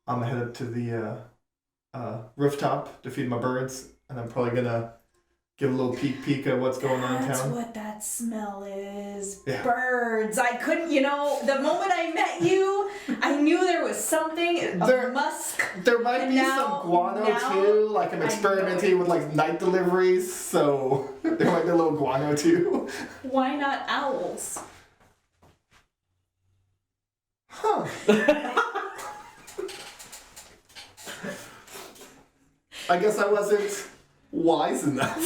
I'm gonna head up to the rooftop to feed my birds, and I'm probably gonna give a little peek at what's going on in town. That's what that smell is. Yeah. Birds. I couldn't, the moment I met you, I knew there was something, musk. There might be some guano too, like I'm experimenting with like night deliveries, so there might be a little guano too. Why not owls? Huh. I guess I wasn't wise enough.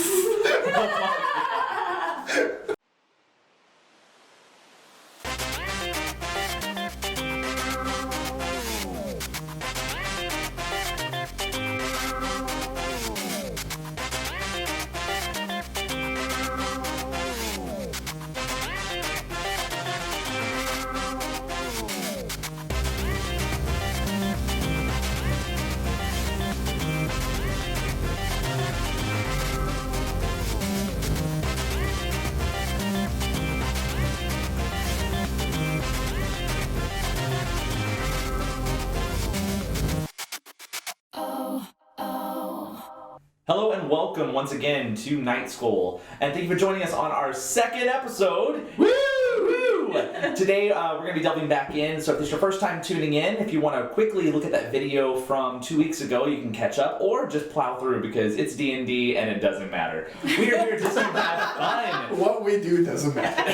Hello and welcome once again to Night School, and thank you for joining us on our second episode. Woo! Today we're going to be delving back in, so if this is your first time tuning in, if you want to quickly look at that video from 2 weeks ago, you can catch up, or just plow through because it's D&D and it doesn't matter. We are here just to have fun. What we do doesn't matter.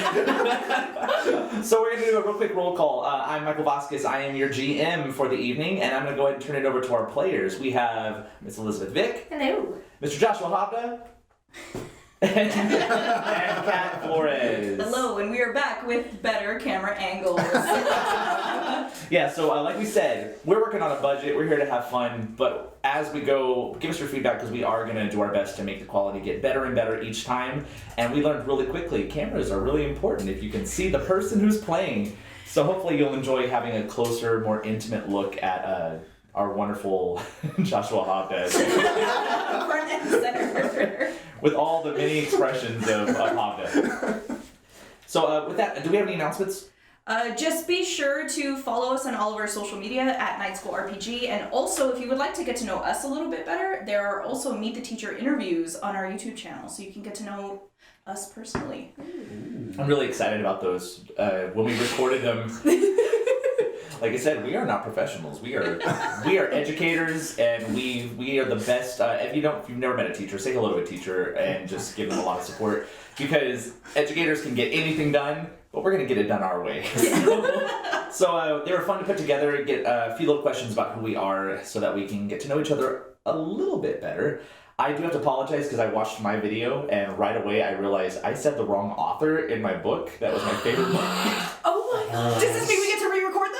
So we're going to do a real quick roll call. I'm Michael Vasquez, I am your GM for the evening, and I'm going to go ahead and turn it over to our players. We have Miss Elizabeth Vick. Hello. Mr. Joshua Hovda. and Kat Flores. Hello, and we are back with better camera angles. Yeah, so like we said, we're working on a budget. We're here to have fun, but as we go, give us your feedback because we are going to do our best to make the quality get better and better each time. And we learned really quickly, cameras are really important if you can see the person who's playing. So hopefully you'll enjoy having a closer, more intimate look at our wonderful Joshua Hovda. Front and center. With all the many expressions of Hovda. So with that, do we have any announcements? Just be sure to follow us on all of our social media at Night School RPG, and also if you would like to get to know us a little bit better, there are also Meet the Teacher interviews on our YouTube channel, so you can get to know us personally. I'm really excited about those. When we recorded them, like I said, we are not professionals. We are educators, and we are the best. If you've never met a teacher, say hello to a teacher and just give them a lot of support, because educators can get anything done, but we're gonna get it done our way. So they were fun to put together, get a few little questions about who we are, so that we can get to know each other a little bit better. I do have to apologize because I watched my video and right away I realized I said the wrong author in my book. That was my favorite book. Oh my god. Does this mean we get to re-record them?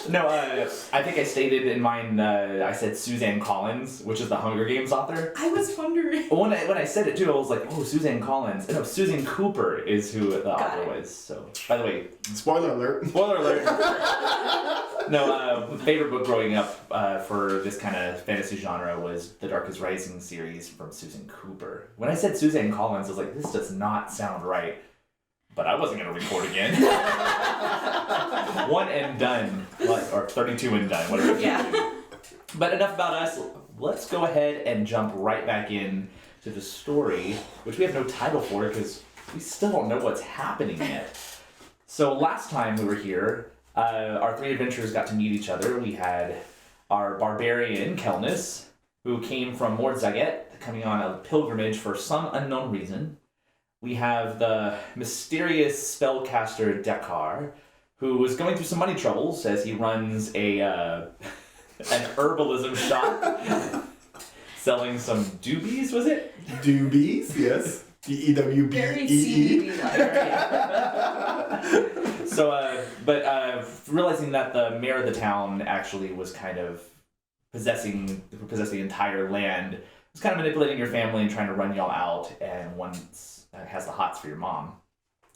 No, I think I stated in mine, I said Suzanne Collins, which is the Hunger Games author. I was wondering. When I said it too, I was like, oh, Suzanne Collins. No, Susan Cooper is who the author was. So, by the way, Spoiler alert. Spoiler alert. No, favorite book growing up for this kind of fantasy genre was the Dark is Rising series from Susan Cooper. When I said Suzanne Collins, I was like, this does not sound right. But I wasn't going to record again. One and done. Or 32 and done, whatever. Yeah. But enough about us. Let's go ahead and jump right back in to the story, which we have no title for because we still don't know what's happening yet. So last time we were here, our three adventurers got to meet each other. We had our barbarian, Kelnis, who came from Mord Zaget, coming on a pilgrimage for some unknown reason. We have the mysterious spellcaster Dekar, who is going through some money troubles as he runs an herbalism shop, selling some doobies, was it? Doobies, yes. D-E-W-B-E-E. Very seedy-like. So, but realizing that the mayor of the town actually was kind of possessing the entire land, was kind of manipulating your family and trying to run y'all out, and once has the hots for your mom,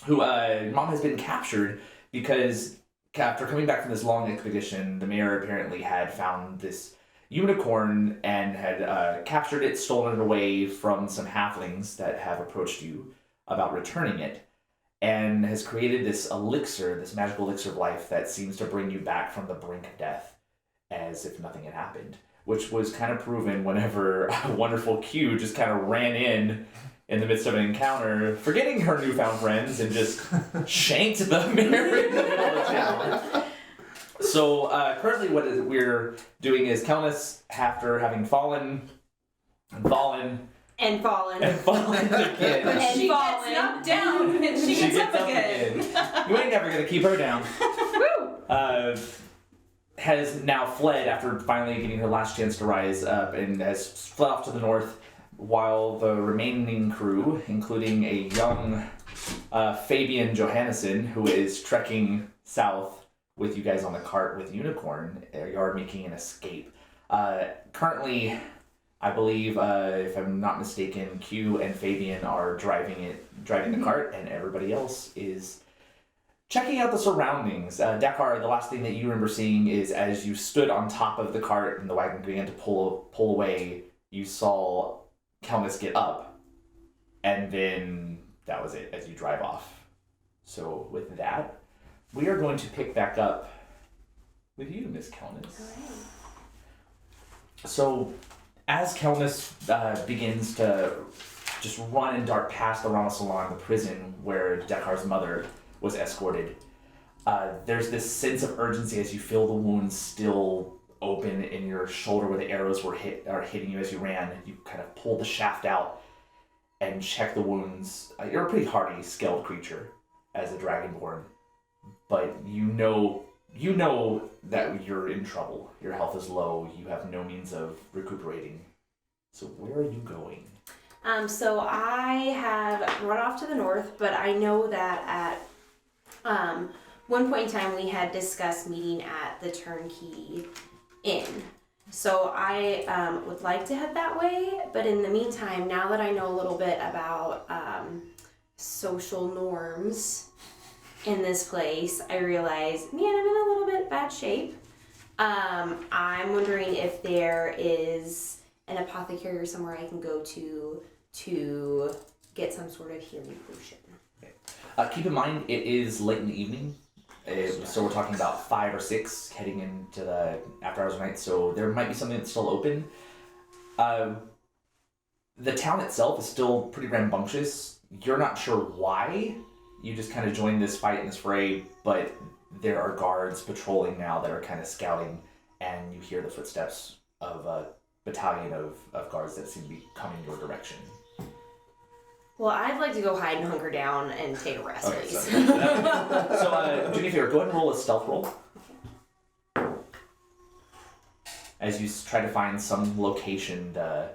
who mom has been captured because after coming back from this long expedition, the mayor apparently had found this unicorn and had captured it, stolen it away from some halflings that have approached you about returning it. and has created this elixir, this magical elixir of life that seems to bring you back from the brink of death as if nothing had happened, which was kind of proven whenever a wonderful Q just kind of ran in the midst of an encounter, forgetting her newfound friends, and just shanked the mirror in the middle of the town. So currently what we're doing is Kelnis, after having fallen again, And she gets knocked down, and she gets up again. You ain't never gonna keep her down. Woo! Has now fled after finally getting her last chance to rise up, and has fled off to the north, while the remaining crew, including a young Fabian Johannesson, who is trekking south with you guys on the cart with Unicorn, are making an escape. Currently, I believe, if I'm not mistaken, Q and Fabian are driving the cart, and everybody else is checking out the surroundings. Dakar, the last thing that you remember seeing is as you stood on top of the cart and the wagon began to pull away, you saw Kelnis get up, and then that was it as you drive off. So with that, we are going to pick back up with you, Miss Kelnis. So as Kelnis begins to just run and dart past the Rama Salon, the prison where Dakar's mother was escorted, there's this sense of urgency as you feel the wounds still open in your shoulder where the arrows are hitting you as you ran. You kind of pull the shaft out and check the wounds. You're a pretty hardy, skilled creature as a dragonborn, but you know that you're in trouble. Your health is low. You have no means of recuperating. So where are you going? So I have run off to the north, but I know that at one point in time we had discussed meeting at the Turnkey Inn. So I would like to head that way, but in the meantime, now that I know a little bit about social norms in this place, I realize, man, I'm in a little bit bad shape. I'm wondering if there is an apothecary or somewhere I can go to get some sort of healing potion. Okay. Keep in mind, it is late in the evening. So we're talking about 5 or 6 heading into the after hours of night, so there might be something that's still open. The town itself is still pretty rambunctious. You're not sure why. You just kind of joined this fight and this fray, but there are guards patrolling now that are kind of scouting, and you hear the footsteps of a battalion of guards that seem to be coming your direction. Well, I'd like to go hide and hunker down and take a rest, Okay, please. so do me a favor, go ahead and roll a stealth roll. As you try to find some location to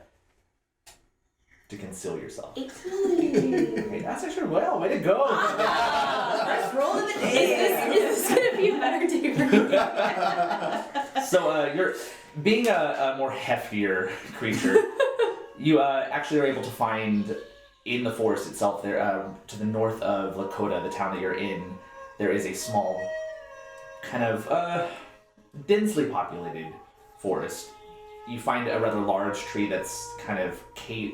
conceal yourself. 18. Okay, that's actually well. Way to go. First roll of the day. Is this gonna be a better day for me? So you're being a more heftier creature. You actually are able to find in the forest itself there, to the north of Lakota, the town that you're in, there is a small, kind of densely populated forest. You find a rather large tree that's kind of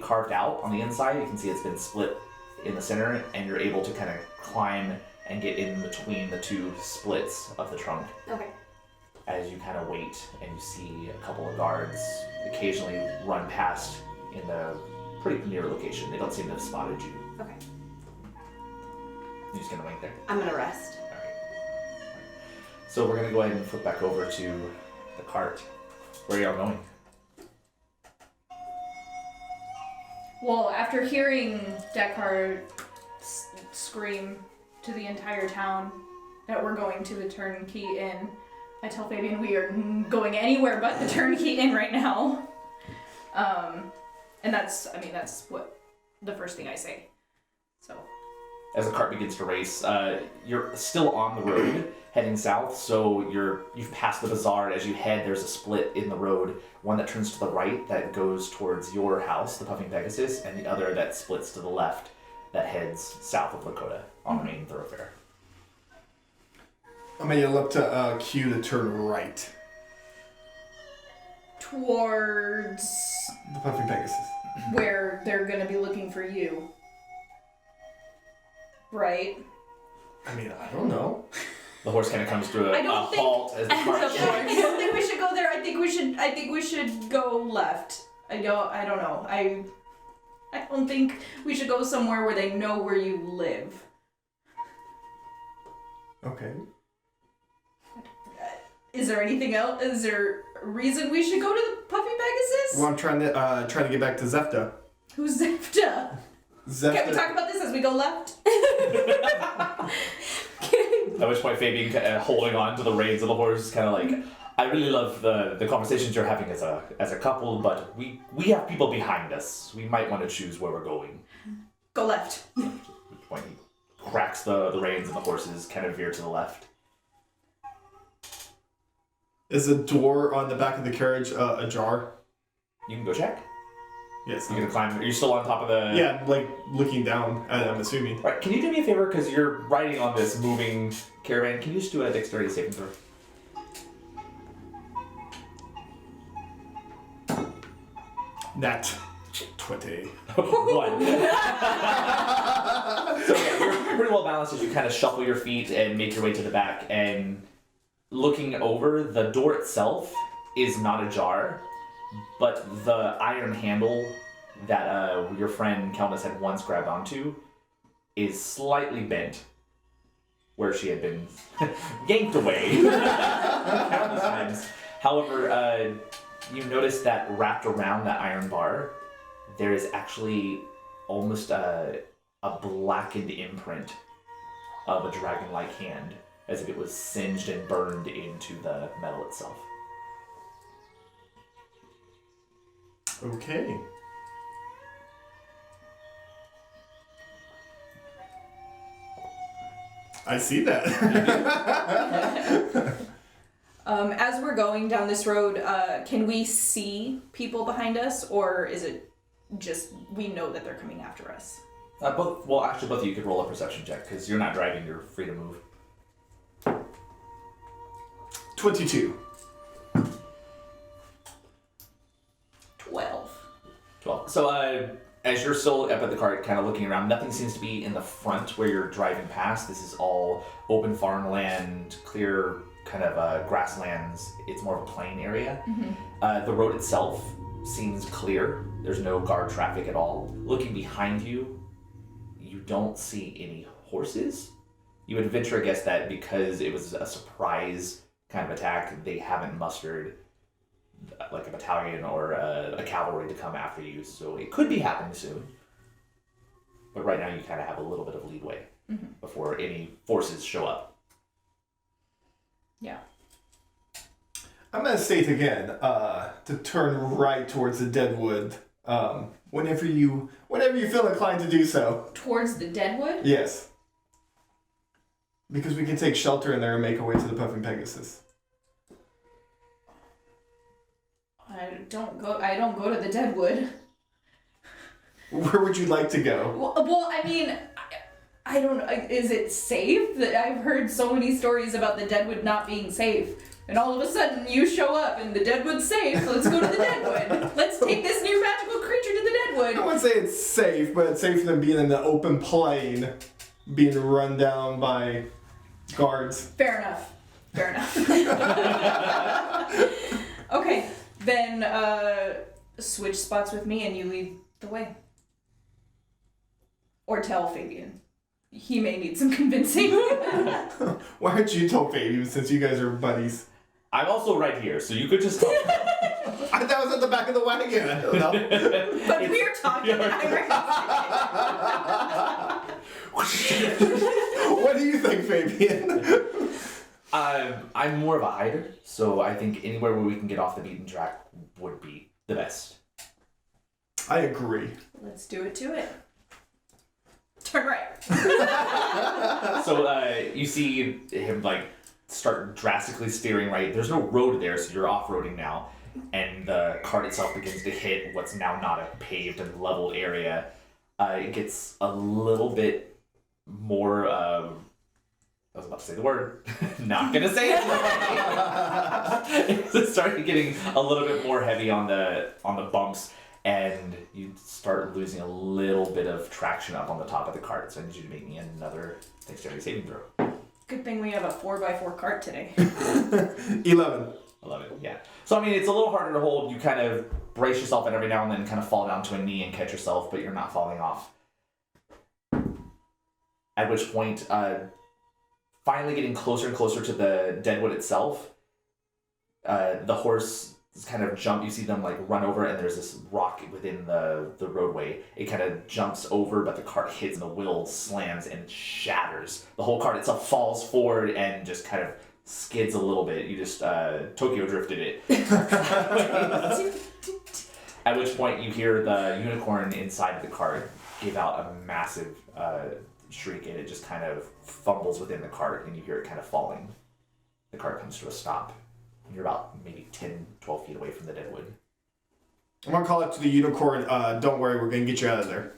carved out on the inside. You can see it's been split in the center, and you're able to kind of climb and get in between the two splits of the trunk. Okay. As you kind of wait and you see a couple of guards occasionally run past in the pretty near location. They don't seem to have spotted you. Okay. You're just gonna wait there? I'm gonna rest. Alright. So we're gonna go ahead and flip back over to the cart. Where are y'all going? Well, after hearing Dakar scream to the entire town that we're going to the Turnkey Inn, I tell Fabian we are going anywhere but the Turnkey Inn right now. And that's what the first thing I say. So. As the cart begins to race, you're still on the road heading south, so you've passed the bazaar. As you head, there's a split in the road, one that turns to the right that goes towards your house, the Puffing Pegasus, and the other that splits to the left that heads south of Lakota on the main thoroughfare. I'm gonna yell up to Q to turn right. Towards The Puffing Pegasus. where they're gonna be looking for you. Right? I mean, I don't know. The horse kind of comes to I a don't think- halt as the cart I don't think we should go there. I think we should go left. I don't know. I don't think we should go somewhere where they know where you live. Okay. Is there anything else? Is there a reason we should go to the Puffy Pegasus? Well, I'm trying to get back to Zefta. Who's Hovda? Zefta. Can we talk about this as we go left? At which point Fabian, holding on to the reins of the horse, is kind of like, I really love the conversations you're having as a couple, but we have people behind us. We might want to choose where we're going. Go left. At which point he cracks the reins and the horses kind of veer to the left. Is the door on the back of the carriage ajar? You can go check. Yes. You're gonna climb. Are you still on top of the? Yeah, like looking down. I'm assuming. All right. Can you do me a favor, because you're riding on this moving caravan? Can you just do a dexterity saving throw? Nat 20. One. So yeah, you're pretty well balanced as you kind of shuffle your feet and make your way to the back. And looking over, the door itself is not ajar, but the iron handle that your friend Kelnis had once grabbed onto is slightly bent, where she had been yanked away countless times. However, you notice that wrapped around that iron bar, there is actually almost a blackened imprint of a dragon-like hand, as if it was singed and burned into the metal itself. Okay. I see that. As we're going down this road, can we see people behind us, or is it just we know that they're coming after us? Both of you could roll a perception check, because you're not driving, you're free to move. 22. 12. 12. So, as you're still up at the cart, kind of looking around, nothing seems to be in the front where you're driving past. This is all open farmland, clear kind of grasslands. It's more of a plain area. Mm-hmm. The road itself seems clear. There's no guard traffic at all. Looking behind you, you don't see any horses. You would venture a guess that because it was a surprise kind of attack, they haven't mustered like a battalion or a cavalry to come after you, so it could be happening soon. But right now you kind of have a little bit of leeway before any forces show up. Yeah. I'm gonna state again to turn right towards the deadwood whenever you feel inclined to do so. Towards the Deadwood? Yes. Because we can take shelter in there and make our way to the Puffing Pegasus. I don't go to the Deadwood. Where would you like to go? Well, I mean, I don't know. Is it safe? That I've heard so many stories about the Deadwood not being safe. And all of a sudden you show up and the Deadwood's safe. Let's go to the Deadwood. Let's take this new magical creature to the I Deadwood. wouldn't say it's safe, but it's safer than being in the open plain, being run down by guards. Fair enough. Okay, then switch spots with me and you lead the way. Or tell Fabian. He may need some convincing. Why aren't you tell Fabian since you guys are buddies? I'm also right here, so you could just tell. I thought I was at the back of the wagon. I don't know. But we're talking and What do you think, Fabian? I'm more of a hider, so I think anywhere where we can get off the beaten track would be the best. I agree. Let's do it to it. Turn right. So you see him like start drastically steering right. There's no road there, so you're off-roading now. And the cart itself begins to hit what's now not a paved and level area. It gets a little bit more, I was about to say the word, not gonna say it. It's starting getting a little bit more heavy on the bumps. and you start losing a little bit of traction up on the top of the cart. So I need you to make me another dexterity saving throw. Good thing we have a 4x4 cart today. 11. 11, yeah. So, I mean, it's a little harder to hold. You kind of brace yourself and every now and then kind of fall down to a knee and catch yourself, but you're not falling off. At which point, finally getting closer and closer to the deadwood itself, the horse kind of jump. You see them like run over, and there's this rock within the roadway. It kind of jumps over, but the cart hits and the wheel slams and shatters. The whole cart itself falls forward and just kind of skids a little bit. You just Tokyo drifted it. At which point you hear the unicorn inside of the cart give out a massive shriek, and it just kind of fumbles within the cart, and you hear it kind of falling. The cart comes to a stop. You're about maybe 10, 12 feet away from the deadwood. I'm going to call it to the unicorn, don't worry, we're going to get you out of there.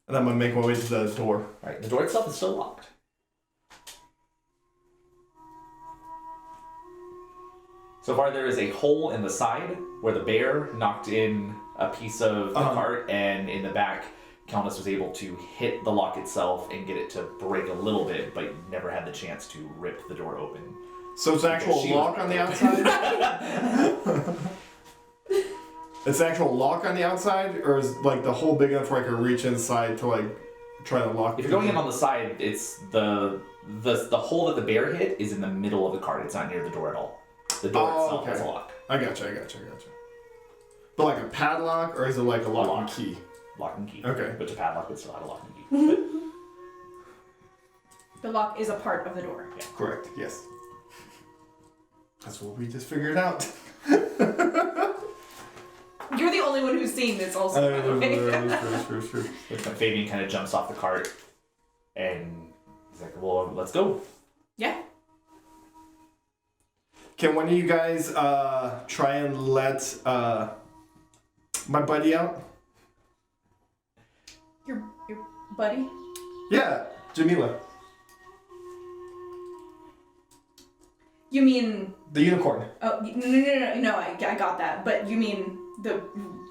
And I'm going to make my way to the door. Right, the door itself is still locked. So far, there is a hole in the side where the bear knocked in a piece of the cart, and in the back, Calnus was able to hit the lock itself and get it to break a little bit, but never had the chance to rip the door open. So it's an actual lock on the outside? It's an actual lock on the outside, or is like the hole big enough where I can reach inside to like try to lock? If you're going in on the side, it's the hole that the bear hit is in the middle of the cart. It's not near the door at all. The door itself has a lock. I gotcha. But like a padlock, or is it like a lock and key? Lock and key. Okay. But the padlock would still have a lock and key. The lock is a part of the door. Yeah. Correct, yes. That's what we just figured out. You're the only one who's seen this also, by the way. Sure. Fabian kind of jumps off the cart, and he's like, well, let's go. Yeah. Can one of you guys try and let my buddy out? Your buddy? Yeah, Jamila. You mean... The unicorn. Oh, no, I got that. But you mean the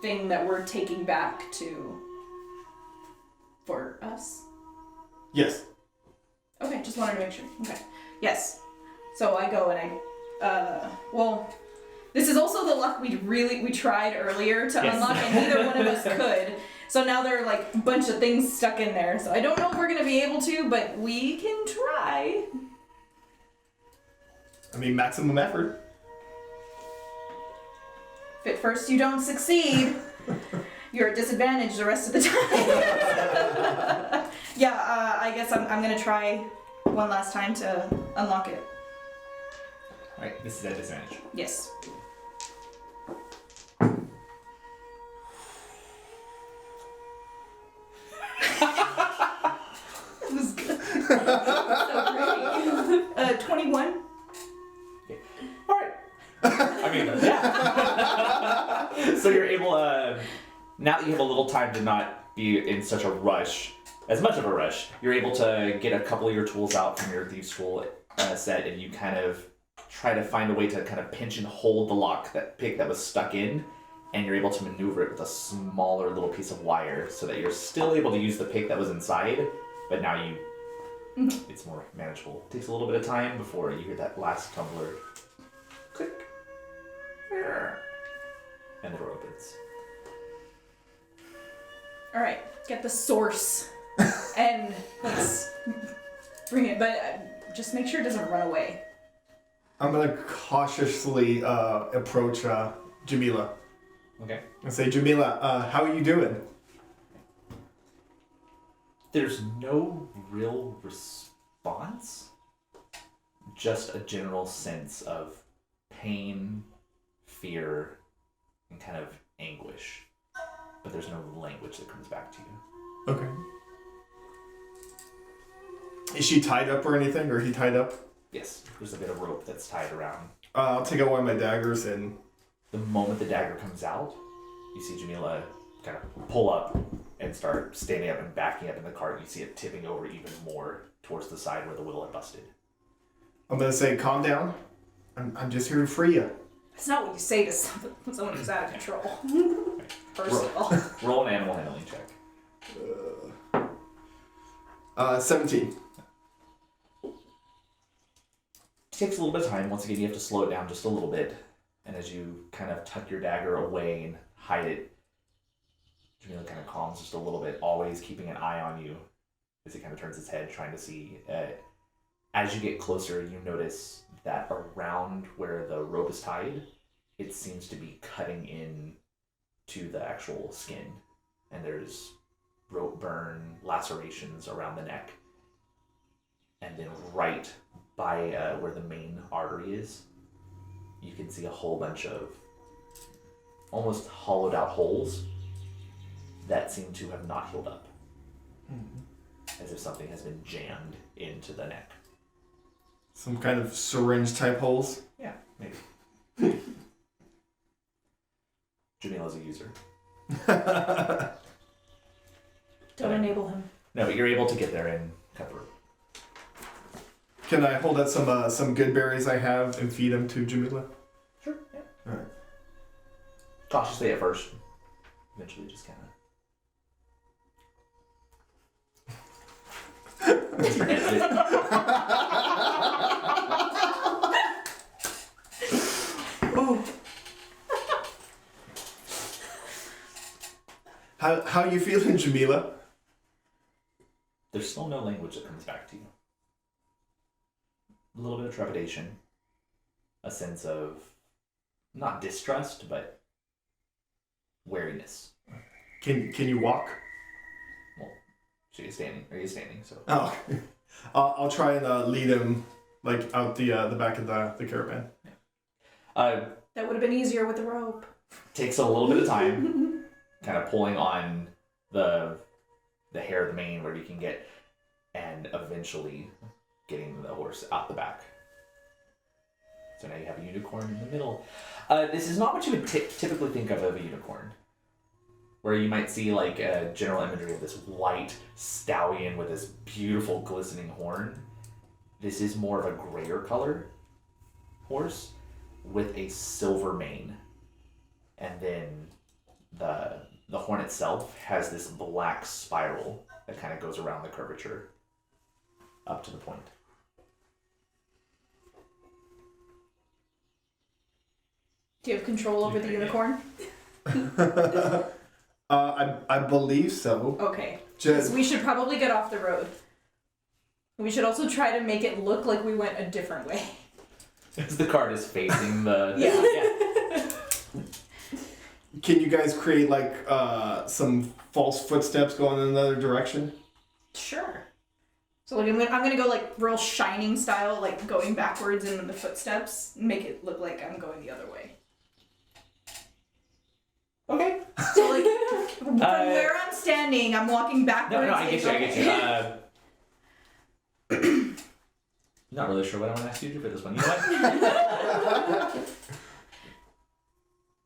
thing that we're taking back to... for us? Yes. Okay, just wanted to make sure. Okay. Yes. So I go and I... well... This is also the luck we tried earlier to unlock, and neither one of us could. So now there are like a bunch of things stuck in there. So I don't know if we're gonna be able to, but we can try. I mean, maximum effort. If at first you don't succeed, you're at disadvantage the rest of the time. I guess I'm gonna try one last time to unlock it. Alright, this is at disadvantage. Yes. That was good. So pretty. 21. Okay. Alright. I mean, yeah. So you're able, now that you have a little time to not be in such a rush, as much of a rush, you're able to get a couple of your tools out from your Thieves' School set, and you kind of try to find a way to kind of pinch and hold the pick that was stuck in, and you're able to maneuver it with a smaller little piece of wire so that you're still able to use the pick that was inside, but now it's more manageable. It takes a little bit of time before you hear that last tumbler click, and the door opens. Alright, get the source and let's bring it, but just make sure it doesn't run away. I'm gonna cautiously approach Jamila. Okay. And say, Jamila, how are you doing? There's no real response, just a general sense of pain, fear, and kind of anguish. But there's no language that comes back to you. Okay. Is she tied up or anything, or he tied up? Yes, there's a bit of rope that's tied around. I'll take out one of my daggers and... The moment the dagger comes out, you see Jamila kind of pull up and start standing up and backing up in the cart. You see it tipping over even more towards the side where the wheel had busted. I'm gonna say, calm down. I'm just here to free you. That's not what you say to someone who's out of control. First of all. Roll an animal handling check. 17. It takes a little bit of time. Once again, you have to slow it down just a little bit. And as you kind of tuck your dagger away and hide it, Jamila kind of calms just a little bit, always keeping an eye on you as it kind of turns its head, trying to see. As you get closer, you notice that around where the rope is tied, it seems to be cutting in to the actual skin. And there's rope burn, lacerations around the neck. And then right by where the main artery is, you can see a whole bunch of almost hollowed out holes that seem to have not healed up. Mm-hmm. As if something has been jammed into the neck. Some kind of syringe type holes? Yeah, maybe. Jamila's a user. Don't enable him. No, but you're able to get there and cut the rope. Can I hold out some good berries I have and feed them to Jamila? Sure, yeah. Alright. Cautiously at first. Eventually just kind Oh. How you feeling, Jamila? There's still no language that comes back to you. A little bit of trepidation. A sense of, not distrust, but wariness. Can you walk? Well, she's standing. Are you standing? So. Oh. I'll try and lead him like out the back of the caravan. Yeah. That would have been easier with the rope. Takes a little bit of time, kind of pulling on the hair of the mane where you can get, and eventually getting the horse out the back. So now you have a unicorn in the middle. This is not what you would typically think of a unicorn. Where you might see like a general imagery of this white stallion with this beautiful glistening horn. This is more of a grayer color horse with a silver mane. And then the horn itself has this black spiral that kind of goes around the curvature up to the point. Do you have control over the unicorn? I believe so. Okay. Because we should probably get off the road. We should also try to make it look like we went a different way. As the cart is facing the... Yeah. Can you guys create like some false footsteps going in another direction? Sure. So like I'm gonna go like real Shining style, like going backwards in the footsteps, make it look like I'm going the other way. Okay. So like from where I'm standing, I'm walking backwards. No, I get you. Not really sure what I want to ask you to do for this one. You know what?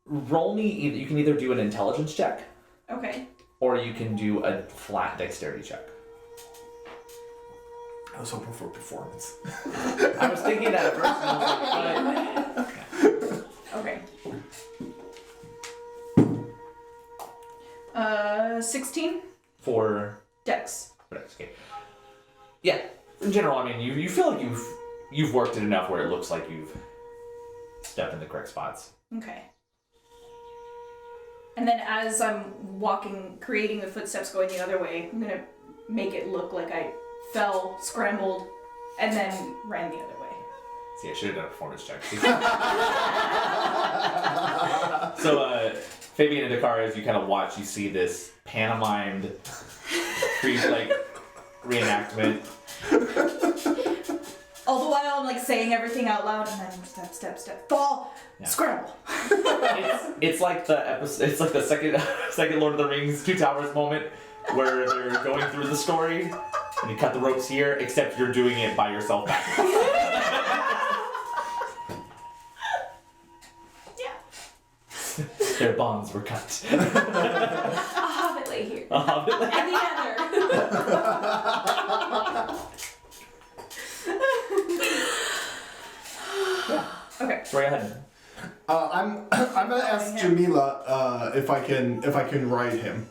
Roll me. You can either do an intelligence check, Okay. or you can do a flat dexterity check. I was hoping for performance. I was thinking that at first, and I was like, Okay. 16 for dex. okay. Yeah. In general, I mean, you feel like you've worked it enough where it looks like you've stepped in the correct spots. Okay. And then as I'm walking, creating the footsteps going the other way, I'm gonna make it look like I fell, scrambled, and then ran the other way. See, I should have done a performance check. So, Fabian and Dakar, as you kind of watch, you see this pantomimed reenactment. All the while I'm like saying everything out loud, and then step, fall, scramble. It's like the episode. It's like the second Lord of the Rings Two Towers moment where they're going through the story, and you cut the ropes here, except you're doing it by yourself backwards. Yeah. Their bonds were cut. A hobbit lay here. A hobbit lay- And the other. Yeah. Okay. Go ahead. I'm gonna ask Jamila if I can ride him.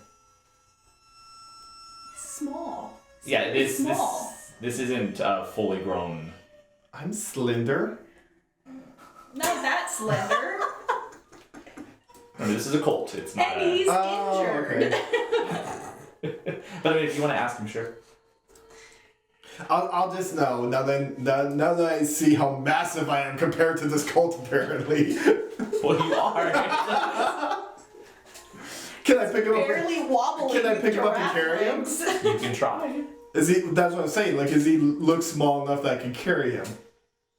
Small. Yeah, it is Small. This isn't fully grown. I'm slender. Not that slender. I mean, this is a colt. It's not. And he's injured. Okay. But I mean, if you want to ask him, sure. I'll just know now that I see how massive I am compared to this cult apparently. Well, you are. Can I pick him up? Barely wobbling. Can I pick him up and giraffe carry him? legs. You can try. Is he? That's what I'm saying. Like, is he look small enough that I can carry him?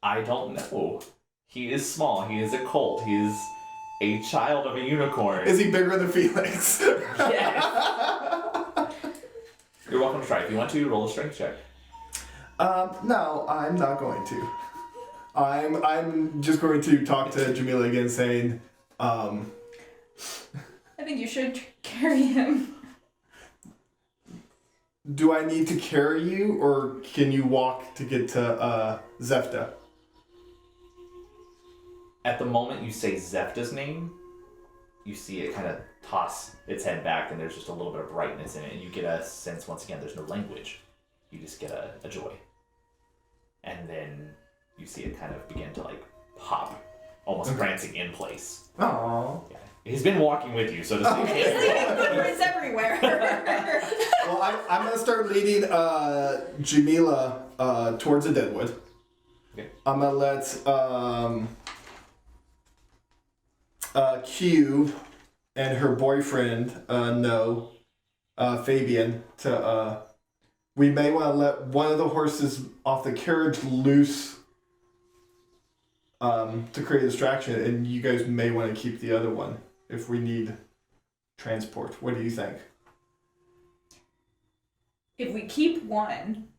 I don't know. He is small. He is a colt. He is a child of a unicorn. Is he bigger than Felix? Yes. You're welcome to try. If you want to, roll a strength check. No, I'm not going to. I'm just going to talk to Jamila again, saying, I think you should carry him. do I need to carry you, or can you walk to get to Zefta? At the moment you say Zefta's name, you see it kind of toss its head back, and there's just a little bit of brightness in it, and you get a sense, once again, there's no language. You just get a joy. And then you see it kind of begin to like pop, almost prancing in place. Aww. Yeah. He's been walking with you, so to speak. He's leaving footprints everywhere. Well, I'm gonna start leading Jamila towards the deadwood. Okay. I'm gonna let Q and her boyfriend know, Fabian, to we may want to let one of the horses off the carriage loose to create a distraction, and you guys may want to keep the other one if we need transport. What do you think? If we keep one,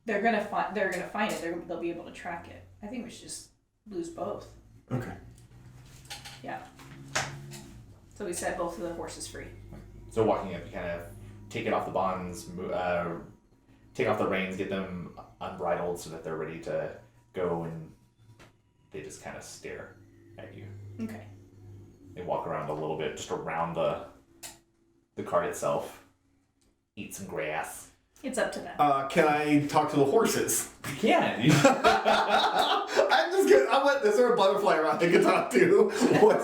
they're gonna find it. They'll be able to track it. I think we should just lose both. Okay. Yeah. So we set both of the horses free. So walking up, you kind of take it off the bonds, take off the reins, get them unbridled so that they're ready to go, and they just kind of stare at you. Okay. They walk around a little bit, just around the cart itself, eat some grass. It's up to them. Can I talk to the horses? You can. I'm just kidding. Is there a butterfly around I can talk to? What?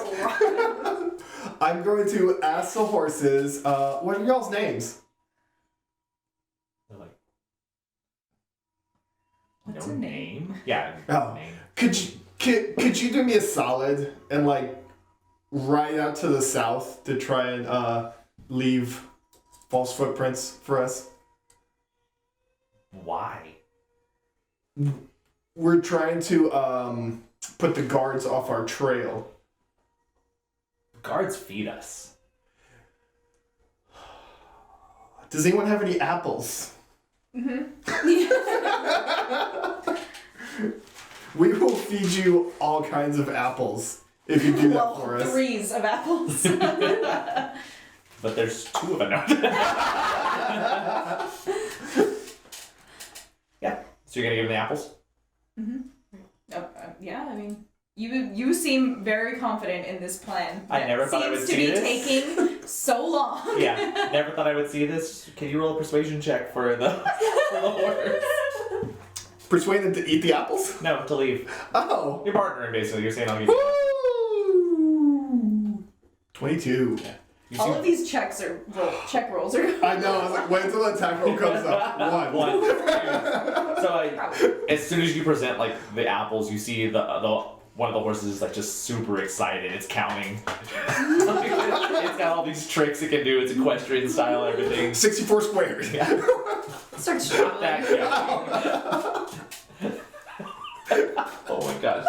I'm going to ask the horses, what are y'all's names? They're like, What's no a name? Yeah, Oh. name. Could you do me a solid and like ride out to the south to try and leave false footprints for us? Why? We're trying to put the guards off our trail. Guards feed us. Does anyone have any apples? Mm-hmm. We will feed you all kinds of apples if you do that for us. 3s of apples. But there's 2 of them. Yeah. So you're gonna give them the apples? Mm-hmm. Yeah, I mean, you seem very confident in this plan. I never thought I would see this. Seems to be taking so long. Yeah. Never thought I would see this. Can you roll a persuasion check for the horse? Persuade them to eat the apples? No, to leave. Oh. You're partnering basically. You're saying I'll give you. Woo! 22. You All seem- of these check rolls are. I know, I was like, wait until the attack roll comes up. One. So as soon as you present like the apples, you see the one of the horses is like just super excited. It's counting. It's got all these tricks it can do. It's equestrian style, everything. 64 squares. Yeah. Start Stop that. struggling. Yeah. Oh my gosh.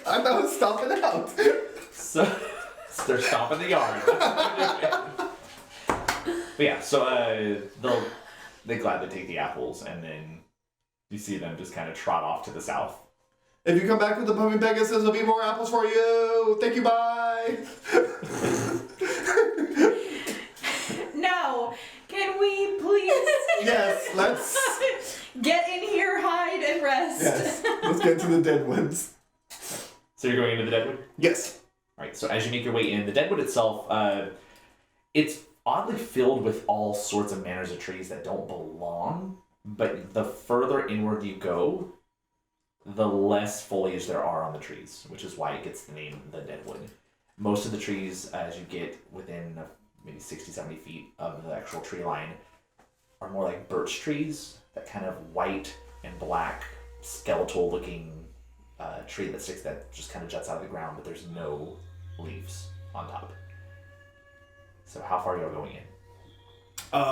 I'm not stomping out. So they're stomping the yard. But yeah, so they gladly take the apples, and then you see them just kind of trot off to the south. If you come back with the pumping Pegasus, there'll be more apples for you. Thank you, bye. No, can we please? Yes, let's. Get in here, hide, and rest. Yes, let's get to the dead ones. So you're going into the Deadwood? Yes. Alright, so as you make your way in, the Deadwood itself, it's oddly filled with all sorts of manners of trees that don't belong, but the further inward you go, the less foliage there are on the trees, which is why it gets the name the Deadwood. Most of the trees, as you get within maybe 60, 70 feet of the actual tree line, are more like birch trees, that kind of white and black skeletal looking tree that just kind of juts out of the ground, but there's no leaves on top. So how far are you going in?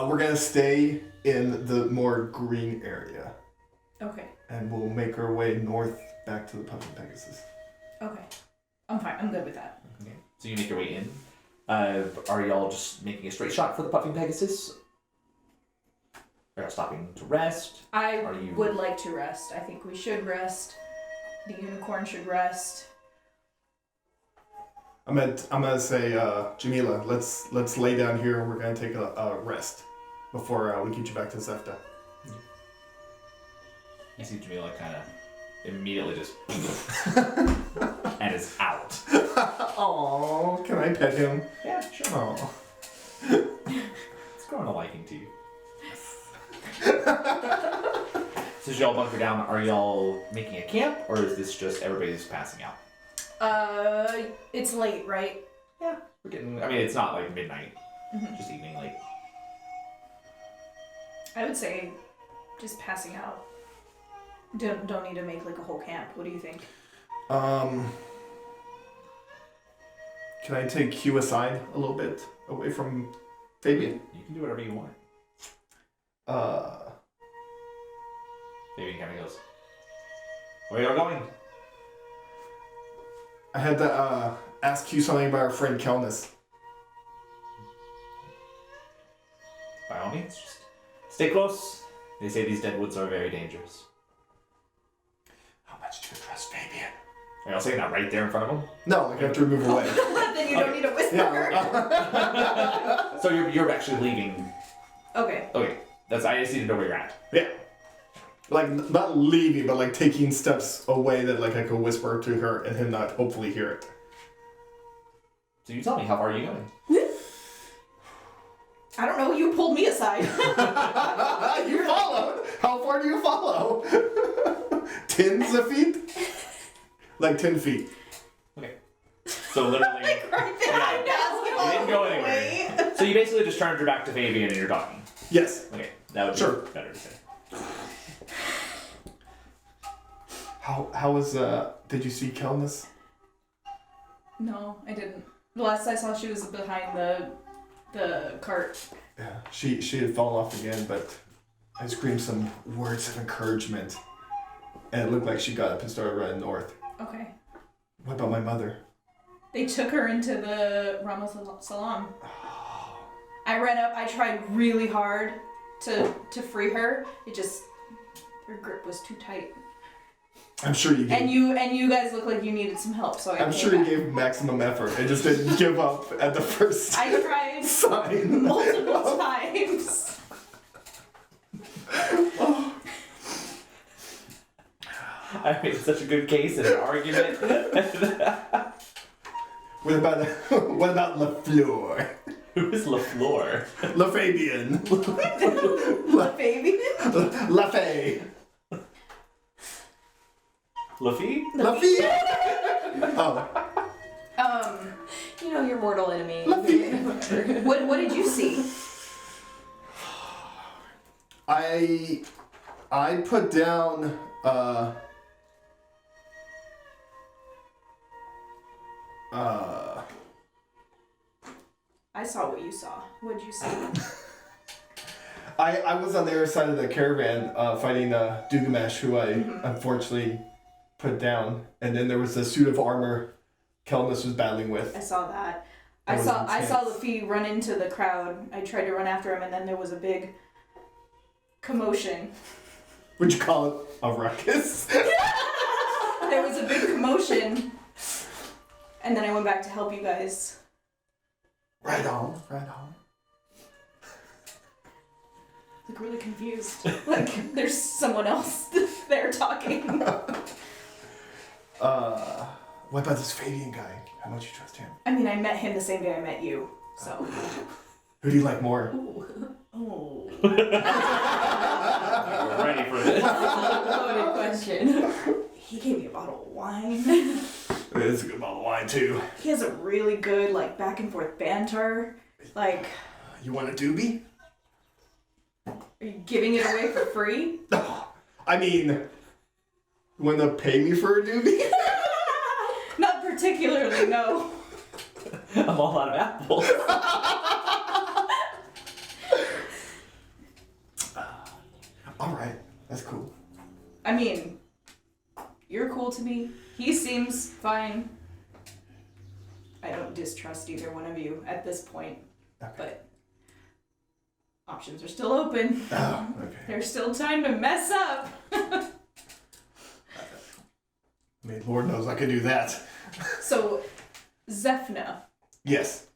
We're gonna stay in the more green area, Okay. and we'll make our way north back to the Puffin Pegasus. Okay. I'm fine. I'm good with that. Okay. So you make your way in. Are y'all just making a straight shot for the Puffing Pegasus? Are y'all stopping to rest? I Are you- would like to rest. I think we should rest. The unicorn should rest. I'm gonna say, Jamila, let's lay down here and we're gonna take a rest before we get you back to Zefta. You see Jamila kind of immediately just and is out. Oh, can I pet him? Yeah, sure. Oh. It's growing a liking to you. So as y'all bunker down, are y'all making a camp, or is this just everybody's passing out? It's late, right? Yeah, we're getting. I mean, it's not like midnight, just evening late. I would say just passing out. Don't need to make like a whole camp. What do you think? Can I take Q aside a little bit away from Fabian? You can do whatever you want. Fabian kind of goes, "Where are you going?" I had to ask you something about our friend Kelnis. By all means, just stay close. They say these deadwoods are very dangerous. How much do you trust Fabian? Are y'all saying that right there in front of him? No, like I have to move away. Then you don't need to whisper. Yeah. So you're actually leaving. Okay. Okay, I just need to know where you're at. Yeah. Like, not leaving, but like taking steps away that like I could whisper to her and him not hopefully hear it. So you tell me, how far are you going? I don't know. You pulled me aside. You followed? How far do you follow? Tens of feet? Like 10 feet. Okay. So literally, Right there. Yeah. I'm asking you all didn't the go way. anywhere. So you basically just turned your back to Fabian and you're talking. Yes. Okay, that would Sure. be better to say. How was did you see Kelnis? No, I didn't. The last I saw, she was behind the cart. Yeah. She had fallen off again, but I screamed some words of encouragement. And it looked like she got up and started running north. Okay. What about my mother? They took her into the Ramos Salam. I ran up. I tried really hard to free her. Her grip was too tight. I'm sure you gave, And you guys look like you needed some help, so I I'm came sure back. you gave maximum effort. I just didn't give up at the first I tried sign. multiple times. I made such a good case in an argument. What about LaFleur? Who is LaFleur? LaFabian. Baby. LaFay. Lafie? LaFie. Oh. You know your mortal enemy. Lafie. What did you see? I put down I saw what you saw. What did you see? I was on the other side of the caravan fighting Dugamesh, who I unfortunately put down, and then there was a suit of armor Kelnis was battling with. I saw that. That I was saw intense. Lafie run into the crowd. I tried to run after him, and then there was a big commotion. Would you call it a ruckus? There was a big commotion, and then I went back to help you guys. Right on, right on. Like really confused. Like there's someone else there talking. What about this Fabian guy? How much you trust him? I mean, I met him the same day I met you, so. Who do you like more? Oh. Ready for this? Loaded question. He gave me a bottle of wine. It's a good bottle of wine too. He has a really good, like, back and forth banter. Like, You want a doobie? are you giving it away for free? I mean, you want to pay me for a doobie? Not particularly, no. I'm all out of apples. All right, that's cool. I mean, you're cool to me. He seems fine. I don't distrust either one of you at this point, Okay. but options are still open. Oh, okay. There's still time to mess up. I mean, Lord knows I could do that. So, Zephna, Yes,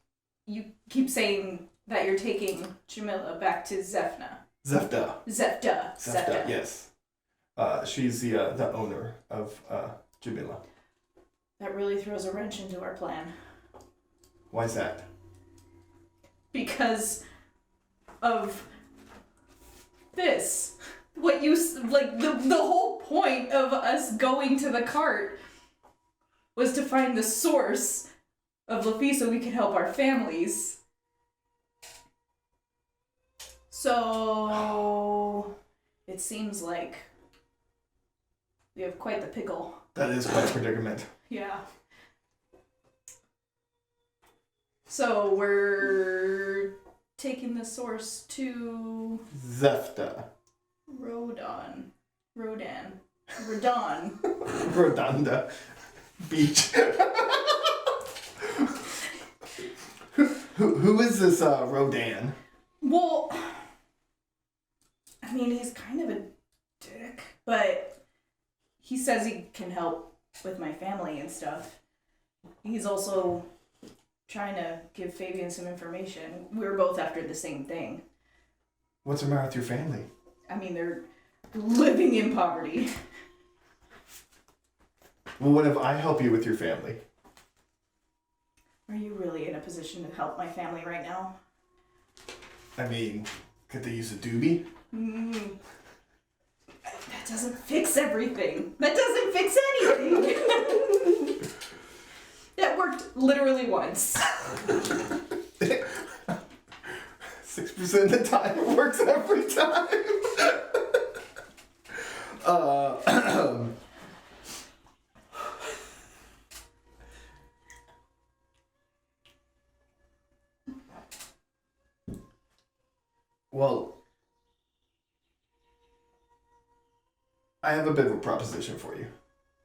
you keep saying that you're taking Jamila back to Zephna. Zefta. Zefta. Yes. She's the owner of Jamila. That really throws a wrench into our plan. Why's that? Because of this. What you, like, the whole point of us going to the cart was to find the source of Lafi so we could help our families. So, it seems like we have quite the pickle. That is quite a predicament. Yeah. So, we're taking the source to Zefta. Rodan. Rodanda. Beach. who is this Rodan? Well, I mean, he's kind of a dick, but he says he can help with my family and stuff. He's also trying to give Fabian some information. We were both after the same thing. What's the matter with your family? I mean, they're living in poverty. Well, what if I help you with your family? Are you really in a position to help my family right now? I mean, could they use a doobie? That doesn't fix everything. That doesn't fix anything. That worked literally once. 6% of the time it works every time. Well, I have a bit of a proposition for you.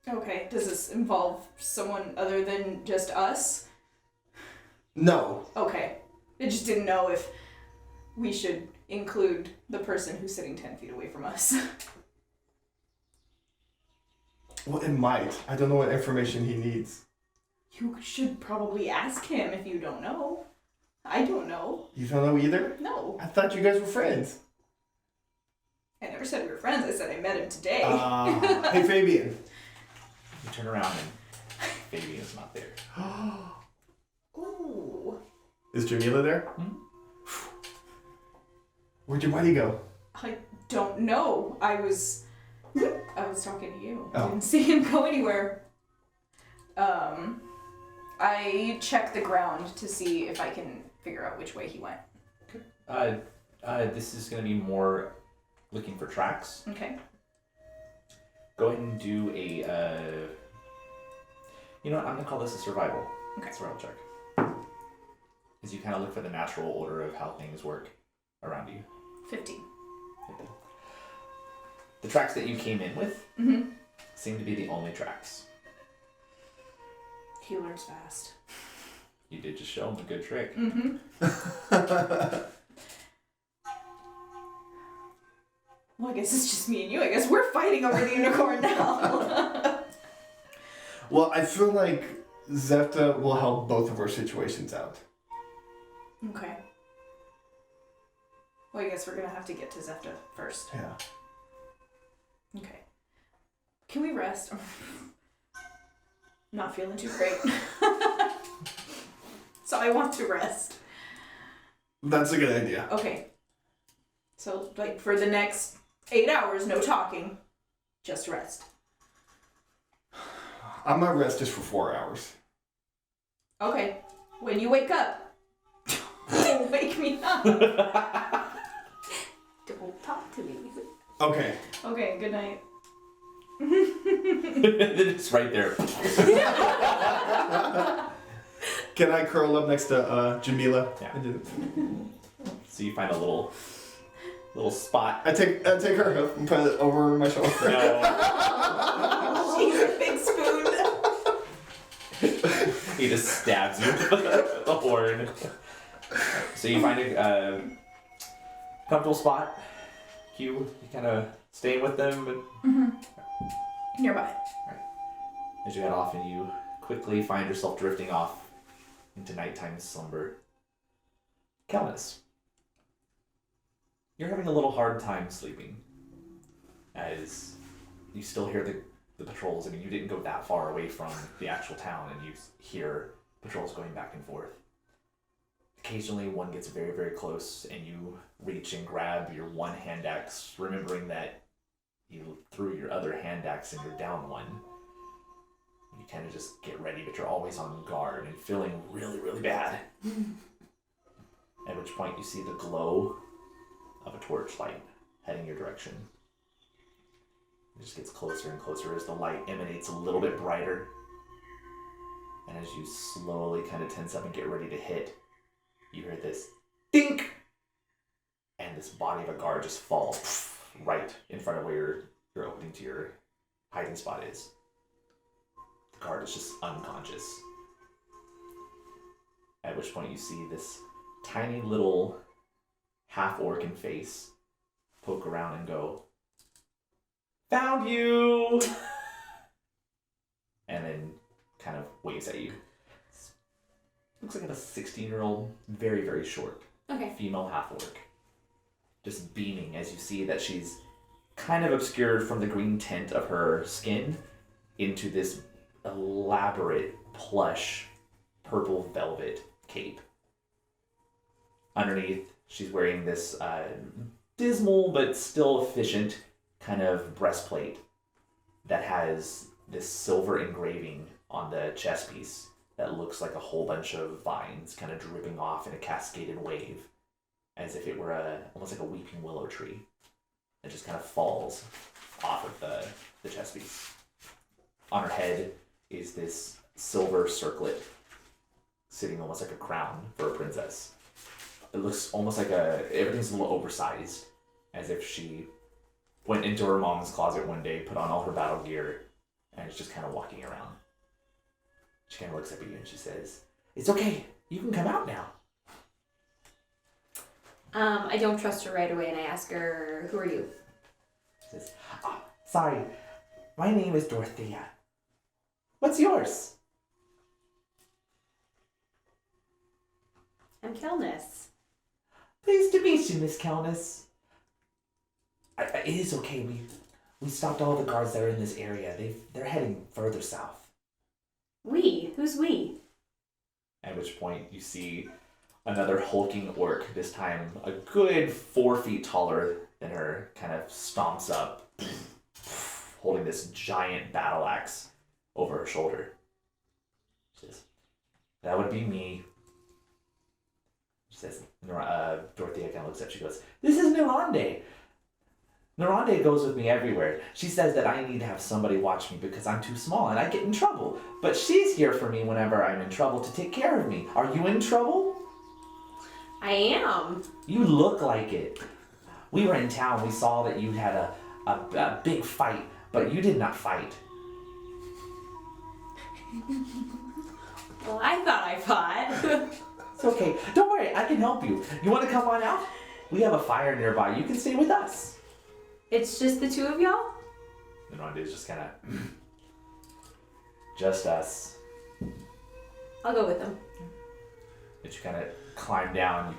Okay, does this involve someone other than just us? No. Okay. I just didn't know if we should include the person who's sitting 10 feet away from us. Well, it might. I don't know what information he needs. You should probably ask him if you don't know. I don't know. You don't know either? No. I thought you guys were friends. I never said we were friends. I said I met him today. Hey, Fabian. You turn around and Fabian's not there. Ooh. Is Jamila there? Hmm? Where'd your buddy go? I don't know. I was talking to you. I Oh. didn't see him go anywhere. I checked the ground to see if I can figure out which way he went. This is going to be more looking for tracks. Okay. Go ahead and do a, you know what, I'm going to call this a survival. Okay. Survival check. As you kind of look for the natural order of how things work around you. 15. The tracks that you came in with Mm-hmm. seem to be the only tracks. He learns fast. You did just show him a good trick. Mm-hmm. Well, I guess it's just me and you. I guess we're fighting over the unicorn now. Well, I feel like Zefta will help both of our situations out. Okay. Well, I guess we're gonna have to get to Zefta first. Yeah. Okay. Can we rest? Not feeling too great. So I want to rest. That's a good idea. Okay. So, like, for the next 8 hours, no talking. Just rest. I might rest just for 4 hours. Okay. When you wake up, don't wake me up. Don't talk to me. Okay. Okay, good night. It's right there. Can I curl up next to Jamila? Yeah. And do- So you find a little spot. I take her hoof and put it over my shoulder. No. She's a big spoon. He just stabs you with the horn. So you find a comfortable spot. You kind of staying with them Nearby. as you head off, and you quickly find yourself drifting off into nighttime slumber. Kelnis, you're having a little hard time sleeping as you still hear the patrols. I mean, you didn't go that far away from the actual town, and you hear patrols going back and forth. Occasionally, one gets very, very close, and you reach and grab your one hand axe, remembering that you threw your other hand axe and you're down one. You kind of just get ready, but you're always on guard and feeling really, really bad. At which point, you see the glow of a torchlight heading your direction. It just gets closer and closer as the light emanates a little bit brighter. And as you slowly kind of tense up and get ready to hit, you hear this dink! And this body of a guard just falls right in front of where your opening to your hiding spot is. The guard is just unconscious. At which point you see this tiny little half-orcan face poke around and go, "Found you!" And then kind of waves at you. Looks like a 16-year-old, very, very short, Okay. female half-orc. Just beaming as you see that she's kind of obscured from the green tint of her skin into this elaborate, plush, purple velvet cape. Underneath, she's wearing this dismal but still efficient kind of breastplate that has this silver engraving on the chest piece that looks like a whole bunch of vines kind of dripping off in a cascaded wave, as if it were almost like a weeping willow tree that just kind of falls off of the chest piece. On her head is this silver circlet sitting almost like a crown for a princess. It looks almost like everything's a little oversized, as if she went into her mom's closet one day, put on all her battle gear, and is just kind of walking around. She kind of looks up at you and she says, "It's okay, you can come out now." I don't trust her right away, and I ask her, "Who are you?" She says, "Sorry, my name is Dorothea. What's yours?" I'm Kelnis. "Pleased to meet you, Miss Kelnis. It is okay. We stopped all the guards that are in this area. They're heading further south." We? Who's we? At which point you see another hulking orc, this time a good 4 feet taller than her, kind of stomps up, holding this giant battle axe over her shoulder. She says, "That would be me." She says, Dorothea kind of looks up, she goes, "This is Narande. Narande goes with me everywhere. She says that I need to have somebody watch me because I'm too small and I get in trouble. But she's here for me whenever I'm in trouble to take care of me. Are you in trouble?" I am. "You look like it. We were in town. We saw that you had a big fight, but you did not fight." Well, I thought I fought. "It's okay. Don't worry. I can help you. You want to come on out? We have a fire nearby. You can stay with us." It's just the two of y'all? And Rande's just kind of, "Just us." I'll go with them. But you kind of climb down,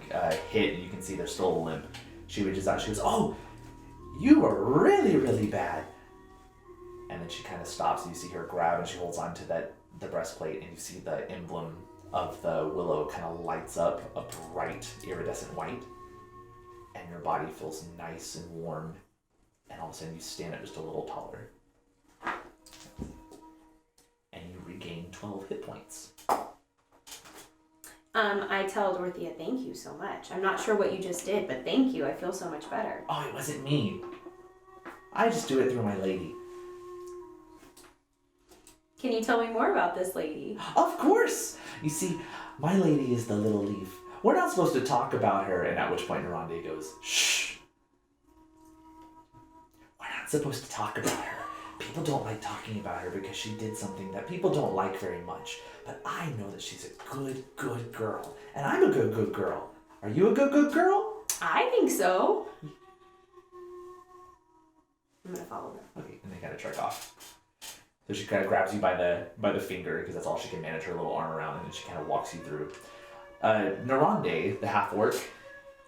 hit, and you can see there's still a limp. She reaches out, she goes, "Oh, you were really, really bad." And then then she kind of stops, and you see her grab, and she holds on to the breastplate, and you see the emblem of the willow kind of lights up a bright iridescent white, and your body feels nice and warm, and all of a sudden you stand up just a little taller. And you regain 12 hit points. I tell Dorothea, thank you so much. I'm not sure what you just did, but thank you. I feel so much better. Oh, it wasn't me. I just do it through my lady. Can you tell me more about this lady? Of course! You see, my lady is the little leaf. We're not supposed to talk about her, and at which point Narande goes, shh! We're not supposed to talk about her. People don't like talking about her because she did something that people don't like very much. But I know that she's a good, good girl. And I'm a good, good girl. Are you a good, good girl? I think so. I'm gonna follow her. Okay, and they kind of trek off. So she kind of grabs you by the finger, because that's all she can manage her little arm around, and then she kind of walks you through. Narande, the half-orc,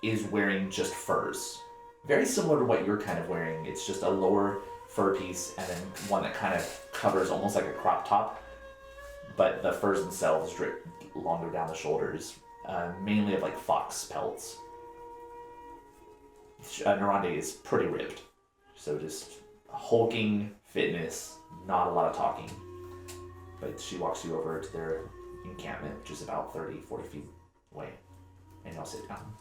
is wearing just furs. Very similar to what you're kind of wearing. It's just a lower fur piece, and then one that kind of covers almost like a crop top, but the furs themselves drip longer down the shoulders, mainly of like fox pelts. Narande is pretty ripped, so just hulking fitness, not a lot of talking. But she walks you over to their encampment, which is about 30-40 feet away, and y'all sit down.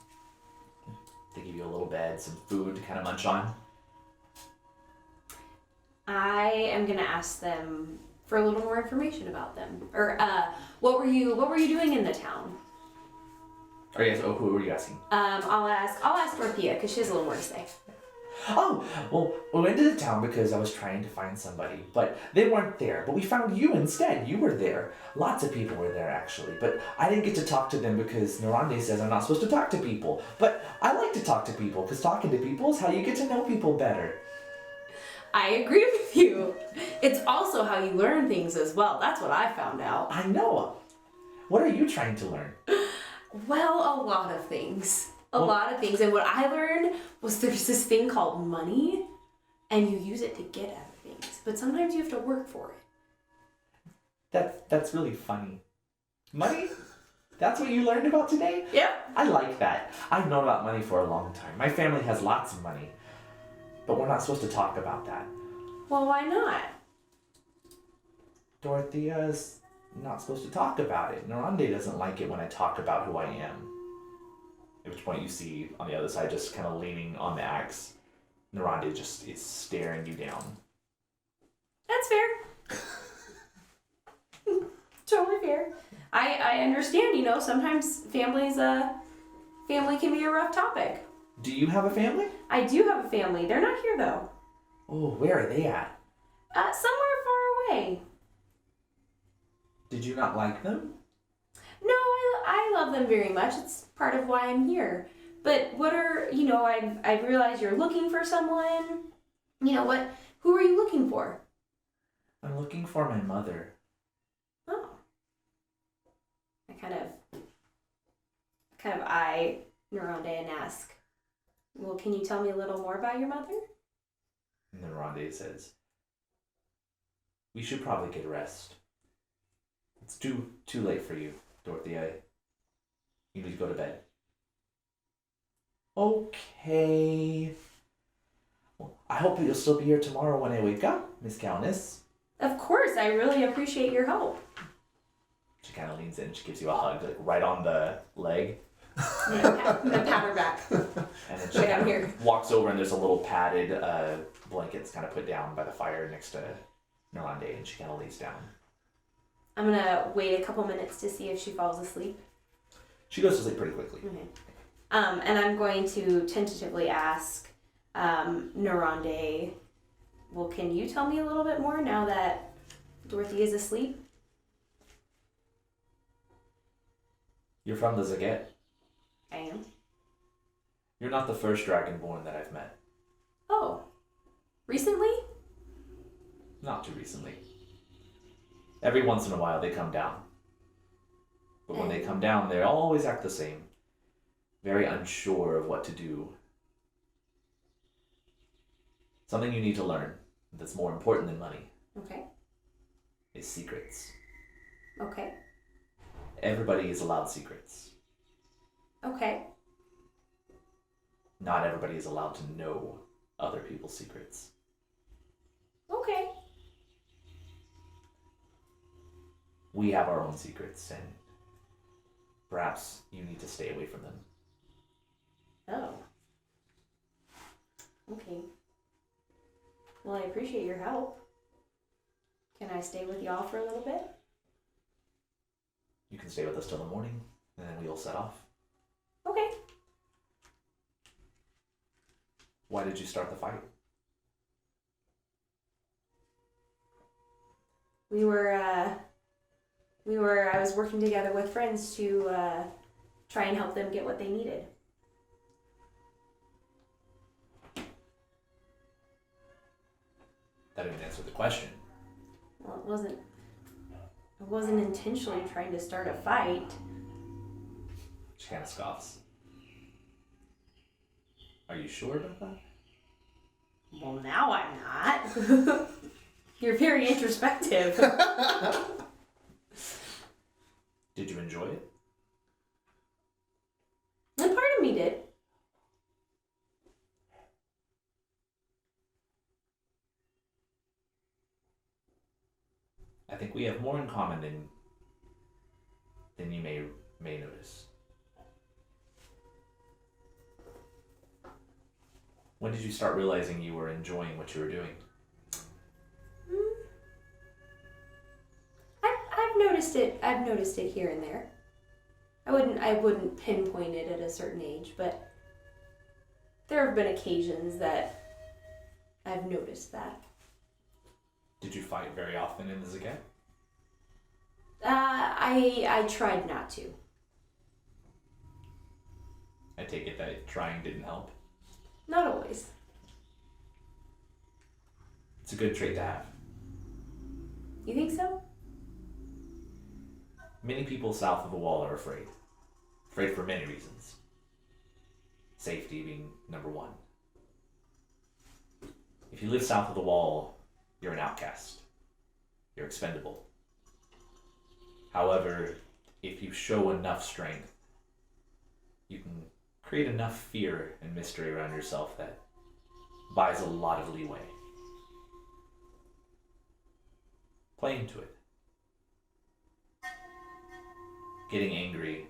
They give you a little bed, some food to kind of munch on. I am gonna ask them for a little more information about them. Or what were you doing in the town? Oh yes. Oh, who were you asking? I'll ask Dorothea because she has a little more to say. Oh, well, we went to the town because I was trying to find somebody, but they weren't there. But we found you instead. You were there. Lots of people were there, actually. But I didn't get to talk to them because Narande says I'm not supposed to talk to people. But I like to talk to people because talking to people is how you get to know people better. I agree with you. It's also how you learn things as well. That's what I found out. I know. What are you trying to learn? Well, a lot of things. A lot of things. And what I learned was there's this thing called money, and you use it to get at things. But sometimes you have to work for it. That's really funny. Money? That's what you learned about today? Yep. I like that. I've known about money for a long time. My family has lots of money. But we're not supposed to talk about that. Well, why not? Dorothea's not supposed to talk about it. Narande doesn't like it when I talk about who I am. At which point you see on the other side, just kind of leaning on the axe, Narande just is staring you down. That's fair. Totally fair. I understand, sometimes family can be a rough topic. Do you have a family? I do have a family. They're not here though. Oh, where are they at? Somewhere far away. Did you not like them? No, I love them very much. It's part of why I'm here. But what are, I realize you're looking for someone. Who are you looking for? I'm looking for my mother. Oh. I kind of eye Narande and ask, well, can you tell me a little more about your mother? And then Narande says, we should probably get rest. It's too late for you, Dorothea. You need to go to bed. Okay. Well, I hope you'll still be here tomorrow when I wake up, Miss Calnis. Of course, I really appreciate your help. She kind of leans in, she gives you a hug, like right on the leg. I'm gonna pat her back. And then she Right down here. walks over, and there's a little padded blanket that's kind of put down by the fire next to Narande, and she kind of lays down. I'm gonna wait a couple minutes to see if she falls asleep. She goes to sleep pretty quickly. Okay. And I'm going to tentatively ask Narande, well, can you tell me a little bit more now that Dorothy is asleep? You're from the Zaget. I am. You're not the first Dragonborn that I've met. Oh. Recently? Not too recently. Every once in a while they come down. But when they come down, they always act the same. Very unsure of what to do. Something you need to learn that's more important than money. Okay. is secrets. Okay. Everybody is allowed secrets. Okay. Not everybody is allowed to know other people's secrets. Okay. We have our own secrets, and perhaps you need to stay away from them. Oh. Okay. Well, I appreciate your help. Can I stay with y'all for a little bit? You can stay with us till the morning, and then we'll set off. Okay. Why did you start the fight? I was working together with friends to try and help them get what they needed. That didn't answer the question. Well, I wasn't intentionally trying to start a fight. She kind of scoffs. Are you sure about that? Well, now I'm not. You're very introspective. Did you enjoy it? And part of me did. I think we have more in common than you may notice. When did you start realizing you were enjoying what you were doing? I've noticed it here and there. I wouldn't pinpoint it at a certain age, but there have been occasions that I've noticed that. Did you fight very often in the Zagat? I tried not to. I take it that trying didn't help. Not always. It's a good trait to have. You think so? Many people south of the wall are afraid. Afraid for many reasons. Safety being number one. If you live south of the wall, you're an outcast. You're expendable. However, if you show enough strength, you can create enough fear and mystery around yourself that buys a lot of leeway. Play into it. Getting angry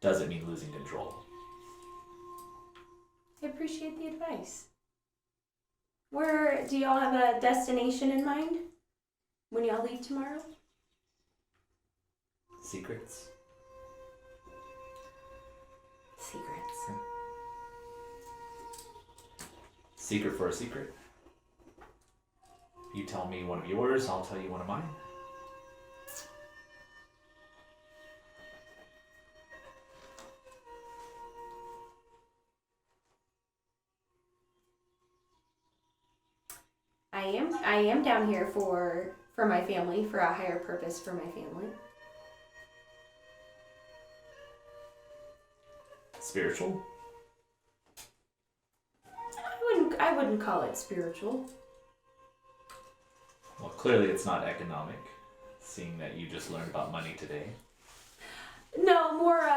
doesn't mean losing control. I appreciate the advice. Do y'all have a destination in mind when y'all leave tomorrow? Secrets? Secrets. Secret for a secret. If you tell me one of yours, I'll tell you one of mine. I am down here for my family, for a higher purpose for my family. Spiritual? I wouldn't call it spiritual. Well, clearly it's not economic, seeing that you just learned about money today. No, more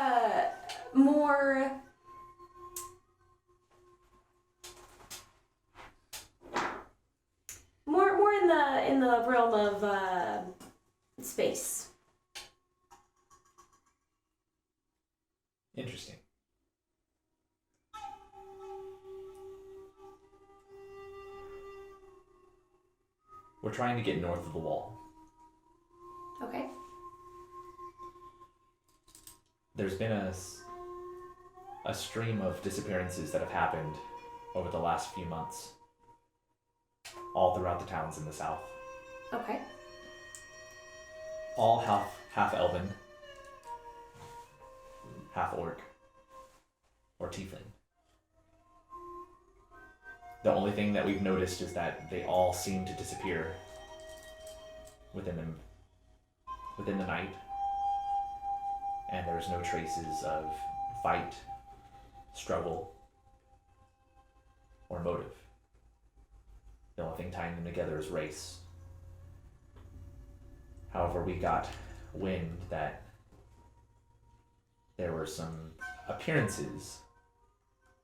in the realm of space. Interesting. We're trying to get north of the wall. Okay. There's been a stream of disappearances that have happened over the last few months, all throughout the towns in the south. Okay. All half elven, half orc, or tiefling. The only thing that we've noticed is that they all seem to disappear within the night, and there's no traces of fight, struggle, or motive. The only thing tying them together is race However, we got wind that there were some appearances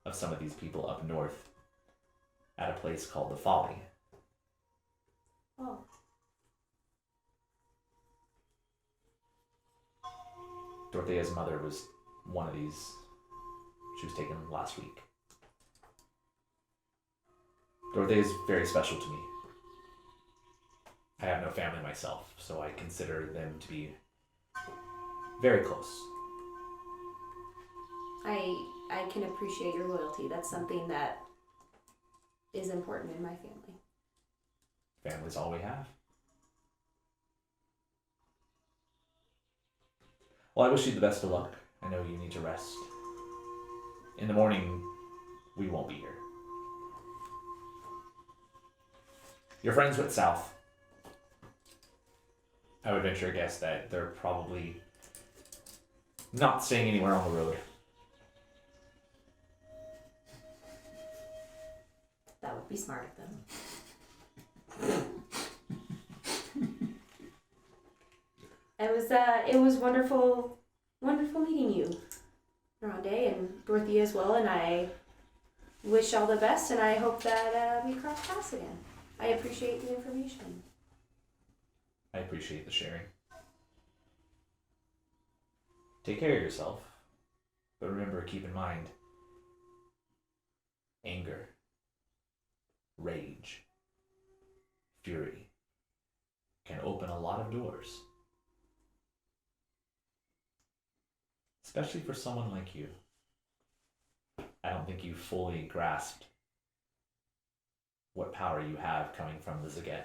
of some of these people up north at a place called the Folly. Oh. Dorothea's mother was one of these. She was taken last week. Dorothea is very special to me. I have no family myself, so I consider them to be very close. I can appreciate your loyalty. That's something that is important in my family. Family's all we have. Well, I wish you the best of luck. I know you need to rest. In the morning, we won't be here. Your friends went south. I would venture a guess that they're probably not staying anywhere on the road. That would be smart of them. It was wonderful meeting you, Ronde, and Dorothea as well, and I wish all the best, and I hope that we cross paths again. I appreciate the information. I appreciate the sharing. Take care of yourself, but remember, keep in mind, anger, rage, fury can open a lot of doors. Especially for someone like you. I don't think you fully grasped what power you have coming from the Zaget.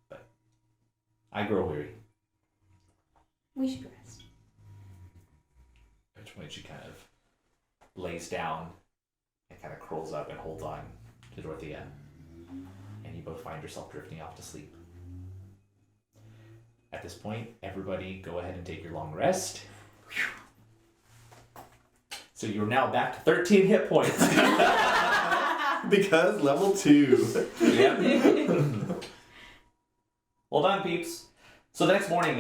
But I grow weary. We should rest. At which point she kind of lays down and kind of curls up and holds on to Dorothea. And you both find yourself drifting off to sleep. At this point, everybody go ahead and take your long rest. So you're now back to 13 hit points. Because level 2. Yep. Well done, peeps. So the next morning,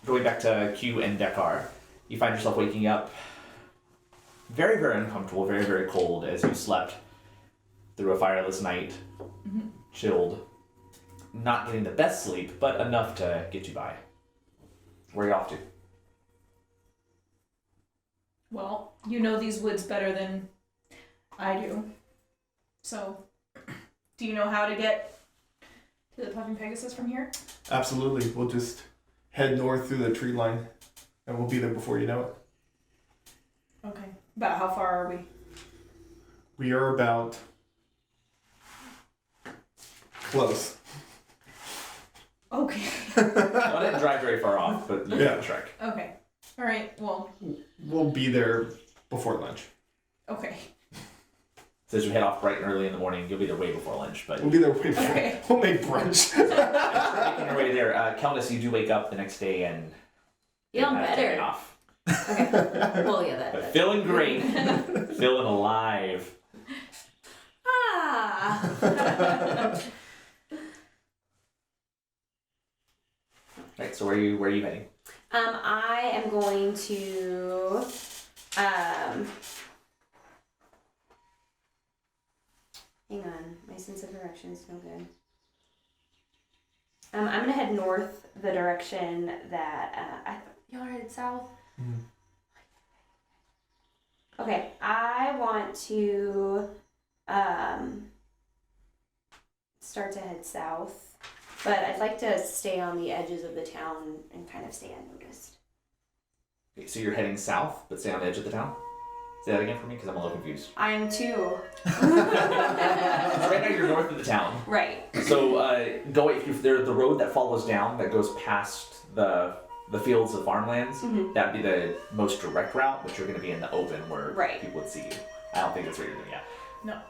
going back to Q and Dekar, you find yourself waking up very, very uncomfortable, very, very cold as you slept through a fireless night, chilled, not getting the best sleep, but enough to get you by. Where are you off to? Well, you know these woods better than I do. So, do you know how to get to the Puffing Pegasus from here? Absolutely. We'll just head north through the tree line, and we'll be there before you know it. Okay. About how far are we? We are about close. Okay. Well, I didn't drive very far off, but you got a trek. Okay. All right. Well. We'll be there before lunch. Okay. So as you head off bright and early in the morning, you'll be there way before lunch, but We'll be there way before. Okay. We'll make brunch. making your way there. Kelnis, you do wake up the next day and Feeling taking better. off. Okay. Well, yeah, But that. feeling great, feeling alive. Ah. Right, so where are you heading? I am going to hang on, my sense of direction is no good. I'm gonna head north, the direction that I thought y'all headed south. Okay, I want to start to head south. But I'd like to stay on the edges of the town and kind of stay unnoticed. Okay, so you're heading south, but stay on the edge of the town? Say that again for me, because I'm a little confused. I am too. So right now you're north of the town. Right. So if there's the road that follows down that goes past the fields of farmlands, that'd be the most direct route, but you're going to be in the open where people would see you. I don't think that's what you're doing yet. No.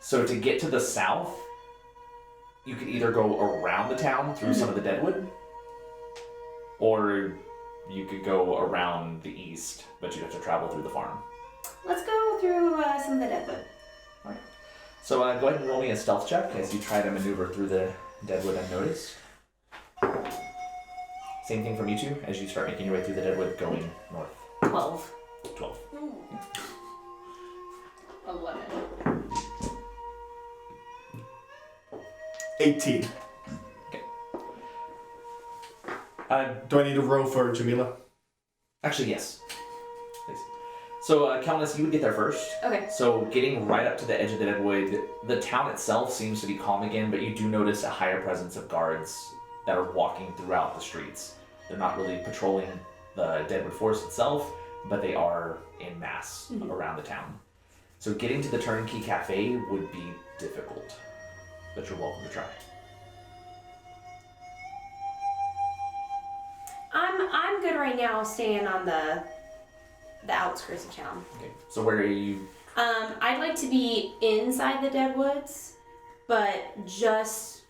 So to get to the south, you could either go around the town through some of the deadwood, or you could go around the east, but you'd have to travel through the farm. Let's go through some of the deadwood. So go ahead and roll me a stealth check as you try to maneuver through the deadwood unnoticed. Same thing from you two as you start making your way through the deadwood going north. 12. 12. 11. 18. Do I need to roll for Jamila? Actually, yes. Please. So, Calnus, you would get there first. Okay. So, getting right up to the edge of the deadwood, the town itself seems to be calm again, but you do notice a higher presence of guards that are walking throughout the streets. They're not really patrolling the Deadwood Forest itself, but they are en masse around the town. So, getting to the Turnkey Cafe would be difficult, but you're welcome to try. I'm good right now staying on the outskirts of town. Okay. So, where are you? I'd like to be inside the Deadwoods, but just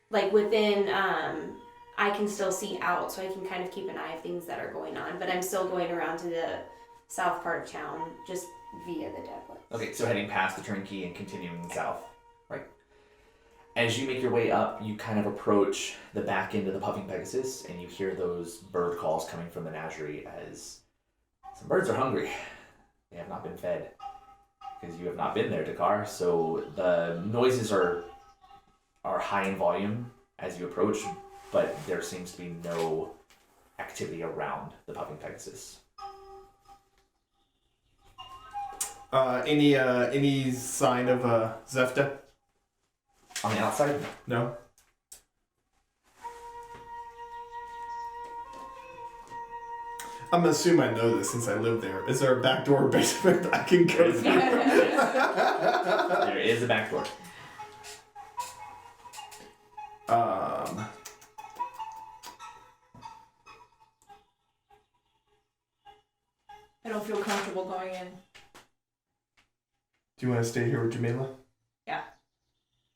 like within I can still see out, so I can kind of keep an eye of things that are going on, but I'm still going around to the south part of town just via the Deadwoods. Okay, so heading past the Turnkey and continuing south, right? As you make your way up, you kind of approach the back end of the Puffing Pegasus, and you hear those bird calls coming from the menagerie as some birds are hungry. They have not been fed, because you have not been there, Dakar, so the noises are high in volume as you approach, but there seems to be no activity around the Puffing Pegasus. Any sign of Zefta? On the outside, No. I'm gonna assume I know this since I live there. Is there a back door or basement I can go through? there is a back door. I don't feel comfortable going in. Do you want to stay here with Jamila? Yeah.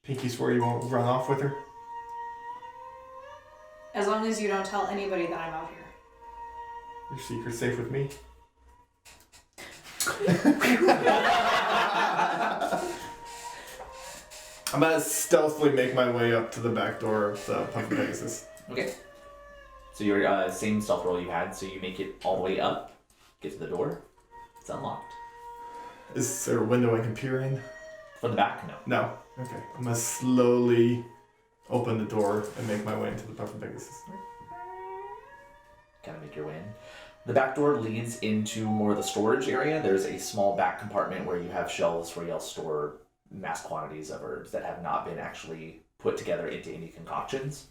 Pinky swore you won't run off with her? As long as you don't tell anybody that I'm out here. Your secret's safe with me? I'm gonna stealthily make my way up to the back door of the Puffin Pegasus. Okay. So your same stealth roll you had, so you make it all the way up, get to the door. It's unlocked. Is there a window I can peer in? From the back, no. No. Okay. I'm gonna slowly open the door and make my way into the Puffin Pegasus. Kind of make your way in. The back door leads into more of the storage area. There's a small back compartment where you have shelves where you'll store mass quantities of herbs that have not been actually put together into any concoctions.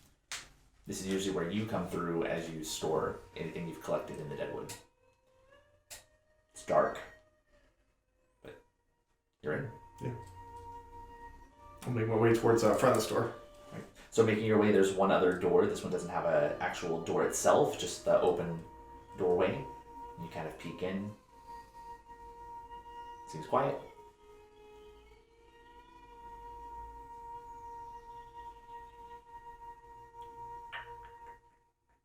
This is usually where you come through as you store anything you've collected in the Deadwood. It's dark, but you're in. Yeah. I'll make my way towards the front of the store. So making your way, there's one other door. This one doesn't have an actual door itself, just the open doorway. You kind of peek in. Seems quiet.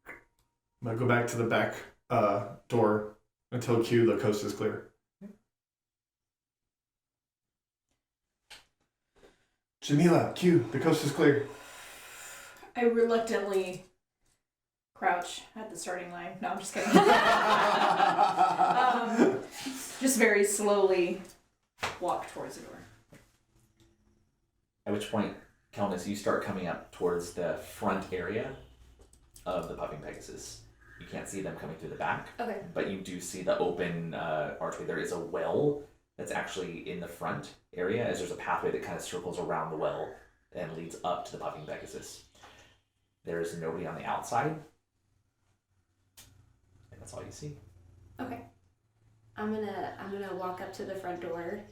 I'm gonna go back to the back door until Q, the coast is clear. Jamila, Q, the coast is clear. I reluctantly crouch at the starting line. No, I'm just kidding. Just very slowly walk towards the door. At which point, Kelnis, you start coming up towards the front area of the Puffing Pegasus. You can't see them coming through the back, Okay. but you do see the open archway. There is a well that's actually in the front area, as there's a pathway that kind of circles around the well and leads up to the Puffing Pegasus. There is nobody on the outside, and that's all you see. Okay. I'm gonna walk up to the front door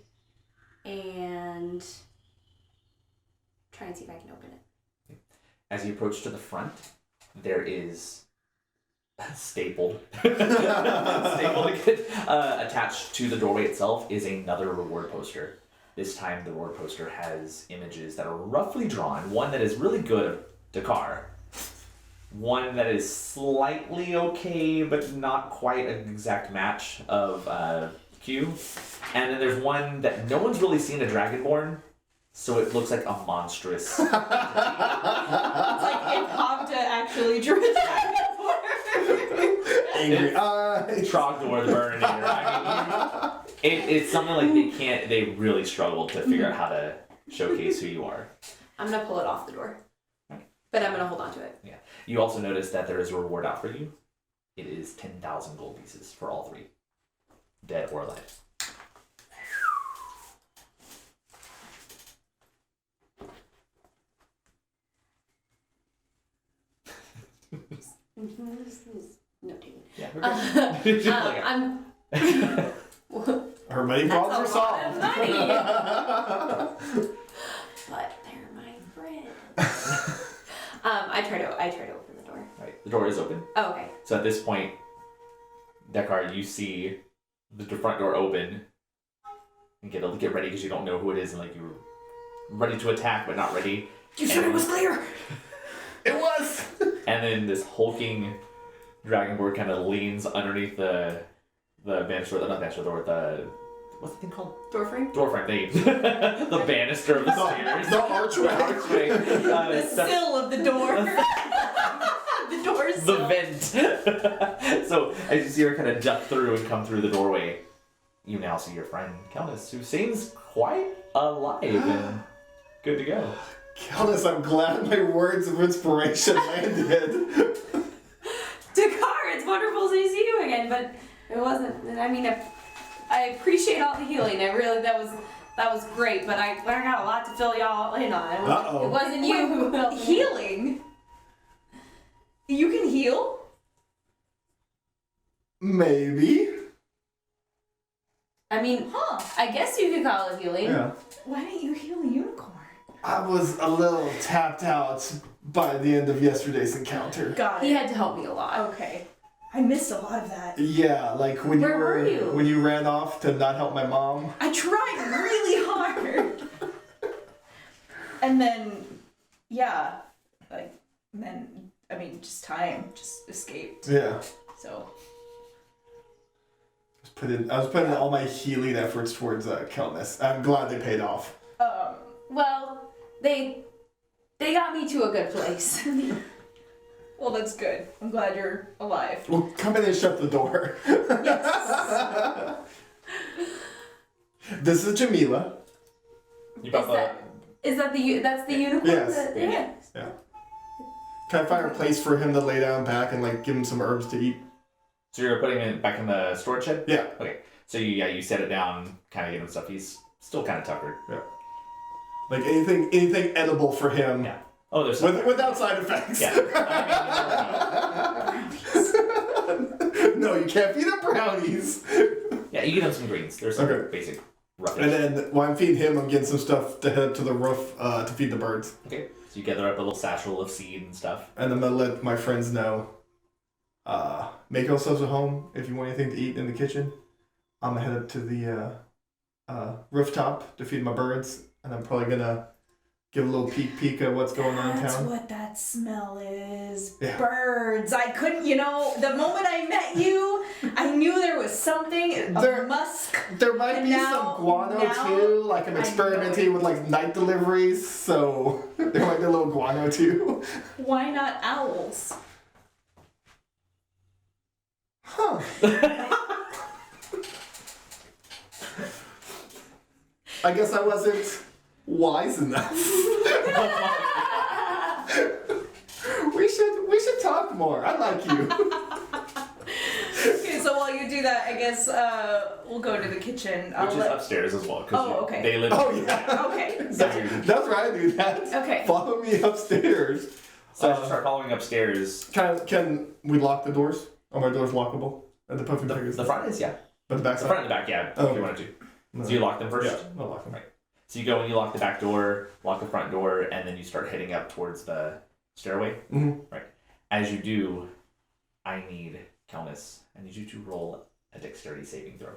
and try and see if I can open it. As you approach to the front, there is stapled attached to the doorway itself is another reward poster. This time the reward poster has images that are roughly drawn. One that is really good of Dakar. One that is slightly okay, but not quite an exact match of Q. And then there's one that no one's really seen a Dragonborn, So it looks like a monstrous. It's like if Hovda actually drew a dragon for Angry Trogdor the Burninator. I mean, it's something like they really struggled to figure out how to showcase who you are. I'm gonna pull it off the door. But I'm gonna hold on to it. Yeah. You also notice that there is a reward out for you. It is 10,000 gold pieces for all three, dead or alive. Notating. Yeah. We're good. I'm. Her money problems are solved. Money. But they're my friend. I try to open the door. Right. The door is open. Oh, okay. So at this point, Dekar, you see the front door open and get ready because you don't know who it is and like you're ready to attack but not ready. You said it was clear. It was. And then this hulking dragonborn kind of leans underneath the banister, not banister door, what's the thing called? Door frame? Door frame, thank you. The banister of the stairs. The archway. The sill of the door. The door sill. The vent. So as you see her kind of duck through and come through the doorway, you now see your friend Countess, who seems quite alive and good to go. Countess, I'm glad my words of inspiration landed. Dakar, it's wonderful to see you again, but it wasn't. I mean, I appreciate all the healing. I really that was great, but I got a lot to fill y'all in on. Uh-oh. It wasn't you who helped me. Healing? You can heal? Maybe. I mean, I guess you could call it healing. Yeah. Why didn't you heal a unicorn? I was a little tapped out by the end of yesterday's encounter. Got it. He had to help me a lot. Okay. I missed a lot of that. Yeah, like when Where were you? when you ran off to not help my mom. I tried really hard. And then, yeah, like, then, I mean, just time just escaped. Yeah. So. I was putting all my healing efforts towards Kelness. I'm glad they paid off. Well, they got me to a good place. Well, that's good. I'm glad you're alive. Well, come in and shut the door. Yes. This is Jamila. You got That's the unicorn? Yes. Yeah. Yeah. Can I find a place for him to lay down back and like give him some herbs to eat? So you're putting him back in the storage shed? Yeah. Okay. So you set it down, kind of give him stuff. He's still kind of tuckered. Yeah. Like anything edible for him. Yeah. Oh, there's some. Without side effects. Yeah. No, you can't feed him brownies. Yeah, you give him some greens. There's some Okay. basic rubbish. And then while I'm feeding him, I'm getting some stuff to head to the roof to feed the birds. Okay. So you gather up a little satchel of seed and stuff. And I'm gonna let my friends know. Make yourselves at home if you want anything to eat in the kitchen. I'm gonna head up to the rooftop to feed my birds, and I'm probably gonna give a little peek at what's going on in That's town. what that smell is. Yeah. Birds. I couldn't, the moment I met you, I knew there was something, musk. There might And be now- some guano now too, like I'm I know experimenting it. with like night deliveries, so there might be a little guano too. Why not owls? Huh. I guess I wasn't wise enough. We should talk more. I like you. Okay, so while you do that, I guess we'll go to the kitchen. Which is upstairs as well. 'Cause Oh, okay. They live. Oh yeah. Okay. That's right, I do that. Okay. Follow me upstairs. So as you start following upstairs, Can we lock the doors? Are my doors lockable? And the puffin fingers? the front is, yeah. But the back The side? front and the back, yeah. Oh, If you okay. wanted to. So you lock them first? Yeah, I'll lock them. Right. So you go and you lock the back door, lock the front door, and then you start heading up towards the stairway. Mm-hmm. Right. As you do, I need Kelness. I need you to roll a dexterity saving throw.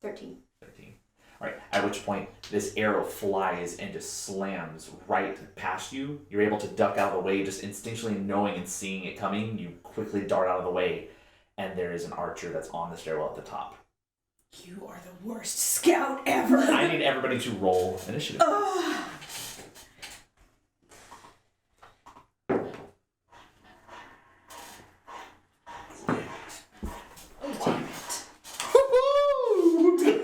13. 13. Alright, at which point this arrow flies and just slams right past you. You're able to duck out of the way, just instinctually knowing and seeing it coming. You quickly dart out of the way, and there is an archer that's on the stairwell at the top. You are the worst scout ever. I need everybody to roll initiative.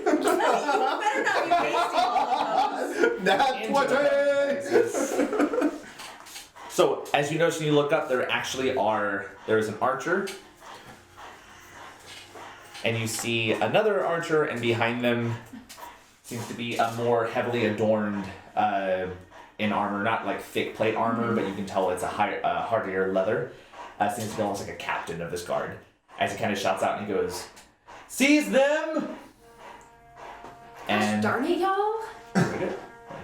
Better not be wasting all of those. Nat 20! So, as you notice when you look up, there's an archer. And you see another archer, and behind them seems to be a more heavily adorned in armor, not like thick plate armor, but you can tell it's a hardier leather. Seems to be almost like a captain of this guard. As he kind of shouts out and he goes, "Seize them!" And Darn it, y'all.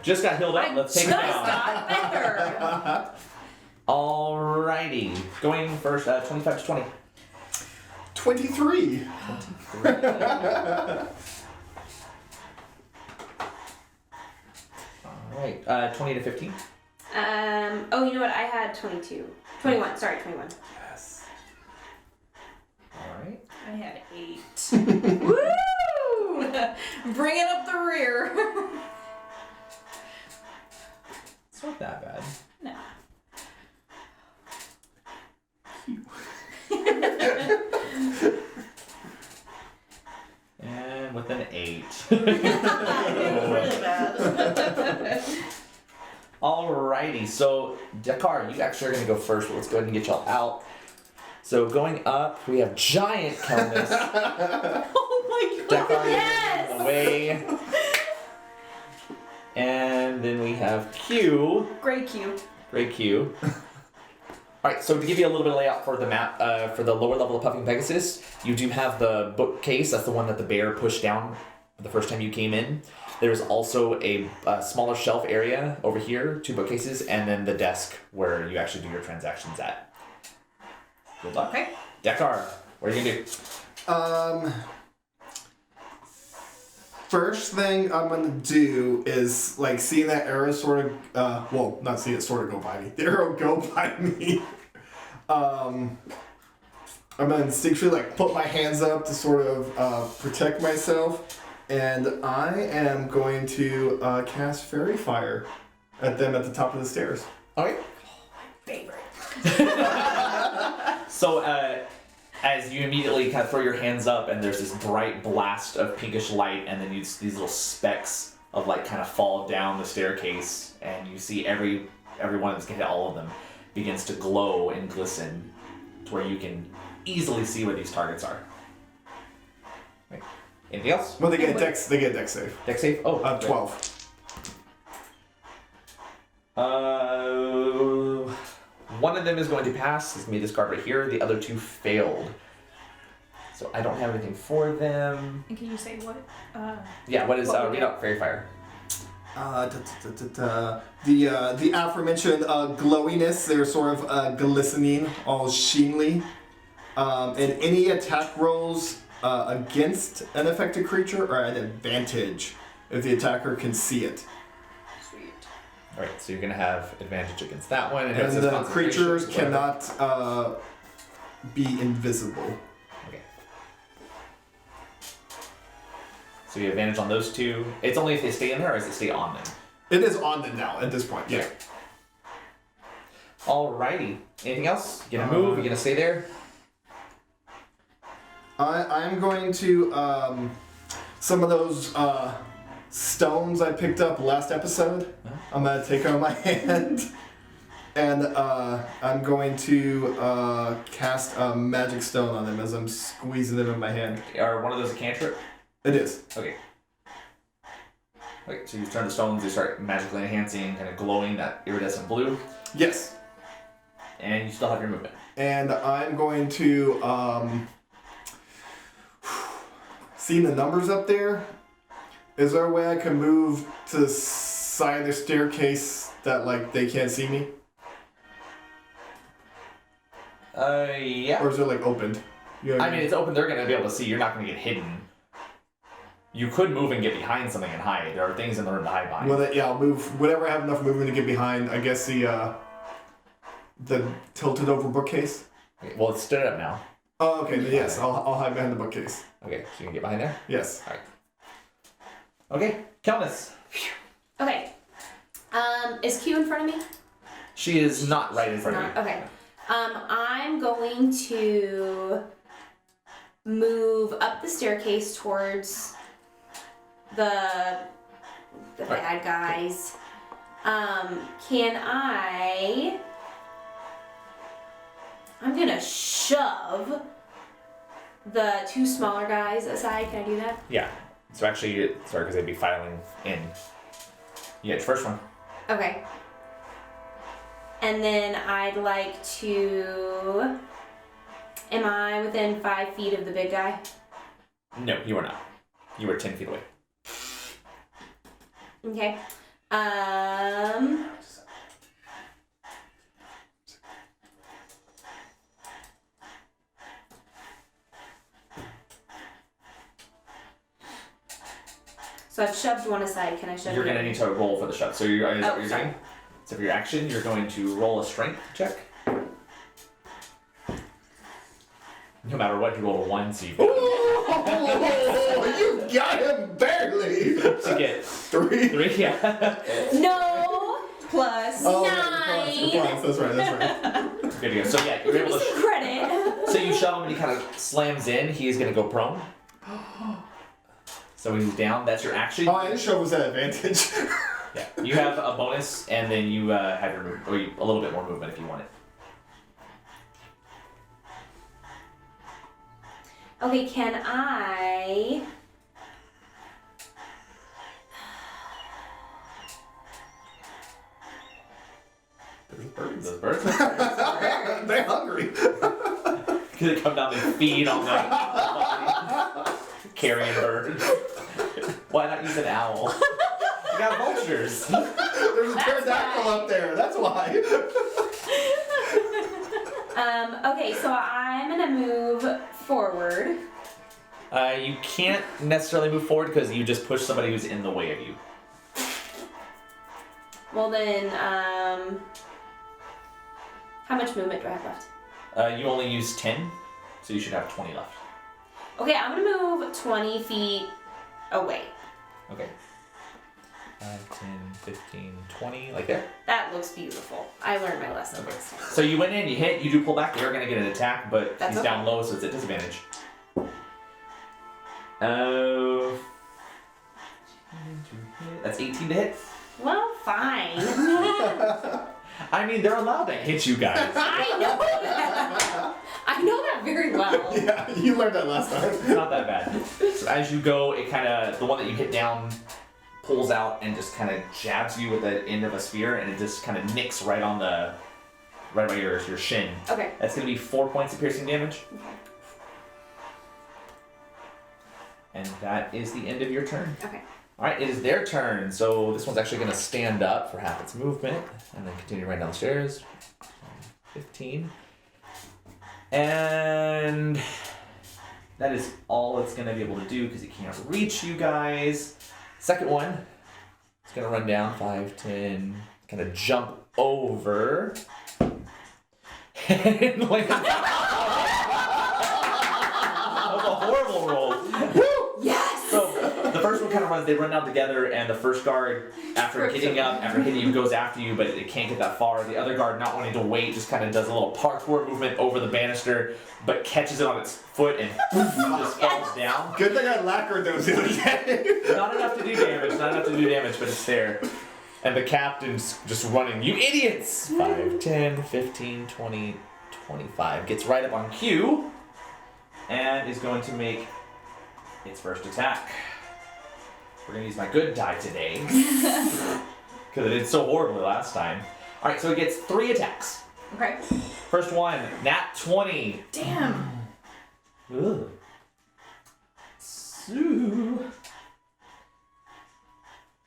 just got healed up. Let's take it just down. got better. Alrighty, going first. 25 to 20. 23. Alright, 20 to 15. Oh, you know what? I had 22. 21. Sorry, 21. Yes. Alright. I had 8. Woo! Bringing up the rear. It's not that bad. No. And with an 8. Really bad. Alrighty, so Dakar, you actually are going to go first, but let's go ahead and get y'all out. So going up, we have Giant Kelmis. Oh my god. Dakar, Yes! you're away. And then we have Q. Great Q. Great Q. Alright, so to give you a little bit of layout for the map, for the lower level of Puffing Pegasus, you do have the bookcase, that's the one that the bear pushed down the first time you came in. There's also a smaller shelf area over here, 2 bookcases, and then the desk where you actually do your transactions at. Good luck. Okay. Dakar, what are you gonna do? First thing I'm gonna do is like seeing that arrow sort of, well, not see it sort of go by me. The arrow go by me. I'm gonna instinctually like put my hands up to sort of protect myself, and I am going to cast Fairy Fire at them at the top of the stairs. Alright. Favorite. So, as you immediately kind of throw your hands up, and there's this bright blast of pinkish light, and then these little specks of light kind of fall down the staircase, and you see every one that's gonna hit all of them begins to glow and glisten, to where you can easily see where these targets are. Right. Anything else? Well, they get dex save. Dex save? Oh, 12. One of them is going to pass. It's gonna be this card right here. The other 2 failed. So I don't have anything for them. And can you say what? Yeah, what is What we read get? out Fairy Fire? The aforementioned glowiness, they're sort of glistening, all sheenly. And any attack rolls against an affected creature are at advantage if the attacker can see it. Sweet. Alright, so you're gonna have advantage against that one. And it says the concentration, creatures whatever. cannot be invisible. Okay. So you have advantage on those 2. It's only if they stay in there, or does it stay on them? It is on them now at this point, yeah. Alrighty. Anything else? You gonna move? You gonna stay there? I'm going to, some of those stones I picked up last episode, I'm going to take out of my hand. And I'm going to cast a magic stone on them as I'm squeezing them in my hand. Are one of those a cantrip? It is. Okay. Okay, so you turn the stones, they start magically enhancing, kind of glowing that iridescent blue, Yes. and you still have your movement. And I'm going to, seeing the numbers up there, is there a way I can move to the side of the staircase that, like, they can't see me? Yeah. Or is it, like, opened? You know what I mean, it's open, they're gonna be able to see, you're not gonna get hidden. You could move and get behind something and hide. There are things in the room to hide behind. Well, yeah, I'll move whatever I have enough movement to get behind. I guess the tilted over bookcase. Okay, well, it's stood up now. Oh, okay. Then yes, I'll hide behind the bookcase. Okay, so you can get behind there? Yes. Alright. Okay, Kelnis. Okay. Is Q in front of me? She is not right in front of you. Okay. I'm going to move up the staircase towards the bad guys. Can I'm gonna shove the two smaller guys aside. Can I do that? Yeah. So actually, sorry, because they'd be filing in. You get your first one. Okay. And then I'd like to. Am I within 5 feet of the big guy? No, you are not. You were 10 feet away. Okay. So I've shoved one aside. Can I shove? You're the going to need to roll for the shove. So you're, is that what you're sorry. doing? So for your action, you're going to roll a strength check. No matter what, you roll a 1, so you Oh, you got him barely. to get 3. 3, yeah. No. Plus. Oh, 9. That's right. Good to go. So yeah, you're Give able me to. some credit. So you shove him and he kind of slams in. He is going to go prone. So he's down. That's your action. Oh, I didn't show was at advantage. Yeah. You have a bonus, and then you have your move, or a little bit more movement if you want it. Okay, can I? Those birds. They're hungry. Gonna come down and feed on the carrion bird. Why not use an owl? You got vultures. There's a pterodactyl up there. That's why. Okay, so I'm gonna move forward. You can't necessarily move forward because you just push somebody who's in the way of you. Well then, how much movement do I have left? You only use 10, so you should have 20 left. Okay, I'm gonna move 20 feet away. Okay. 5, 10, 15, 20, like there. That looks beautiful. I learned my lesson. Okay. So you went in, you hit, you do pull back, you're gonna get an attack, but That's he's okay. down low, so it's at disadvantage. Oh. That's 18 to hit. Well, fine. I mean, they're allowed to hit you guys. I know that. I know that very well. Yeah, you learned that last time. It's not that bad. So as you go, it kind of, the one that you hit down pulls out and just kind of jabs you with the end of a spear, and it just kind of nicks right on the, right by your shin. Okay. That's going to be 4 points of piercing damage. Okay. And that is the end of your turn. Okay. Alright, it is their turn. So this one's actually going to stand up for half its movement and then continue right down the stairs. 15. And that is all it's going to be able to do because it can't reach you guys. Second one, it's going to run down 5, 10, kind of jump over. And like, that was a horrible roll. Yes! So the first one kind of runs, they run down together, and the first guard, after getting up, after hitting you, goes after you, but it can't get that far. The other guard, not wanting to wait, just kind of does a little parkour movement over the banister, but catches it on its foot and just falls down. Good thing I lacquered those the other day. Not enough to do damage, but it's there. And the captain's just running, you idiots! 5, 10, 15, 20, 25. Gets right up on Q, and is going to make its first attack. We're gonna use my good die today. Because it did so horribly last time. Alright, so it gets 3 attacks. Okay. First one, nat 20. Damn. Ugh. So...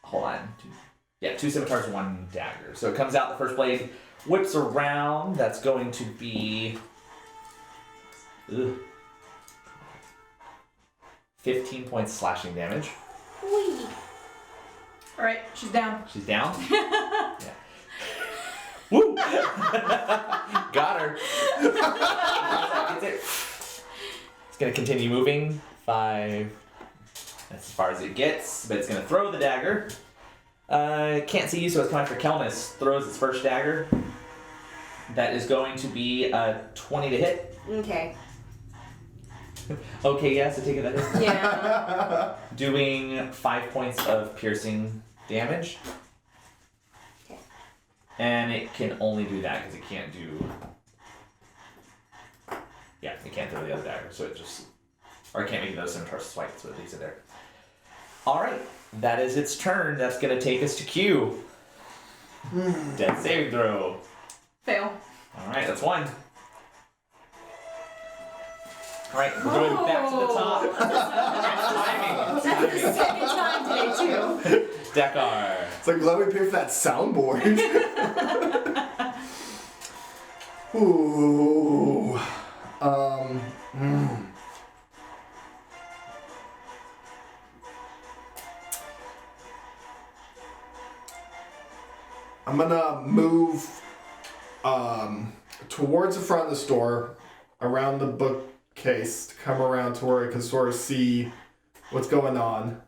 Hold on. 2 scimitars, 1 dagger. So it comes out, the first blade whips around. That's going to be... 15 points slashing damage. Whee. Alright, she's down. She's down? Yeah. Woo! Got her. Gets it. It's gonna continue moving. 5. That's as far as it gets, but it's gonna throw the dagger. Can't see you, so it's coming for Kelnis. Throws its first dagger. That is going to be a 20 to hit. Okay. Okay, yeah, so taking that hit. Yeah. Doing 5 points of piercing damage. Okay. And it can only do that because it can't do. Yeah, it can't throw the other dagger, so it just. Or it can't make those scimitar swipe, so it leaves it there. Alright, that is its turn. That's gonna take us to Q. Death saving throw. Fail. Alright, that's 1. Alright, we're going back to the top. That's the second time today, too. Dekar. It's like, glad we paid for that soundboard. Ooh. I'm gonna move towards the front of the store, around the bookcase, to come around to where I can sort of see what's going on,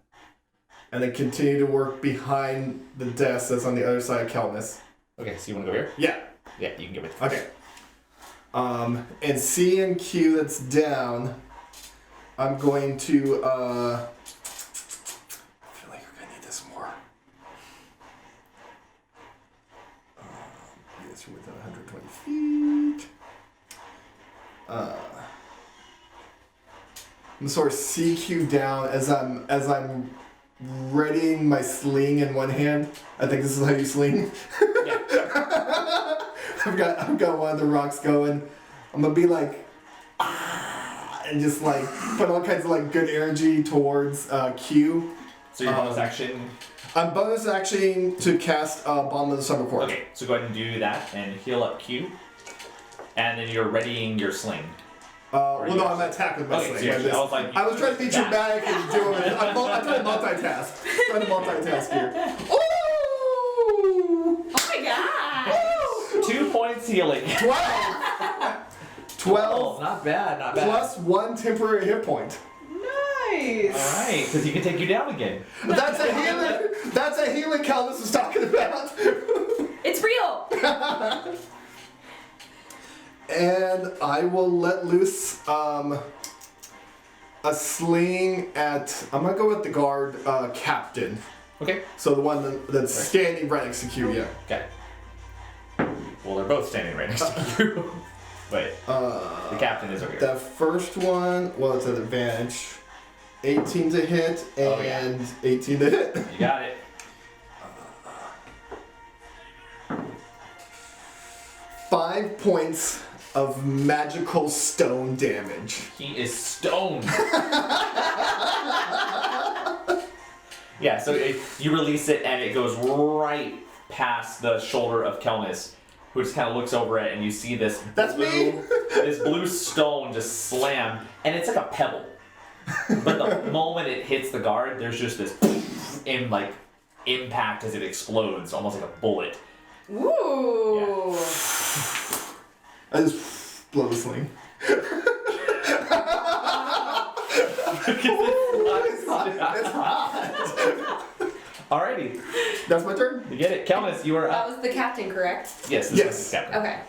and then continue to work behind the desk that's on the other side of Kelnis. Okay, so you wanna go here? Yeah. Yeah, you can give it. Okay. And C and Q that's down, I'm going to, I feel like we're gonna need this more. Yes, within 120 feet. I'm gonna sort of CQ down as I'm readying my sling in one hand. I think this is how you sling. Yeah. I've got one of the rocks going. I'm gonna be like, and just like put all kinds of like good energy towards Q. So your bonus action. I'm bonus action to cast Bomb of the Summer Court. Okay, so go ahead and do that and heal up Q. And then you're readying your sling. Well, no, I'm gonna attack with my Okay, sling. so you actually- I was trying to be dramatic and do it. I'm trying to multitask. Trying to multitask here. Ooh! Oh my god! 2 points healing. 12 Not bad, not bad. plus 1 temporary hit point. Nice. Alright, because he can take you down again. That's a healing. That's a healing Calvus was talking about. It's real. And I will let loose a sling at. I'm gonna go with the guard captain. Okay. So the one that's standing right next to Q. Yeah. Okay. Well, they're both standing right next to you. But the captain is over here. The first one, well, it's an advantage. 18 to hit and 18 to hit. You got it. 5 points of magical stone damage. He is stoned. Yeah, so you release it and it goes right past the shoulder of Kelnis, who just kind of looks over it and you see this That's me. this blue stone just slam, and it's like a pebble. But the moment it hits the guard, there's just this impact as it explodes, almost like a bullet. Ooh. I just blow the sling. It's hot. Alrighty, That's my turn. you get it. Kelnis, you are That up. was the captain, correct? Yes, this Yes. is the captain. Okay.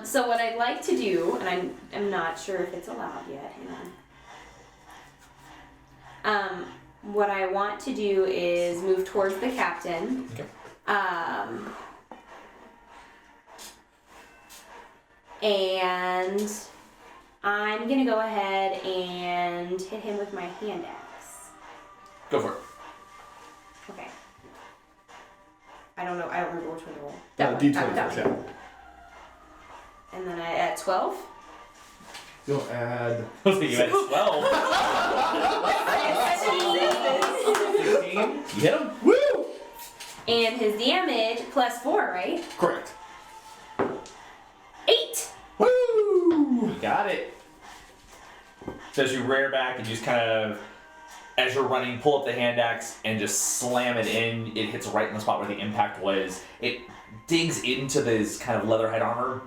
So what I'd like to do, and I'm not sure if it's allowed yet. Hang on. What I want to do is move towards the captain. Okay. And I'm gonna go ahead and hit him with my hand axe. Go for it. Okay. I don't remember which one to roll. D20 That first, one. yeah. And then at 12. You'll add. I was thinking at 12. 16. You hit him? Woo! And his damage plus 4, right? Correct. 8. Woo! You got it. So as you rear back and you just kind of, as you're running, pull up the hand axe and just slam it in. It hits right in the spot where the impact was. It digs into this kind of leather hide armor,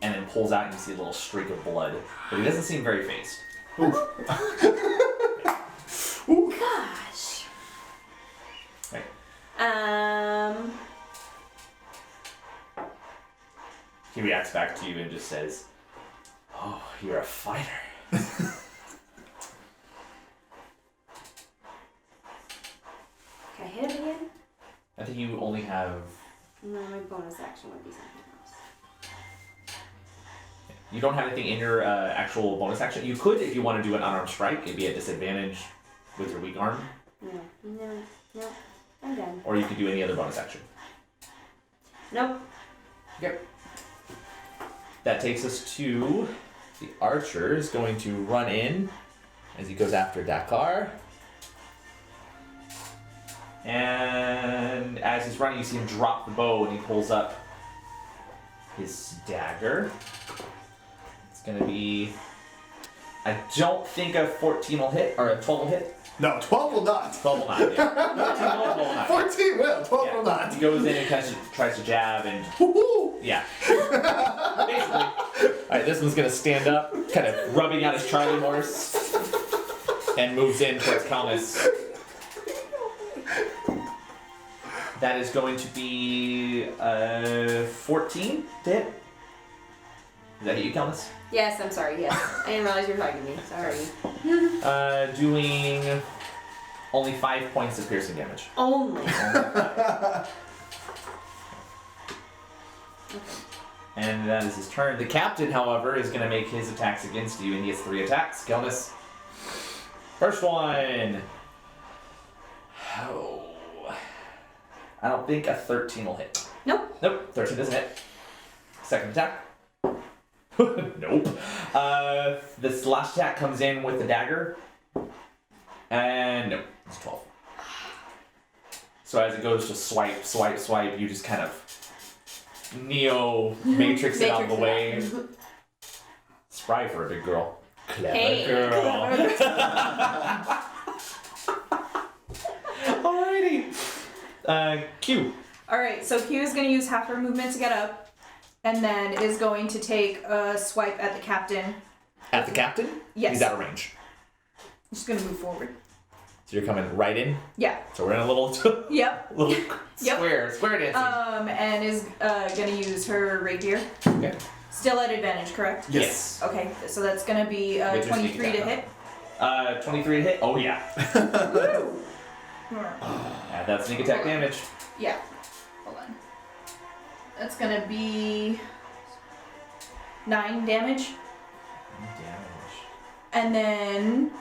and then pulls out and you see a little streak of blood. But he doesn't seem very phased. Gosh. Right. He reacts back to you and just says, "Oh, you're a fighter." Can I hit him again? I think you only have... No, my bonus action would be something else. You don't have anything in your actual bonus action. You could, if you want to do an unarmed strike, it'd be a disadvantage with your weak arm. No, I'm done. Or you could do any other bonus action. Nope. Yep. That takes us to the archer is going to run in as he goes after Dakar. And as he's running, you see him drop the bow and he pulls up his dagger. It's going to be... I don't think a 14 will hit, or a 12 will hit. No, 12 will not. 12 will not, yeah. 14 will not. 14 will, 12 will not. He goes in and kind of tries to jab and... Woohoo! Yeah. Basically. Alright, this one's going to stand up, kind of rubbing out his Charlie horse, and moves in towards Kalmus. That is going to be 14 to hit. Is that you, Kalmus? Yes, I'm sorry, yes. I didn't realize you were talking to me. Sorry. Doing only 5 points of piercing damage. Only. And that is his turn. The captain, however, is going to make his attacks against you, and he gets 3 attacks. Kalmus. First one. Oh. I don't think a 13 will hit. Nope. Nope, 13 doesn't hit. Second attack. Nope. This last attack comes in with the dagger. And nope, it's 12. So as it goes to swipe, swipe, swipe, you just kind of Neo-Matrix it out of the way. Spry for a big girl. Clever girl. Alrighty. Q. Alright, so Q is going to use half her movement to get up, and then is going to take a swipe at the captain. At the captain? Yes. He's out of range. I'm just going to move forward. So you're coming right in? Yeah. So we're in a little Yep. little Yep. square dancing. And is going to use her rapier. Okay. Still at advantage, correct? Yes. Okay, so that's going to be With your sneak 23 to attack. hit. 23 to hit? Oh yeah. Woo! Add that sneak attack damage. Yeah. Hold on. That's going to be 9 damage. And then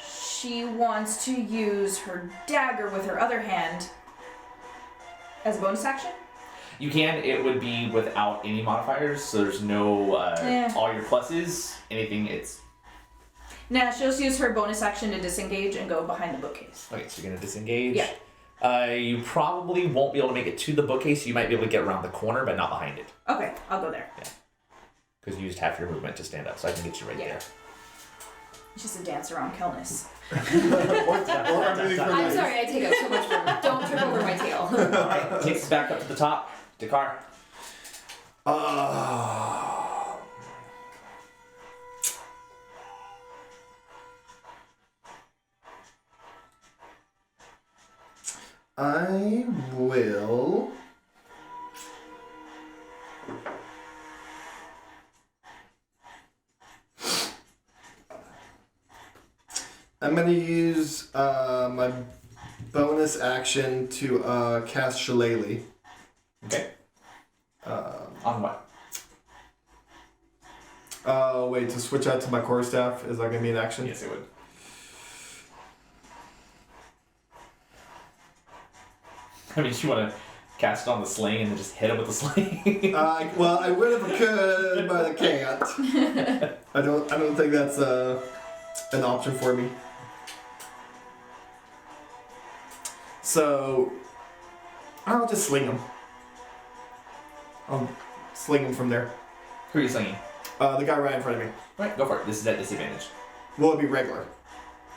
she wants to use her dagger with her other hand as a bonus action. You can. It would be without any modifiers, so there's no all your pluses. Anything. It's Nah, she'll just use her bonus action to disengage and go behind the bookcase. okay. So you're gonna disengage. Yeah. You probably won't be able to make it to the bookcase. You might be able to get around the corner, but not behind it, Okay, I'll go there. because you used half your movement to stand up. So I can get you right there. It's just a dance around Kelness. I'm sorry, I take up so much room. Don't trip over my tail. All right. Takes us back up to the top. Dakar. I will. I'm gonna use my bonus action to cast Shillelagh. Okay. On what? Wait, to switch out to my quarterstaff, is that gonna be an action? Yes, it would. I mean, you want to cast it on the sling and then just hit him with the sling? Well, I would if I could, but I can't. I don't think that's an option for me. So I'll just sling him. I'll sling him from there. Who are you slinging? The guy right in front of me. Right, go for it. This is at disadvantage. Will it be regular?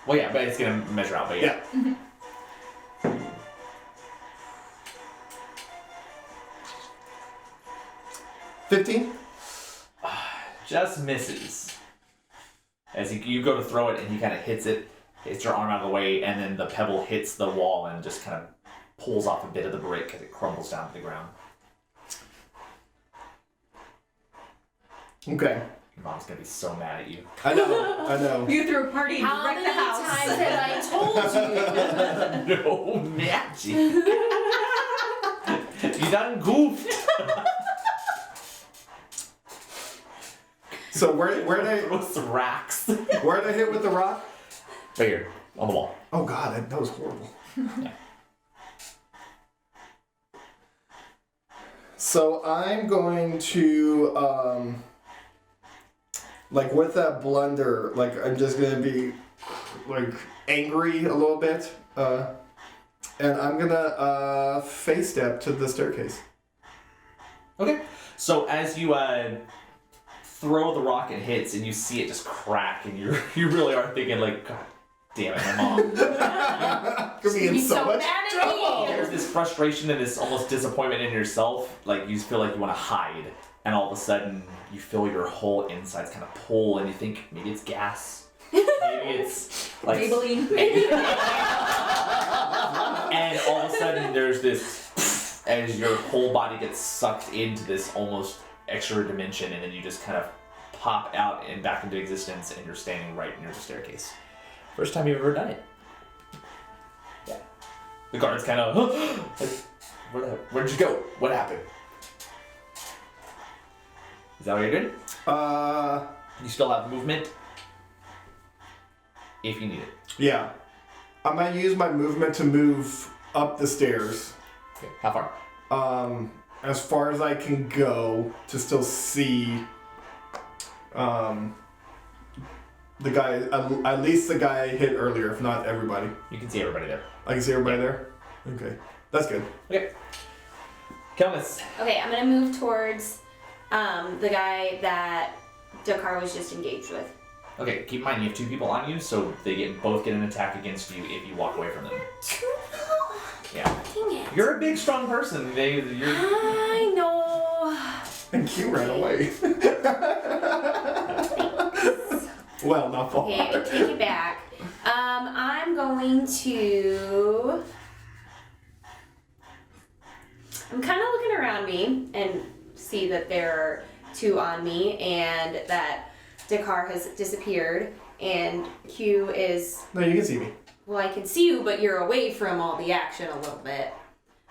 Well, yeah, but it's gonna measure out. But yeah. Yeah. 15? just misses. As you go to throw it, and he kind of hits your arm out of the way, and then the pebble hits the wall and just kind of pulls off a bit of the brick as it crumbles down to the ground. Okay. Your mom's gonna be so mad at you. I know. You threw a party and How wrecked many the house. times have I told you? No magic. You done goofed. So where did Those racks. I hit with the rock? Right here, on the wall. Oh god, that was horrible. Yeah. So I'm going to like with that blunder, like I'm just gonna be like angry a little bit, and I'm gonna face step to the staircase. Okay. So as you throw the rock, it hits, and you see it just crack, and you really are thinking like, God damn it, my mom. You're being He's so much mad at trouble. me. There's this frustration and this almost disappointment in yourself. Like you feel like you want to hide, and all of a sudden you feel your whole insides kind of pull, and you think maybe it's gas, maybe it's like Maybelline. and all of a sudden there's this as your whole body gets sucked into this almost extra dimension, and then you just kind of pop out and back into existence, and you're standing right near the staircase. First time you've ever done it. Yeah. The guards kind of, like, where'd you go? What happened? Is that what you're doing? You still have movement? If you need it. Yeah. I might use my movement to move up the stairs. Okay. How far? As far as I can go to still see the guy, at least the guy I hit earlier, if not everybody. You can see everybody there. I can see everybody there? Okay. That's good. Okay. Kelmis. Okay, I'm gonna move towards the guy that Dakar was just engaged with. Okay, keep in mind you have two people on you, so they both get an attack against you if you walk away from them. Yeah. Dang it. You're a big, strong person. You're. I know. And Q ran away. Well, not far. Okay, I take it back. I'm going to. I'm kind of looking around me and see that there are two on me, and that Dakar has disappeared, and Q is. No, you can see me. Well, I can see you, but you're away from all the action a little bit.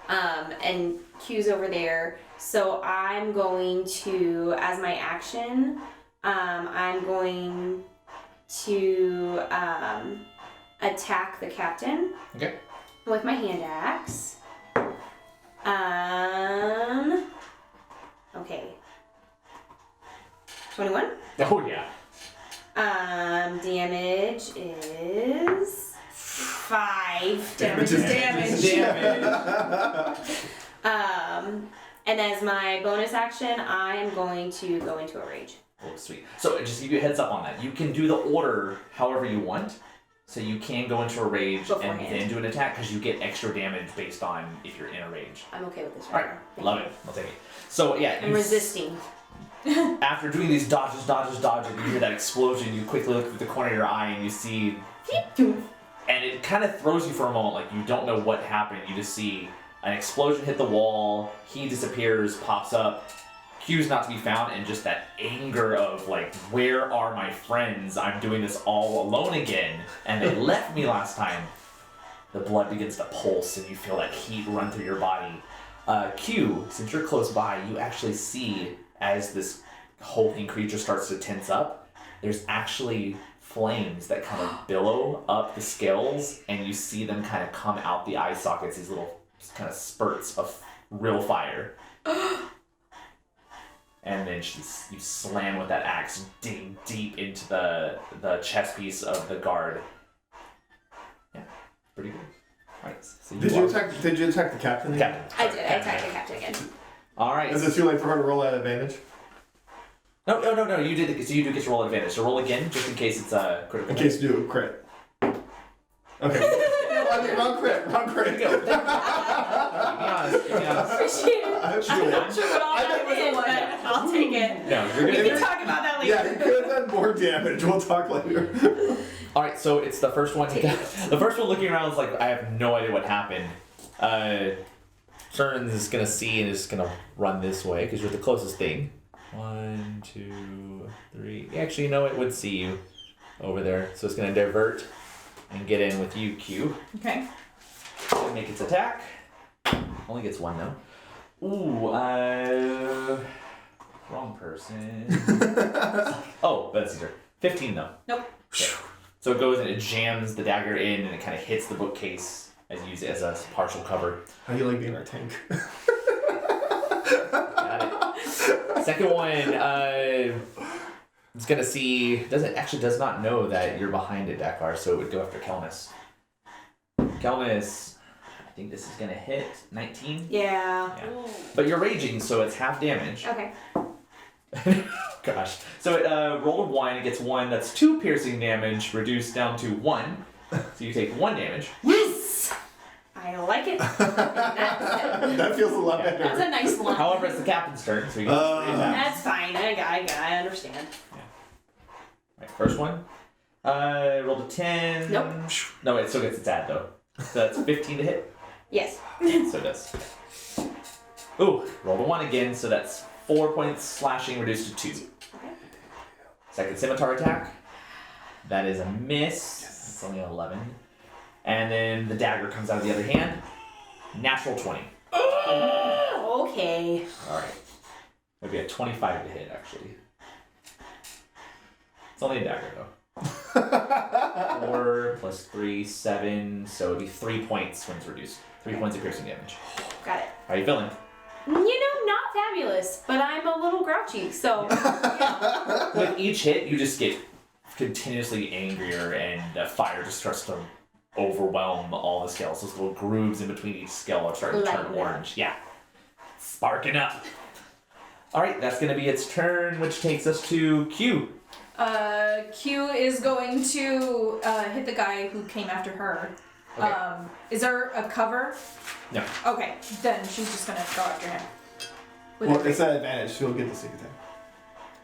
And Q's over there. So I'm going to, as my action, I'm going to attack the captain. Okay. With my hand axe. Okay. 21. Oh yeah. Damage is 5. Damage is Damage. And as my bonus action, I'm going to go into a rage. Oh, sweet. So just to give you a heads up on that. You can do the order however you want. So you can go into a rage Beforehand. and then do an attack because you get extra damage based on if you're in a rage. I'm okay with this All right, right now. love it. I'll take it. So yeah, I'm resisting. After doing these dodges, and you hear that explosion, you quickly look through the corner of your eye and you see, and it kind of throws you for a moment, like you don't know what happened. You just see an explosion hit the wall, he disappears, pops up, Q's not to be found, and just that anger of like, where are my friends? I'm doing this all alone again, and they left me last time. The blood begins to pulse, and you feel that heat run through your body. Q, since you're close by, you actually see as this hulking creature starts to tense up, there's actually flames that kind of billow up the scales, and you see them kind of come out the eye sockets, these little kind of spurts of real fire. And then you slam with that axe, dig deep into the chest piece of the guard. Yeah, pretty good. Alright, so Did you attack the captain? Captain. I did. I attacked the captain again. Alright. Is it too late for her to roll at advantage? No, you did. So you do get to roll advantage. So roll again, just in case it's a critical. In case you do a crit. Okay. I mean, wrong crit. Go. Keep me honest. Appreciate it. I'm I'm not sure what all I that think it is, was but I'll take it. No, you're We gonna can talk about that later. Yeah, he could have done more damage. We'll talk later. All right, so it's the first one. The first one looking around is like, I have no idea what happened. Turns is gonna see and is gonna run this way because you're the closest thing. 1, 2, 3. Actually, no, it would see you over there, so it's gonna divert and get in with you, Q. Okay. Make its attack. Only gets 1 though. Ooh, wrong person. Oh, that's easier. 15 though. Nope. Okay. So it goes and it jams the dagger in and it kind of hits the bookcase as you use it as a partial cover. How do you like being our tank? Got it. Second one, it's gonna see. Does not know that you're behind it, Dakar. So it would go after Kelnis. Kelnis, I think this is gonna hit 19. Yeah. But you're raging, so it's half damage. Okay. Gosh. So it rolled a 1. It gets 1. That's 2 piercing damage, reduced down to 1. So you take 1 damage. Yes! I like it. That feels a lot better. That's a nice one. However, it's the captain's turn, so you get 3 attacks. That's fine. I understand. Right, first one. Rolled a 10. Nope. No, it still gets its ad though. So that's 15 to hit. Yes. So it does. Ooh, rolled a 1 again, so that's 4 points slashing reduced to 2. Okay. Second scimitar attack. That is a miss. It's only an 11. And then the dagger comes out of the other hand. Natural 20. Okay. Alright. That'd be a 25 to hit, actually. It's only a dagger, though. 4 plus 3, 7. So it'd be 3 points when it's reduced. 3 points of piercing damage. Got it. How are you feeling? Not fabulous, but I'm a little grouchy, so. With each hit, you just get continuously angrier, and the fire just starts to overwhelm all the scales. Those little grooves in between each scale are starting to turn Lighten up. orange. Yeah. Sparking up. Alright, that's going to be its turn, which takes us to Q. Q is going to hit the guy who came after her. Okay. Is there a cover? No. Okay, then she's just gonna go after him. With Well, her- it's an advantage. She'll get the sneak attack.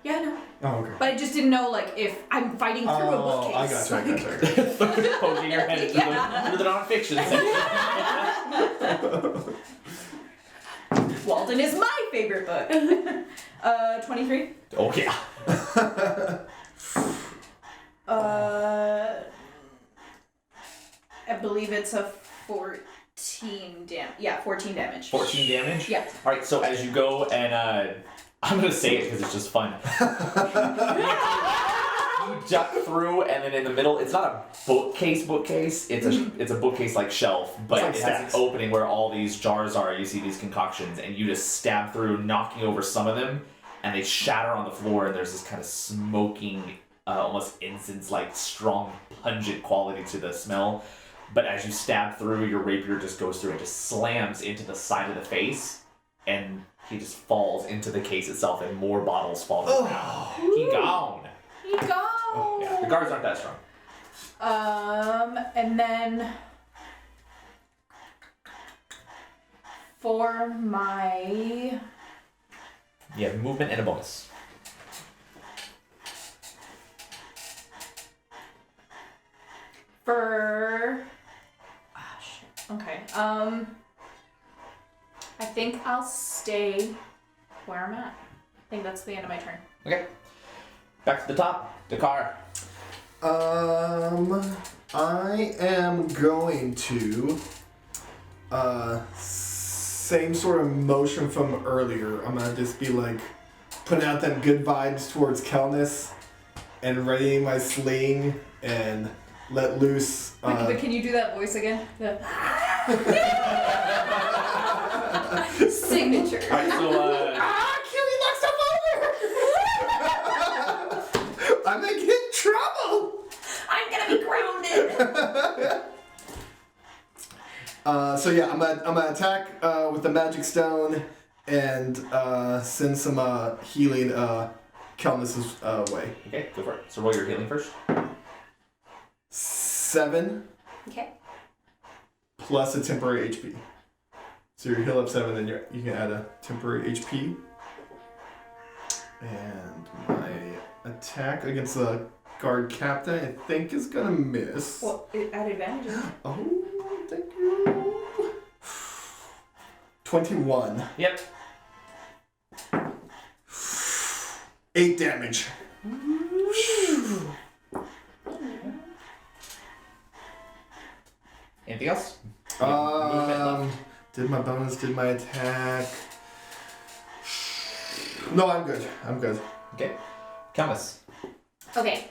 Yeah, no. Oh, okay. But I just didn't know, like, if I'm fighting through a bookcase. I got you. Poking your head into the non-fiction section. Walden is my favorite book. 23. Oh, yeah. I believe it's a 14 damage. Yeah, 14 damage. 14 damage? Yeah. Alright, so as you go and, I'm gonna say it because it's just fun. You duck through, and then in the middle, it's not a bookcase, it's a bookcase-like shelf, but It's like it has stacks. an opening where all these jars are. You see these concoctions, and you just stab through, knocking over some of them, and they shatter on the floor, and there's this kind of smoking, almost incense-like strong, pungent quality to the smell. But as you stab through, your rapier just goes through and just slams into the side of the face, and he just falls into the case itself, and more bottles fall to the ground. He gone. You go. Oh, yeah, the guards aren't that strong. And then for my You have movement and a bonus. Okay. I think I'll stay where I'm at. I think that's the end of my turn. Okay. Back to the top. Dakar. I am going to same sort of motion from earlier. I'm gonna just be like putting out them good vibes towards Kelnis and readying my sling and let loose. But can you do that voice again? The signature. Alright, so Kiwi knocked stuff over! I'm gonna get in trouble! I'm gonna be grounded. So yeah, I'm gonna attack with the magic stone and send some healing Kelnis's way. okay, go for it. So roll your healing first. 7 Okay. plus a temporary HP. So you heal up 7, then you can add a temporary HP. And my attack against the guard captain, I think is gonna miss. Well, at advantage. Oh, thank you. 21. Yep. 8 damage. Anything else? Movement left. Did my bonus, did my attack. No, I'm good. I'm good. Okay. Countess. Okay,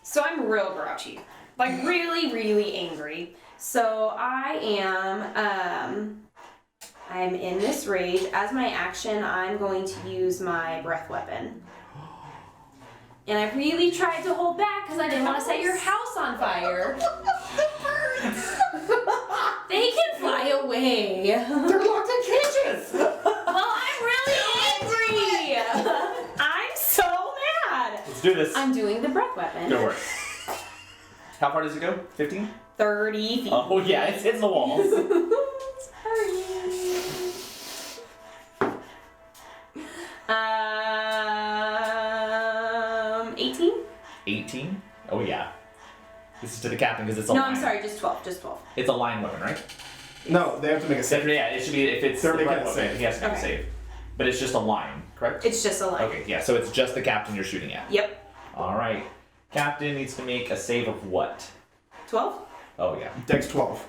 so I'm real grouchy, like really, really angry. So I am, I'm in this rage. As my action, I'm going to use my breath weapon. And I really tried to hold back because I didn't want to set your house on fire. They can fly away. They're locked in cages! Well, I'm really angry. I'm so mad. Let's do this. I'm doing the breath weapon. Go for it. How far does it go? 15? 30 feet. Oh yeah, it's hitting the walls. Sorry. 18? 18? Oh yeah. This is to the captain because it's a No, line. I'm sorry, just 12. Just 12. It's a line weapon, right? No, they have to make a save. Yeah, it should be, if it's They're the making breath a weapon, save. he has to make a Okay. save. But it's just a line, correct? It's just a line. Okay, yeah, so it's just the captain you're shooting at. Yep. Alright. Captain needs to make a save of what? 12? Oh yeah. Dex 12.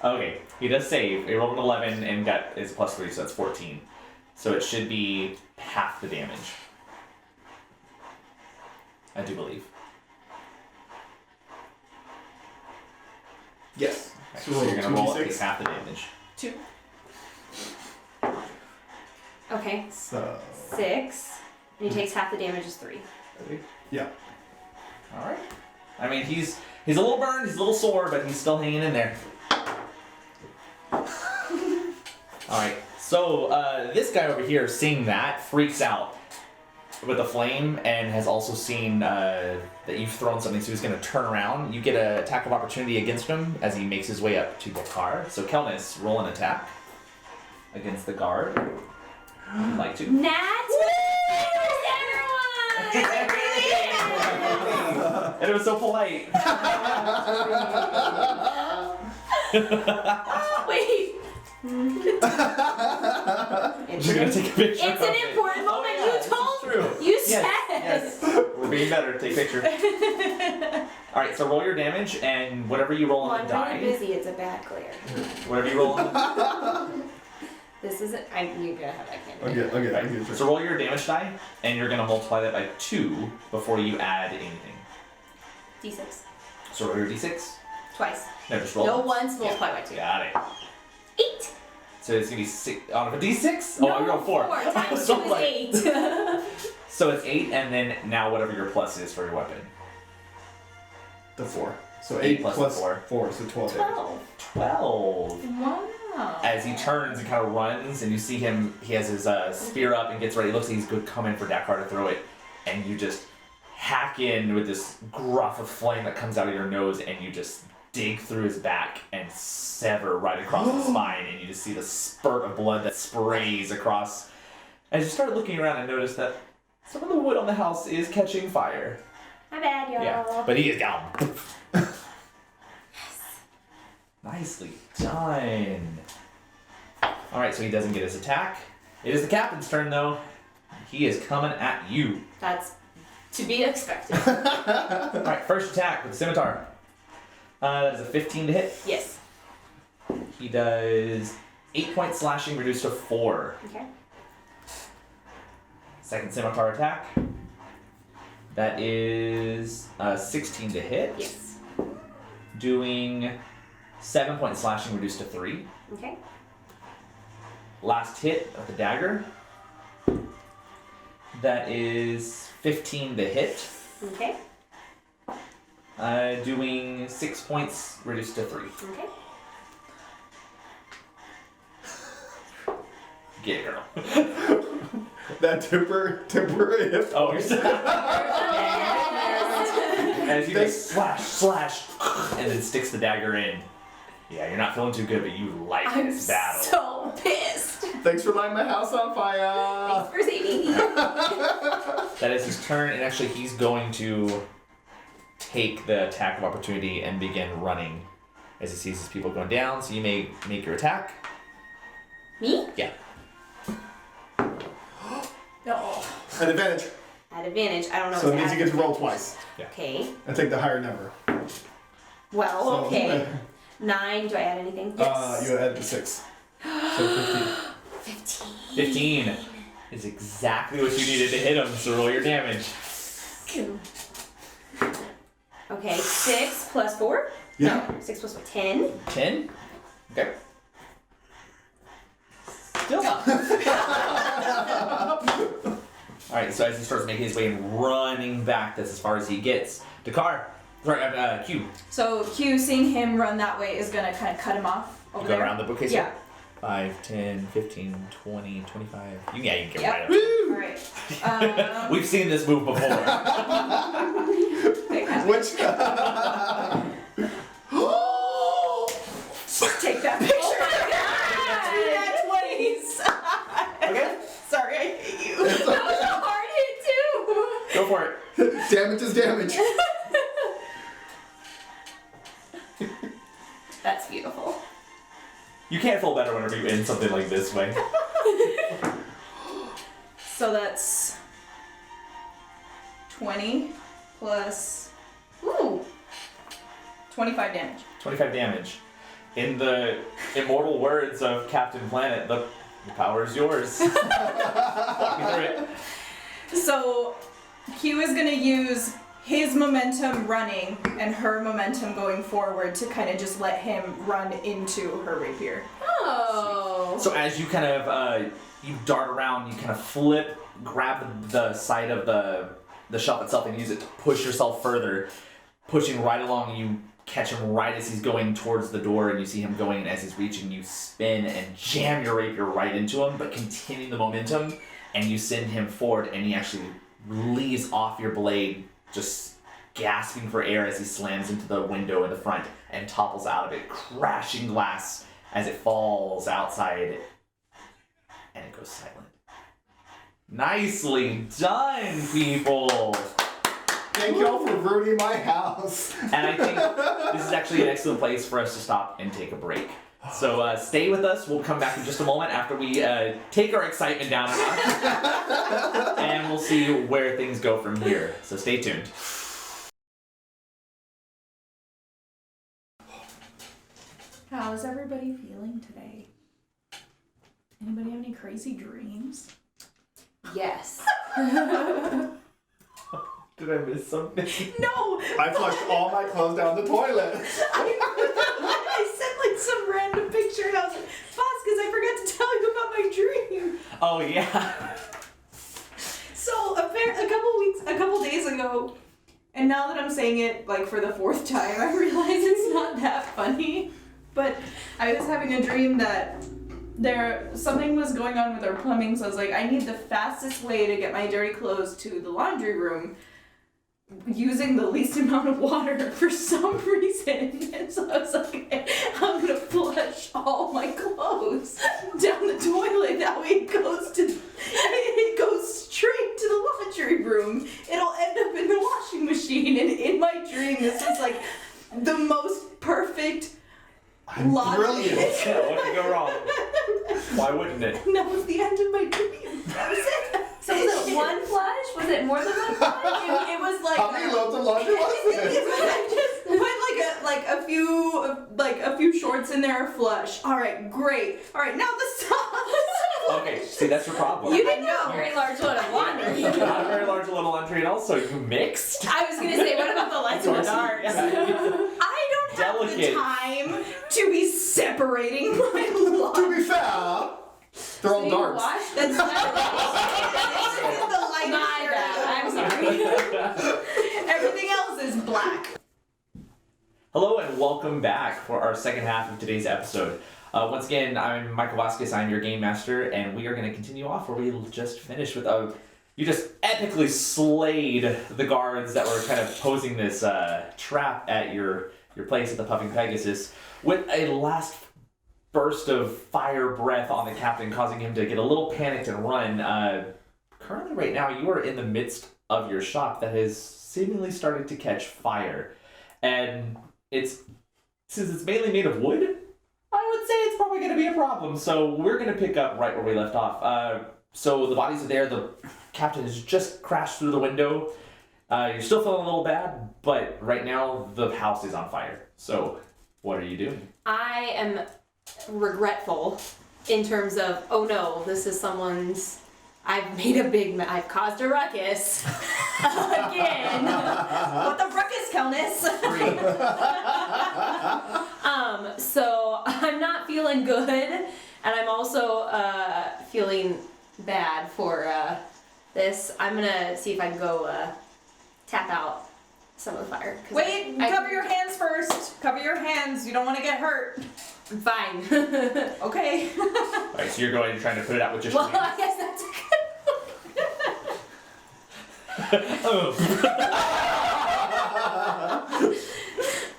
Okay, he does save. He rolled an 11 and got his +3, so that's 14. So it should be half the damage. I do believe. Yes. Okay, So so you're gonna roll at 2d6? least half the damage. 2. Okay. So. 6. And he takes half the damage is 3. Yeah. Alright. I mean, he's a little burned, he's a little sore, but he's still hanging in there. Alright, so this guy over here, seeing that, freaks out with the flame and has also seen that you've thrown something, so he's going to turn around. You get an attack of opportunity against him as he makes his way up to the car. So Kelnis, roll an attack against the guard. If you'd like to. Nat! Everyone! And it was so polite. Wait. She's going to take a picture. It's an important moment. yeah, You this is told. true. You Yes, said. yes. We're being better. Take a picture. Alright, so roll your damage, and whatever you roll Well, on I'm the die. really busy. It's a bad glare. Whatever you roll on the This isn't. You're gonna have that candy. Okay, okay, Right. okay. So roll your damage die, and you're gonna multiply that by 2 before you add anything. D6. So roll your d6. Twice. No, just roll. No once. once. Multiply by 2. Got it. 8. So it's gonna be 6 out of a d6. No, Oh, I rolled 4. 4 times So 2 is like- 8. So it's 8, and then now whatever your plus is for your weapon. The 4. So 8 8 plus plus 4. 4, so 12 damage. 12. 12. Wow. As he turns and kind of runs, and you see him, he has his spear up and gets ready. It looks like he's good coming for Dakar to throw it, and you just hack in with this gruff of flame that comes out of your nose, and you just dig through his back and sever right across the spine, and you just see the spurt of blood that sprays across. As you start looking around and notice that some of the wood on the house is catching fire. My bad, y'all. Yeah, but he is gone. Nicely done. Alright, so he doesn't get his attack. It is the captain's turn, though. He is coming at you. That's to be expected. Alright, first attack with the scimitar. That is a 15 to hit. Yes. He does 8 points slashing, reduced to 4. Okay. Second scimitar attack. That is 16 to hit. Yes. Doing 7 points slashing, reduced to 3. Okay. Last hit of the dagger. That is 15 to hit. Okay. Doing 6 points, reduced to 3. Okay. Get it, girl. That temporary hit. Oh, you're still. As you just slash, and then sticks the dagger in. Yeah, you're not feeling too good, but you like I'm this battle. so pissed. Thanks for lighting my house on fire. Thanks for saving me. That is his turn, and actually he's going to take the attack of opportunity and begin running as he sees his people going down. So you may make your attack. Me? Yeah. No. An advantage. At advantage. I don't know. So it what's means you get to at roll twice. Okay. I take the higher number. Well, So, okay. 9. Do I add anything? Yes. You add the 6. So 15. 15 is exactly what you needed to hit him, so roll your damage. Okay, 6 plus 4? Yeah. No, 6 plus 4. 10. 10? Okay. Still up. Alright, so as he starts making his way and running back, that's as far as he gets. Dakar. Sorry, Q. So Q, seeing him run that way, is gonna kind of cut him off over Go there. around the bookcase? Yeah. 5, 10, 15, 20, 25. You can get Yep. right up. Alright. We've seen this move before. Which? Take that picture. Oh Nat 20s. Okay. Sorry, I hate you. It's That was a hard hit, too. Go for it. Damage is damage. That's beautiful. You can't feel better whenever you end something like this way. So that's 20 plus Ooh. 25 damage. 25 damage. In the immortal words of Captain Planet, the power is yours. Walk me through it. So Q is gonna use his momentum running and her momentum going forward to kind of just let him run into her rapier. Oh. So as you kind of you dart around, you kind of flip, grab the side of the shelf itself and use it to push yourself further, pushing right along. You catch him right as he's going towards the door, and you see him going, and as he's reaching, you spin and jam your rapier right into him, but continuing the momentum, and you send him forward, and he actually leaves off your blade, just gasping for air as he slams into the window in the front and topples out of it, crashing glass as it falls outside, and it goes silent. Nicely done, people! Thank y'all for ruining my house. And I think this is actually an excellent place for us to stop and take a break. So stay with us. We'll come back in just a moment after we take our excitement down a notch. And we'll see where things go from here. So stay tuned. How is everybody feeling today? Anybody have any crazy dreams? Yes. Did I miss something? No! I flushed all my clothes down the toilet. I sent like some random picture and I was like, Foss, because I forgot to tell you about my dream. Oh, yeah. So a couple days ago, and now that I'm saying it like for the 4th time, I realize it's not that funny. But I was having a dream that something was going on with our plumbing, so I was like, I need the fastest way to get my dirty clothes to the laundry room using the least amount of water for some reason. And so I was like, I'm gonna flush all my clothes down the toilet. That way it goes straight to the laundry room. It'll end up in the washing machine. And in my dream, this was like the most perfect logic. Brilliant. Yeah, what could go wrong? Why wouldn't it? And that was the end of my dream. That was it. So was it one flush? Was it more than one flush? It was like How many loads of laundry was it? I just put a few shorts in there, flush. All right, great. All right, now the socks. Okay, see, that's your problem. You didn't have a very large load of laundry. Not a very large little laundry, and also you mixed. I was gonna say, what about the lights and the darks? I don't have the Delicate. time to be separating my To laundry. be fair, they're all You darks. washed That's this is the light. My bad. I'm sorry. Everything else is black. Hello and welcome back for our second half of today's episode. Once again, I'm Michael Vasquez, I'm your game master, and we are going to continue off where we just finished with you just epically slayed the guards that were kind of posing this trap at your place at the Puffing Pegasus. with a last burst of fire breath on the captain, causing him to get a little panicked and run. Currently, right now, you are in the midst of your shop that has seemingly started to catch fire. And since it's mainly made of wood, I would say it's probably going to be a problem. So we're going to pick up right where we left off. So the bodies are there. The captain has just crashed through the window. You're still feeling a little bad, but right now the house is on fire. So what are you doing? I am regretful in terms of, oh no, this is someone's. I've caused a ruckus again. What the ruckus, Kelnis? So I'm not feeling good, and I'm also feeling bad for this. I'm gonna see if I can go tap out some of the fire. Wait, cover your hands first. Cover your hands. You don't want to get hurt. I'm fine. Okay. Alright, so you're trying to put it out with just Well, your I hands? guess that's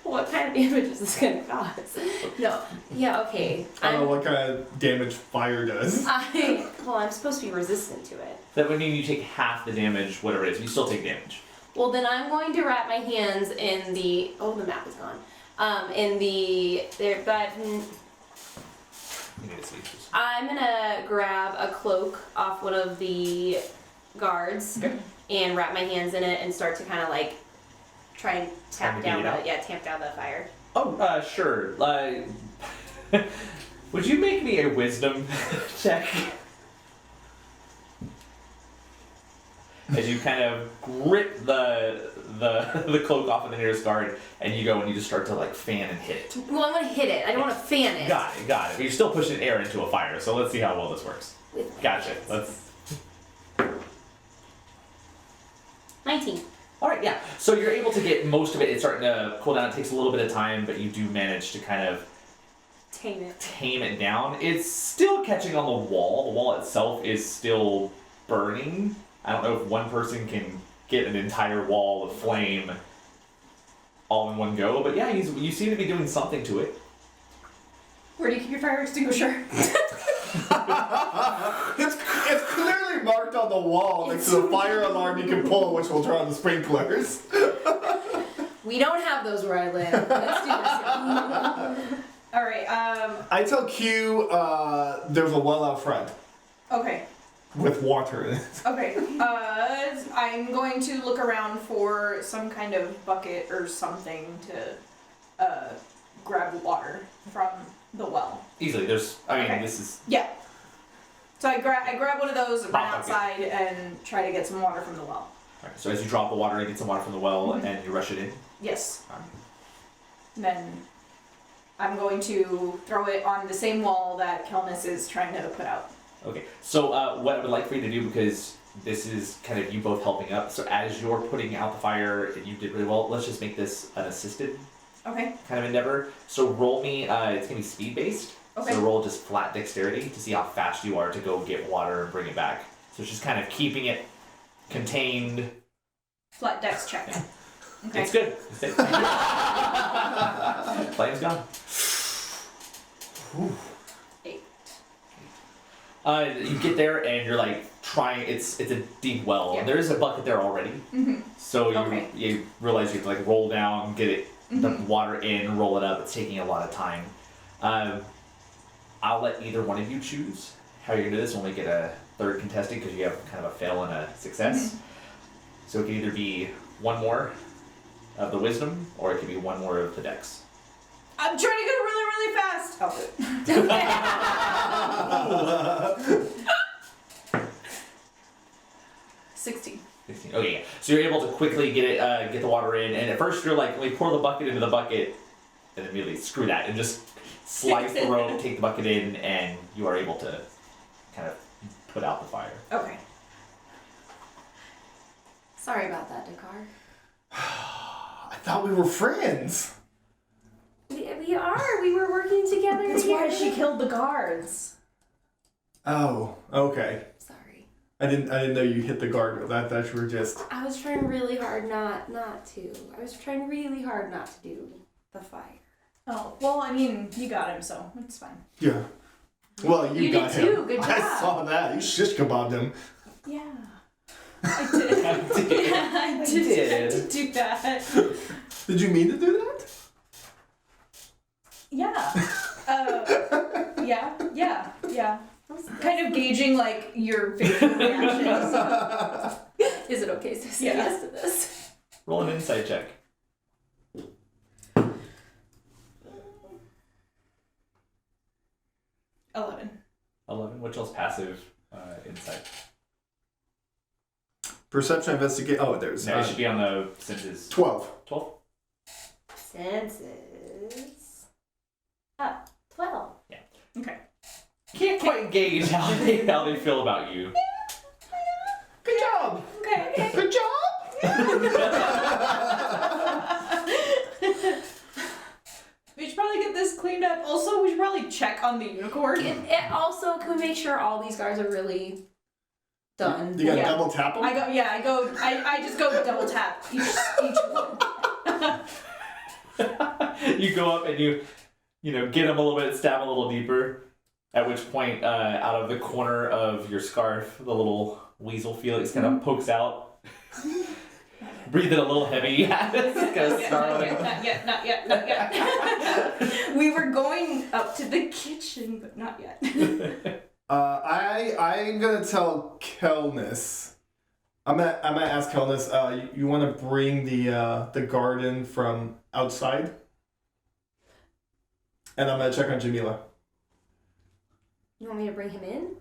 what kind of damage is this gonna cause? No. Yeah. Okay. I don't know what kind of damage fire does. I'm supposed to be resistant to it. That would mean you take half the damage, whatever it is. You still take damage. Well, then I'm going to wrap my hands in the. Oh, the map is gone. You need to see this. I'm gonna grab a cloak off one of the guards and wrap my hands in it and start to kind of like try and tamp down the fire. Oh, sure. Would you make me a wisdom check? As you kind of grip the cloak off of the nearest guard, and you go and you just start to like fan and hit it. Well, I'm gonna hit it. I don't want to fan it. Got it. But you're still pushing air into a fire, so let's see how well this works. Gotcha. Let's. 19. All right, yeah. So you're able to get most of it. It's starting to cool down. It takes a little bit of time, but you do manage to kind of tame it down. It's still catching on the wall. The wall itself is still burning. I don't know if one person can get an entire wall of flame all in one go, but yeah, you seem to be doing something to it. Where do you keep your fire extinguisher? It's clearly marked on the wall next to the fire alarm you can pull, which will turn on the sprinklers. We don't have those where I live. Let's do this. All right. I tell Q there's a well out front Okay. with water in it. Okay. I'm going to look around for some kind of bucket or something to grab water from the well. Easily. This is... Yeah. So I grab one of those, run Bucket. outside, and try to get some water from the well. Alright, so as you drop the water and get some water from the well, and you rush it in. Yes. Alright. Then I'm going to throw it on the same wall that Kelnis is trying to put out. Okay, so what I would like for you to do, because this is kind of you both helping up, so as you're putting out the fire, and you did really well, let's just make this an assisted Okay. kind of endeavor. So roll me, it's going to be speed based. Okay. So roll just flat dexterity to see how fast you are to go get water and bring it back. So it's just kind of keeping it contained. Flat dex check. Yeah. Okay. It's good. It's it. Flame's gone. 8. You get there and you're like trying. It's a deep well. Yeah. There is a bucket there already. Mm-hmm. So Okay. you realize you have to like roll down, get it the Mhm. water in, roll it up. It's taking a lot of time. I'll let either one of you choose how you're gonna do this when we get a third contestant, because you have kind of a fail and a success. So it can either be one more of the wisdom, or it could be one more of the dex. I'm trying to go really, really fast. Oh, 16. 16. Okay, yeah. So you're able to quickly get the water in, and at first you're like, we pour the bucket into the bucket, and immediately screw that, and just slice the rope, take the bucket in, and you are able to kind of put out the fire. Okay. Sorry about that, Dakar. I thought we were friends. We are. We were working together. That's why she killed the guards. Oh, okay. Sorry. I didn't know you hit the guardrail. That you were just. I was trying really hard not to. I was trying really hard not to do the fire. Oh, well, I mean, you got him, so it's fine. Yeah. Well, you got did him. too. Good I job. saw that. You shish kebabbed him. Yeah. I did. I did. Yeah, I did. I did do that. Did you mean to do that? Yeah. Yeah. Kind of gauging, like, your facial reactions. Is it okay to say Yeah. yes to this? Roll an insight check. 11. Which else passive insight? Perception, investigate. Oh, there's. No, it should be on the senses. 12. 12? Senses. 12. Okay. Can't quite gauge how they feel about you. Good job. Okay. Good job. We should probably get this cleaned up. Also, we should probably check on the unicorn. It also, can we make sure all these guards are really done? You gotta Yeah. double tap him? I just go double tap each one. You go up and you get him a little bit, stab a little deeper. At which point, out of the corner of your scarf, the little weasel Felix kind of pokes out. Breathing a little heavy. Kind of snarling. Not yet. We were going up to the kitchen, but not yet. I'm gonna tell Kelness. I'm gonna ask Kelness. You want to bring the garden from outside, and I'm gonna check on Jamila. You want me to bring him in?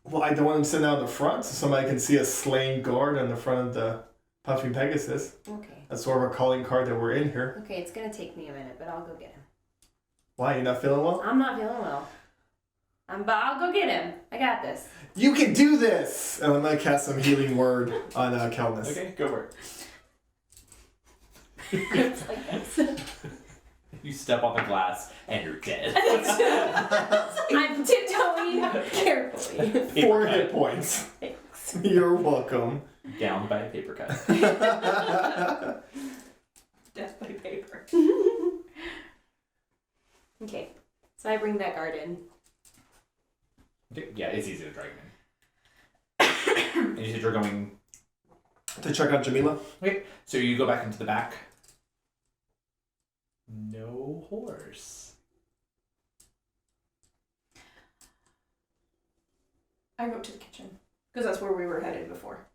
Well, I don't want him sitting out in the front, so somebody can see a slain guard on the front of the Puffing Pegasus. Okay. That's sort of a calling card that we're in here. Okay, it's gonna take me a minute, but I'll go get him. Why, you not feeling well? I'm not feeling well. But I'll go get him. I got this. You can do this! And I'm gonna cast some healing word on Kelness. Okay, go for it. It's like this. You step on the glass and you're dead. I'm tiptoeing carefully. 4 hit points. Thanks. You're welcome. Downed by a paper cut. Death by paper. Okay, so I bring that guard in. Okay, yeah, it's easy to drag him in. And you said you're going. To check on Jamila? Okay, so you go back into the back. No horse. I go to the kitchen because that's where we were headed before.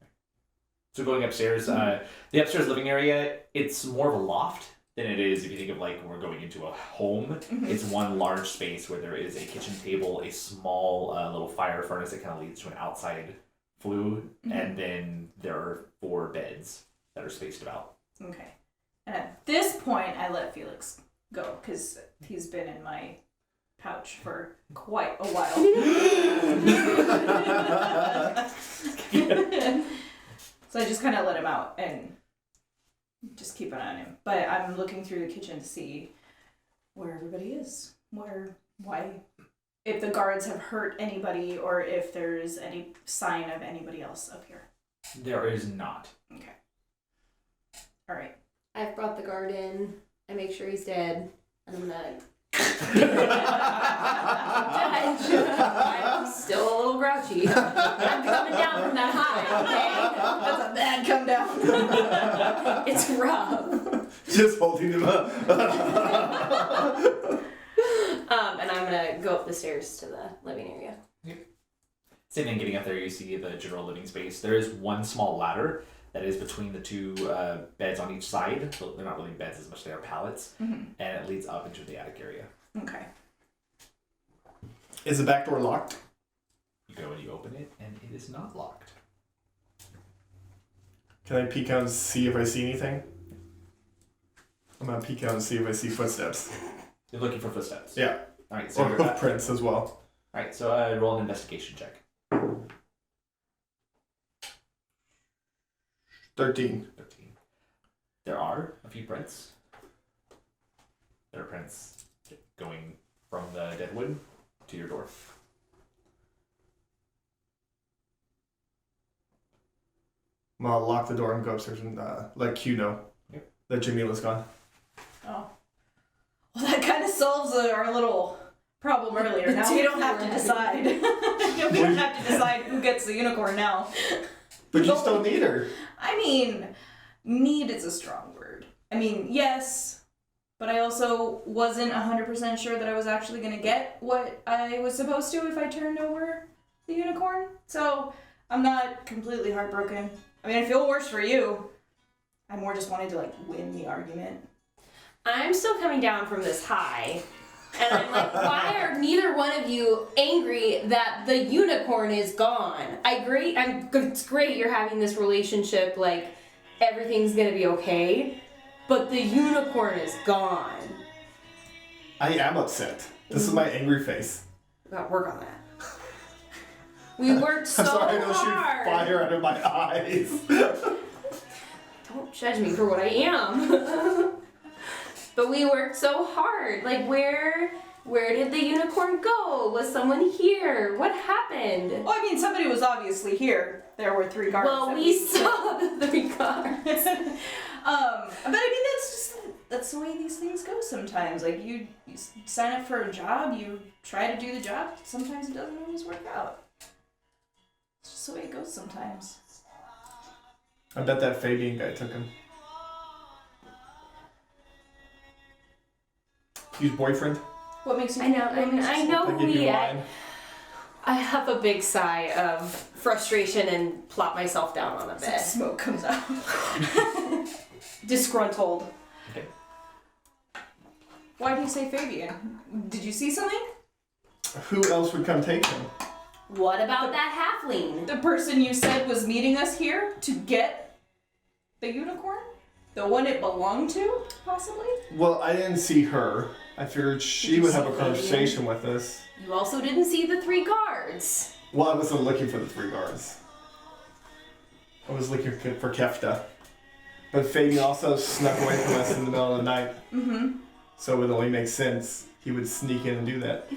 So going upstairs, the upstairs living area, it's more of a loft than it is if you think of like we're going into a home. Mm-hmm. It's one large space where there is a kitchen table, a small little fire furnace that kind of leads to an outside flue, and then there are 4 beds that are spaced about. Okay. And at this point, I let Felix go because he's been in my pouch for quite a while. So I just kind of let him out and just keep an eye on him. But I'm looking through the kitchen to see where everybody is. Why, if the guards have hurt anybody or if there's any sign of anybody else up here. There is not. Okay. All right. I've brought the guard in. I make sure he's dead. And I'm gonna... I'm still a little grouchy. I'm coming down from that high, okay? That's a bad come down. It's rough. Just holding him up. And I'm gonna go up the stairs to the living area. Same thing, getting up there, you see the general living space. There is one small ladder that is between the 2 beds on each side. So they're not really beds as much as they are pallets. And it leads up into the attic area. Okay. Is the back door locked? You go and you open it, and it is not locked. Can I peek out and see if I see anything? I'm gonna peek out and see if I see footsteps. You're looking for footsteps. Yeah. Alright, so Or you're hoof prints as well. Alright, so roll an investigation check. 13. 13. There are a few prints. There are prints going from the dead wood to your door. I'm gonna lock the door and go upstairs and let Q know Yep. that Jamila's gone. Oh. Well, that kind kind of solves our little problem earlier. Now we don't have to decide. We don't have to decide who gets the unicorn now. But you still need her. I mean, need is a strong word. I mean, yes, but I also wasn't 100% sure that I was actually going to get what I was supposed to if I turned over the unicorn. So I'm not completely heartbroken. I mean, I feel worse for you. I more just wanted to, like, win the argument. I'm still coming down from this high. And I'm like, why are neither one of you angry that the unicorn is gone? It's great you're having this relationship, like, everything's gonna be okay, but the unicorn is gone. I am upset. This is my angry face. We gotta work on that. We worked so I'm sorry, I don't shoot hard. fire out of my eyes. Don't judge me for what I am. But we worked so hard. Like, where did the unicorn go? Was someone here? What happened? Well, I mean, somebody was obviously here. There were 3 guards. Well, we saw the 3 guards. But I mean, that's the way these things go sometimes. Like, you sign up for a job, you try to do the job, sometimes it doesn't always work out. It's just the way it goes sometimes. I bet that Fabian guy took him. His boyfriend? What makes you I know They give you wine. I have a big sigh of frustration and plop myself down on the It's like bed. smoke comes out. Disgruntled. Okay. Why do you say Fabian? Did you see something? Who else would come take him? What about that halfling? The person you said was meeting us here to get the unicorn? The one it belonged to, possibly? Well, I didn't see her. I figured she you would have see a conversation with us. You also didn't see the 3 guards. Well, I wasn't looking for the 3 guards. I was looking for Hovda. But Fabian also snuck away from us in the middle of the night. Mm-hmm. So it would only make sense he would sneak in and do that.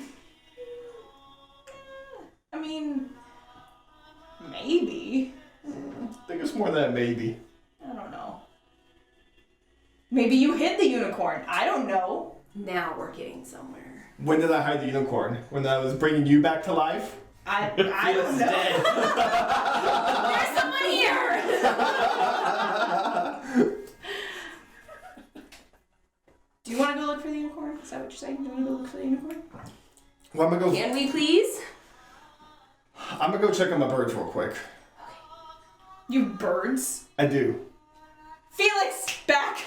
I mean, maybe. I think it's more than a maybe. I don't know. Maybe you hid the unicorn. I don't know. Now we're getting somewhere. When did I hide the unicorn? When I was bringing you back to life? I don't know. Dead. There's someone here! Do you want to go look for the unicorn? Is that what you're saying? You want to go look for the unicorn? Well, I'm gonna go. Can we please? I'm gonna go check on my birds real quick. You birds. I do. Felix, back!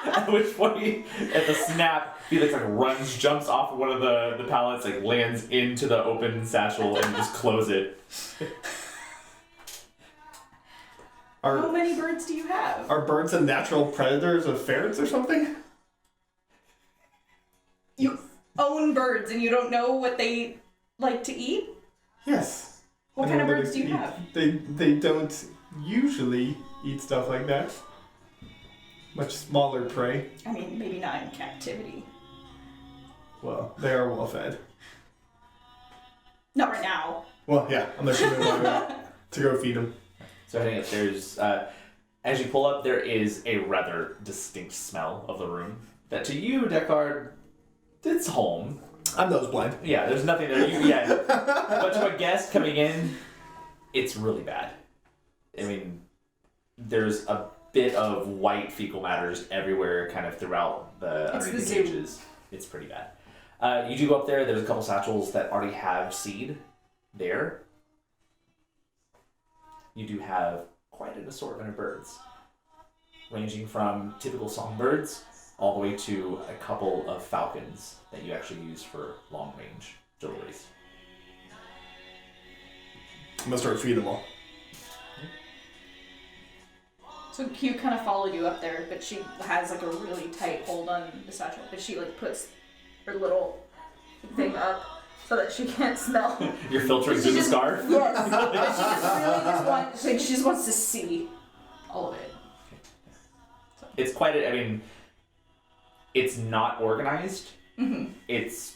At which point, at the snap, Felix like runs, jumps off of one of the pallets, like lands into the open satchel, and just close it. How many birds do you have? Are birds the natural predators of ferrets or something? You own birds and you don't know what they like to eat? Yes. What I kind of know birds they do you eat- have? They don't usually eat stuff like that. Much smaller prey. I mean, maybe not in captivity. Well, they are well fed. Not right now. Well, yeah, unless you know to go feed them. So heading upstairs, as you pull up, there is a rather distinct smell of the room that to you, Deckard, it's home. I'm nose blind. Yeah, there's nothing there. But to a guest coming in, it's really bad. I mean, there's a bit of white fecal matters everywhere, kind of throughout the It's underneath the the zoo. cages. It's pretty bad. You do go up there. There's a couple satchels that already have seed there. You do have quite an assortment of birds, ranging from typical songbirds all the way to a couple of falcons that you actually use for long-range deliveries. I'm gonna start feeding them all. So Q kind of followed you up there, but she has like a really tight hold on the satchel. But she like puts her little thing up so that she can't smell. You're filtering through the scarf? Yes. But she just she just wants to see all of it. It's quite I mean, it's not organized. Mm-hmm. It's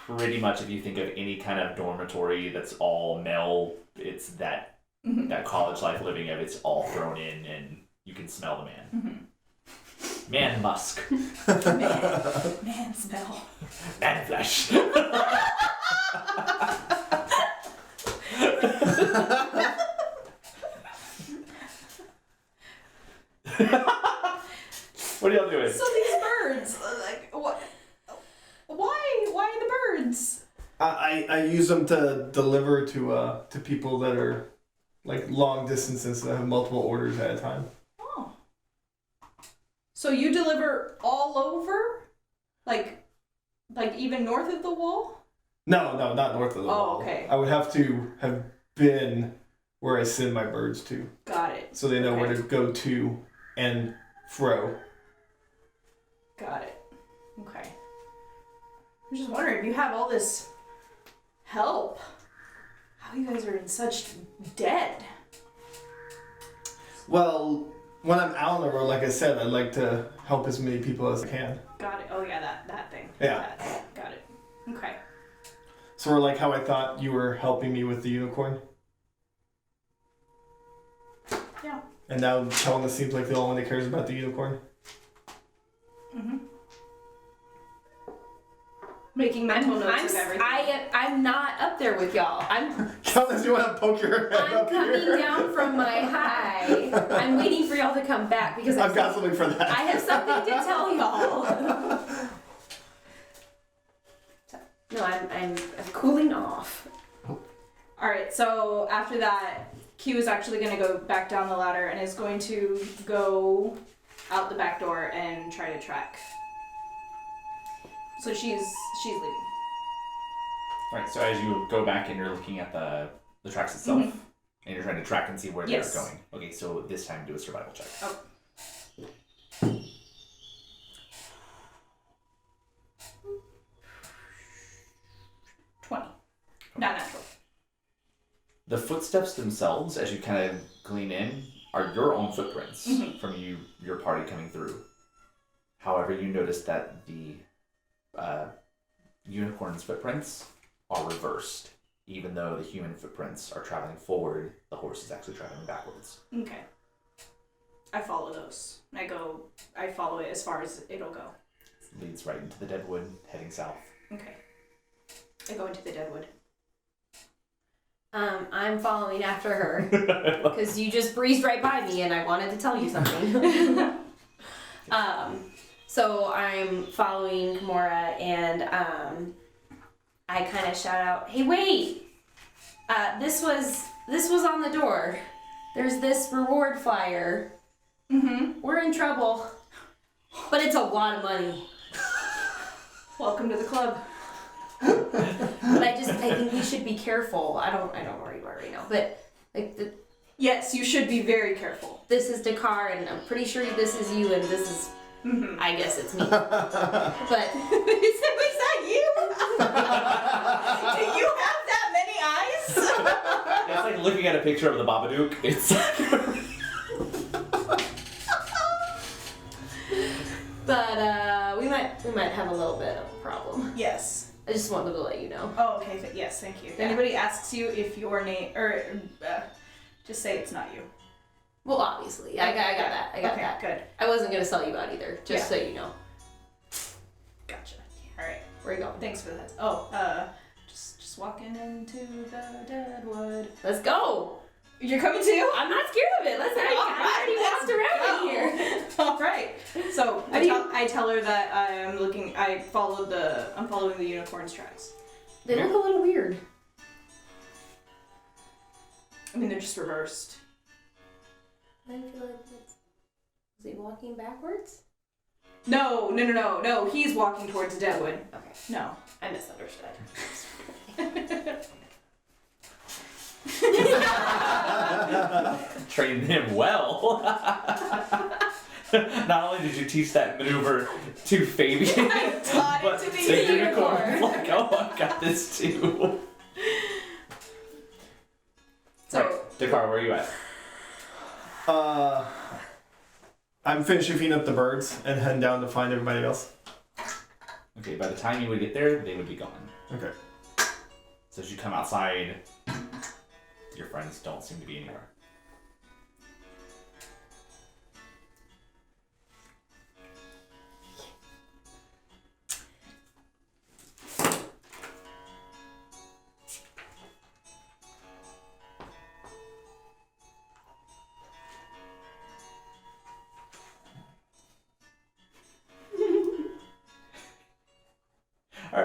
pretty much, if you think of any kind of dormitory that's all male, it's that that college life living of it's all thrown in and you can smell the man. Mm-hmm. Man musk. Man smell. Man flesh. What are y'all doing? So these birds, like, what? Why the birds? I use them to deliver to people that are like long distances that have multiple orders at a time. Oh. So you deliver all over? Like even north of the wall? No, not north of the wall. Okay. I would have to have been where I send my birds to, Got it. so they know Okay. where to go to and fro. Got it. Okay. I'm just wondering if you have all this help, how you guys are in such debt. Well, when I'm out on the road, like I said, I'd like to help as many people as I can. Got it. Oh yeah, that thing. Yeah. Got it. Okay. Sort of like how I thought you were helping me with the unicorn. Yeah. And now Helena seems like the only one that cares about the unicorn. Mm-hmm. Making mental notes of everything. I'm not up there with y'all. Helena, you want to poke your head I'm up coming here? down from my high. I'm waiting for y'all to come back because I've got something for that. I have something to tell y'all. No, I'm cooling off. All right. So after that, Q is actually going to go back down the ladder and is going to go out the back door and try to track. So she's leaving. Right, so as you go back and you're looking at the tracks itself, Mhm. and you're trying to track and see where Yes. they're going. Okay, so this time do a survival check. Oh. $20. Not natural. The footsteps themselves, as you kind of glean in, are your own footprints Mhm. from your party coming through. However, you notice that the unicorn's footprints are reversed. Even though the human footprints are traveling forward, the horse is actually traveling backwards. Okay. I follow those. I follow it as far as it'll go. It leads right into the deadwood, heading south. Okay. I go into the deadwood. I'm following after her because you just breezed right by me and I wanted to tell you something. So I'm following Kimura and I kind of shout out, "Hey, wait! This was on the door. There's this reward flyer. Mm-hmm. We're in trouble, but it's a lot of money. Welcome to the club. But I think we should be careful. I don't worry about it right now, but like Yes, you should be very careful. this is Dakar, and I'm pretty sure this is you, and this is." Mm-hmm. I guess it's me. But Was that you? Do you have that many eyes? It's like looking at a picture of the Babadook. It's we might have a little bit of a problem. Yes. I just wanted to let you know. Oh, okay. Yes, thank you. If anybody asks you if your name, or just say it's not you. Well, obviously, I got that. I got okay, that. Good. I wasn't gonna sell you out either, just so you know. Gotcha. All right. Where you going? Thanks for that. Oh, just walking into the deadwood. Let's go. You're coming too? I'm not scared of it. I already walked around in here. All right. So I tell her that I'm following the unicorn's tracks. They look a little weird. I mean, they're just reversed. I feel like is he walking backwards? No. He's walking towards Deadwood. Okay. No. I misunderstood. trained him well. Not only did you teach that maneuver to Fabian, taught it but to the the unicorn. Like, oh, I got this too. So, right, Dakar, where are you at? I'm finishing feeding up the birds and heading down to find everybody else. Okay, by the time you would get there, they would be gone. Okay. So as you come outside, your friends don't seem to be anywhere.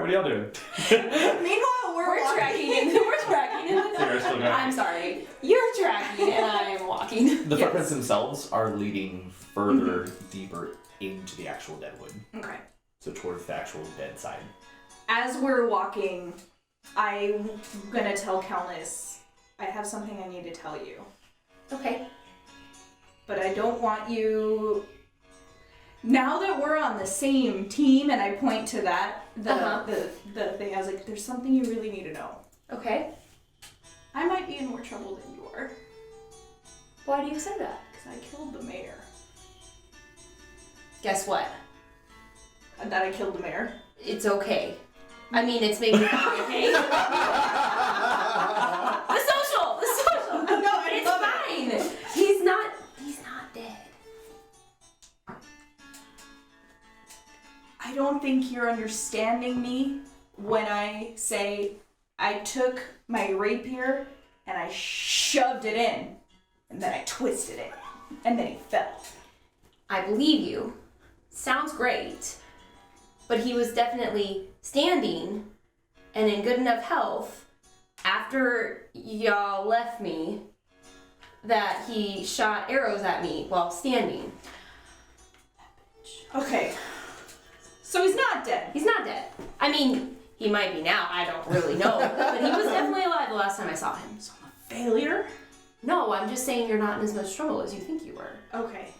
what are y'all doing? Meanwhile, we're tracking in. We're tracking in. You're still going. I'm sorry. You're tracking and I'm walking. The footprints themselves are leading further, deeper into the actual deadwood. Okay. So towards the actual dead side. As we're walking, I'm gonna tell Calnis, I have something I need to tell you. Okay. But I don't want you... Now that we're on the same team, and I point to that, the thing, I was like, there's something you really need to know. Okay. I might be in more trouble than you are. Why do you say that? Because I killed the mayor. Guess what? That I killed the mayor? It's okay. I mean, it's maybe not okay. The social. No, It's fine. He's not dead. I don't think you're understanding me when I say I took my rapier and I shoved it in, and then I twisted it, and then he fell. I believe you. Sounds great. But he was definitely standing and in good enough health after y'all left me that he shot arrows at me while standing. Okay. So he's not dead. He's not dead. I mean, he might be now. I don't really know. But he was definitely alive the last time I saw him. So I'm a failure? No, I'm just saying you're not in as much trouble as you think you were. Okay.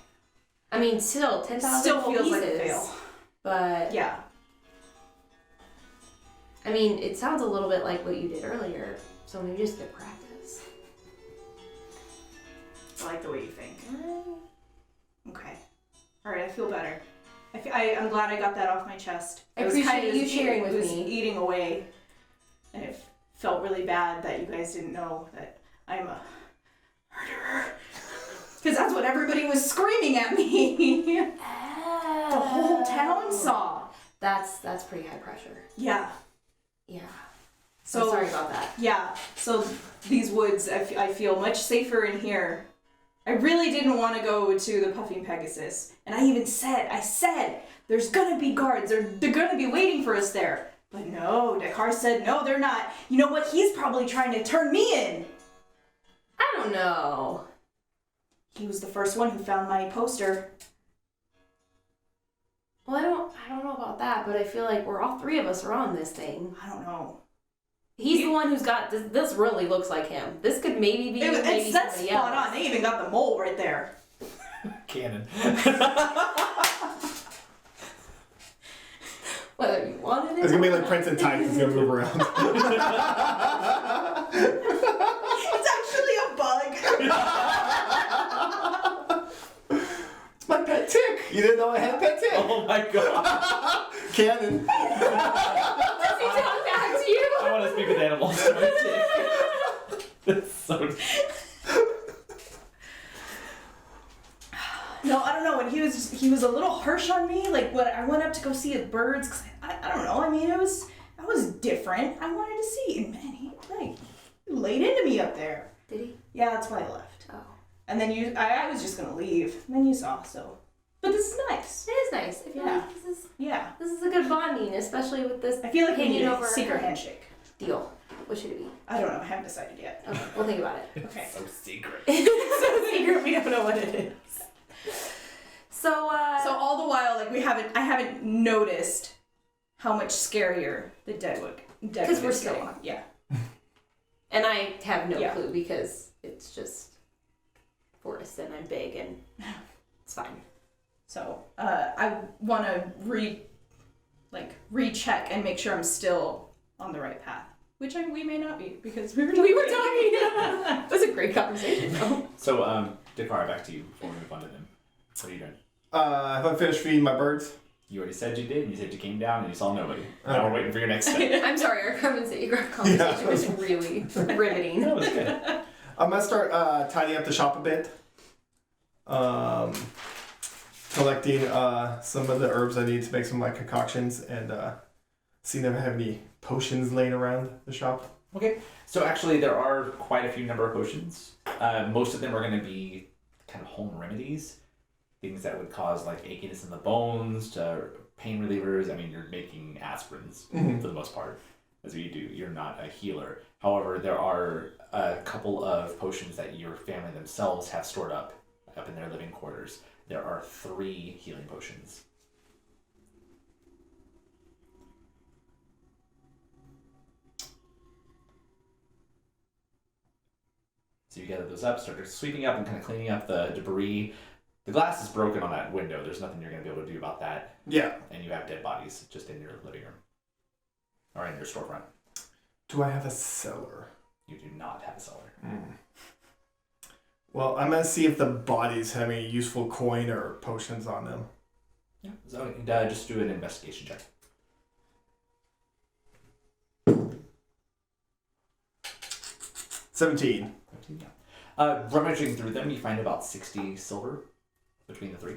I mean, still, 10,000 Still gold feels like a pieces, fail. But, Yeah. I mean, it sounds a little bit like what you did earlier. So maybe just get practice. I like the way you think. Okay. Alright, I feel better. I'm glad I got that off my chest. I appreciate you sharing with me. It was me. eating away, and it felt really bad that you guys didn't know that I'm a murderer. Because that's what everybody was screaming at me. The whole town saw. That's pretty high pressure. Yeah. Yeah. So I'm sorry about that. Yeah. So these woods, I feel much safer in here. I really didn't want to go to the Puffing Pegasus. And I said, there's gonna be guards. They're gonna be waiting for us there. But no, Dakar said, no, they're not. You know what? He's probably trying to turn me in. I don't know. He was the first one who found my poster. Well, I don't know about that, but I feel like all three of us are on this thing. I don't know. He's the one who's got this. This really looks like him. This could maybe be maybe That's somebody spot else. on. They even got the mole right there. Cannon. Whether you wanted it. It's gonna be like Prince and Tights. It's gonna move around. It's actually a bug. It's my pet tick. You didn't know I had a pet tick. Oh my god. Cannon. Does he talk back to you? I want to speak with animals. That's so. No, I don't know. When he was a little harsh on me. Like when I went up to go see his birds, cause I don't know. I mean, that was different. I wanted to see, and man, he laid into me up there. Did he? Yeah, that's why I left. Oh. And then I was just gonna leave. And then you saw, so. But this is nice. It is nice. I feel Yeah. like this is a good bonding, especially with this I feel like we hanging need a over secret handshake. deal. What should it be? I don't know. I haven't decided yet. Okay, we'll think about it. Okay. So secret. It's so secret, we don't know what it is. So all the while, like I haven't noticed how much scarier the Deadwood because we're is still getting. on. Yeah. And I have no Yeah. clue because it's just forest and I'm big and it's fine. So I want to recheck and make sure I'm still on the right path, which we may not be because we were talking. It was a great conversation though. So, Dakar, back to you before we move on to them. What are you doing? Have I finished feeding my birds? You already said you did, and you said you came down and you saw nobody. Now we're waiting for your next step. I'm sorry, our conversation was really riveting. That was good. I'm gonna start tidying up the shop a bit. Collecting some of the herbs I need to make some of my concoctions and seeing if I have any potions laying around the shop. Okay, so actually there are quite a few number of potions. Most of them are going to be kind of home remedies. Things that would cause like achiness in the bones, to pain relievers. I mean, you're making aspirins for the most part. As you do, you're not a healer. However, there are a couple of potions that your family themselves have stored up in their living quarters. There are 3 healing potions. So you gather those up, start sweeping up and kind of cleaning up the debris. The glass is broken on that window. There's nothing you're going to be able to do about that. Yeah. And you have dead bodies just in your living room. Or in your storefront. Do I have a cellar? You do not have a cellar. Well, I'm gonna see if the bodies have any useful coin or potions on them. Yeah. So just do an investigation check. 17. Rummaging through them, you find about 60 silver between the 3.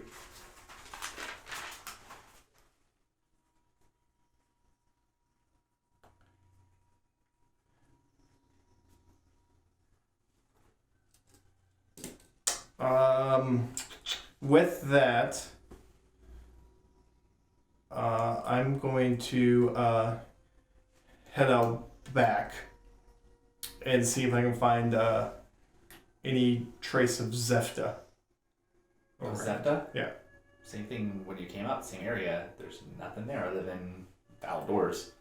With that, I'm going to head out back and see if I can find any trace of Zefta. Zefta? Yeah. Same thing when you came up, same area. There's nothing there other than outdoors.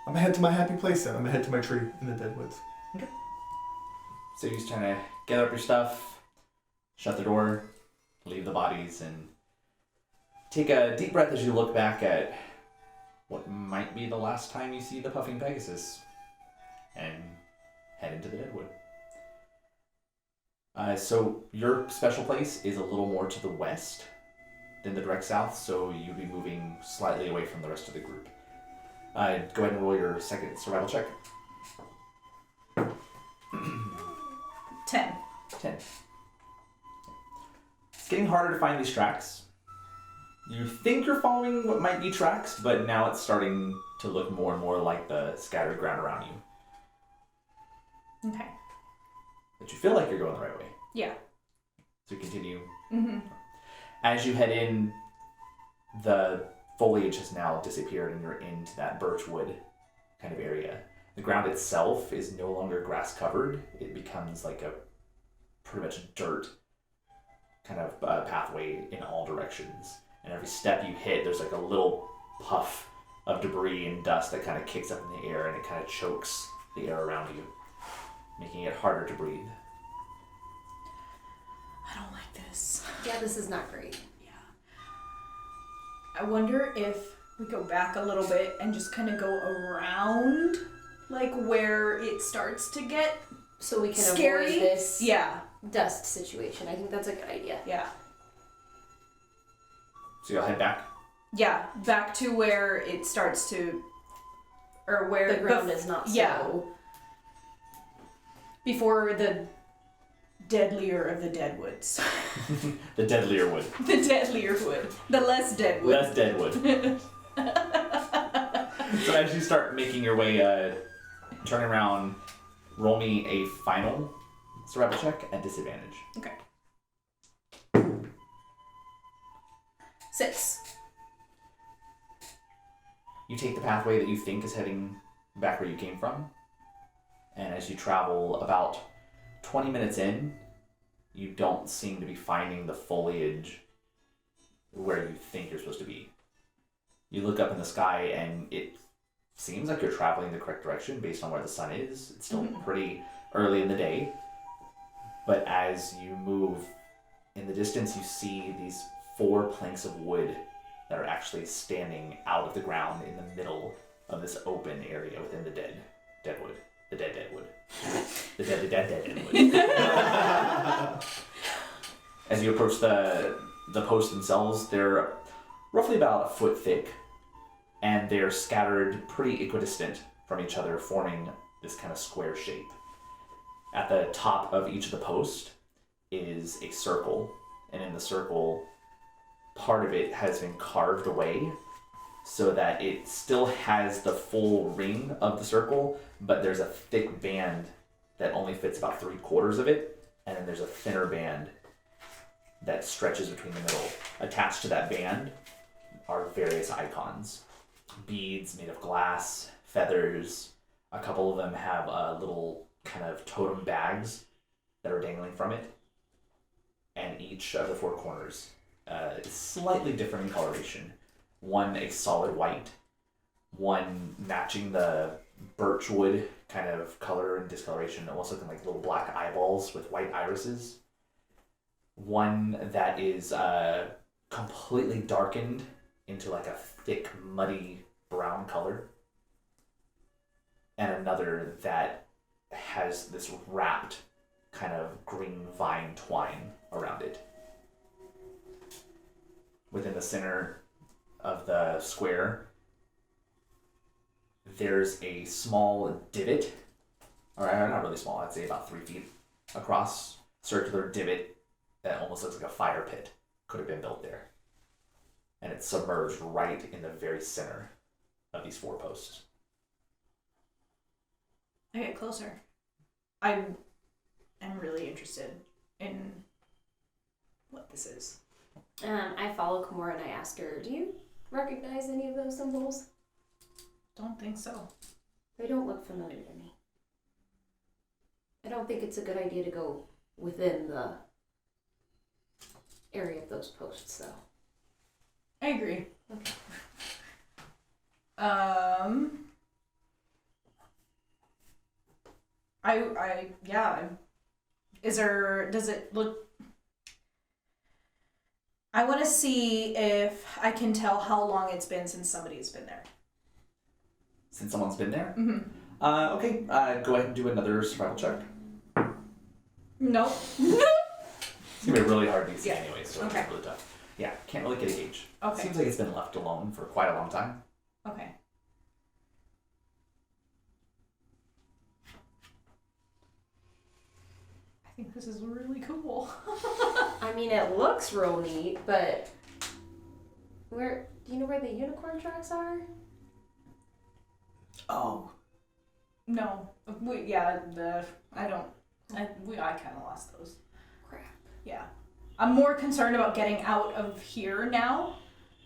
I'm gonna head to my happy place then. I'm gonna head to my tree in the Deadwoods. Okay. So you're just trying to gather up your stuff, shut the door, leave the bodies, and take a deep breath as you look back at what might be the last time you see the Puffing Pegasus, and head into the Deadwood. So your special place is a little more to the west than the direct south, so you'll be moving slightly away from the rest of the group. Go ahead and roll your second survival check. 10. 10. It's getting harder to find these tracks. You think you're following what might be tracks, but now it's starting to look more and more like the scattered ground around you. Okay. But you feel like you're going the right way. Yeah. So continue. Mm-hmm. As you head in, the foliage has now disappeared and you're into that birchwood kind of area. The ground itself is no longer grass covered. It becomes like a pretty much dirt kind of pathway in all directions. And every step you hit, there's like a little puff of debris and dust that kind of kicks up in the air and it kind of chokes the air around you, making it harder to breathe. I don't like this. Yeah, this is not great. I wonder if we go back a little bit and just kind of go around, like where it starts to get So we can scary. avoid this Yeah. dust situation. I think that's a good idea. Yeah. So you'll head back? Yeah, back to where it starts to, or where The ground is not so... Yeah. Before the deadlier of the deadwoods. The deadlier wood. The deadlier wood. The less dead wood. Less dead wood. So as you start making your way, turn around, roll me a final survival check at disadvantage. Okay. 6. You take the pathway that you think is heading back where you came from, and as you travel about 20 minutes in, you don't seem to be finding the foliage where you think you're supposed to be. You look up in the sky and it seems like you're traveling the correct direction based on where the sun is. It's still pretty early in the day, but as you move in the distance, you see these 4 planks of wood that are actually standing out of the ground in the middle of this open area within the deadwood. The deadwood. The deadwood. As you approach the posts themselves, they're roughly about a foot thick, and they're scattered pretty equidistant from each other, forming this kind of square shape. At the top of each of the posts is a circle, and in the circle, part of it has been carved away so that it still has the full ring of the circle, but there's a thick band that only fits about 3/4 of it, and then there's a thinner band that stretches between the middle. Attached to that band are various icons. Beads made of glass, feathers. A couple of them have little kind of totem bags that are dangling from it. And each of the 4 corners is slightly different in coloration. One a solid white, one matching the birchwood kind of color and discoloration, almost looking like little black eyeballs with white irises. One that is completely darkened into like a thick, muddy brown color. And another that has this wrapped kind of green vine twine around it. Within the center of the square, there's a small divot, or not really small, I'd say about 3 feet across, circular divot that almost looks like a fire pit could have been built there. And it's submerged right in the very center of these 4 posts. I get closer. I'm really interested in what this is. I follow Kimura and I asked her, do you recognize any of those symbols? Don't think so. They don't look familiar to me. I don't think it's a good idea to go within the area of those posts, though. I agree. Okay. Does it look, I want to see if I can tell how long it's been since somebody's been there. Since someone's been there? Mm-hmm. Okay, go ahead and do another survival check. Nope. It's gonna be really hard to see Yeah. anyway, so Okay. it's really tough. Yeah, can't really get a gauge. Okay. Seems like it's been left alone for quite a long time. Okay. I think this is really cool. I mean, it looks real neat, but do you know where the unicorn tracks are? Oh. No. I kind of lost those. Crap. Yeah. I'm more concerned about getting out of here now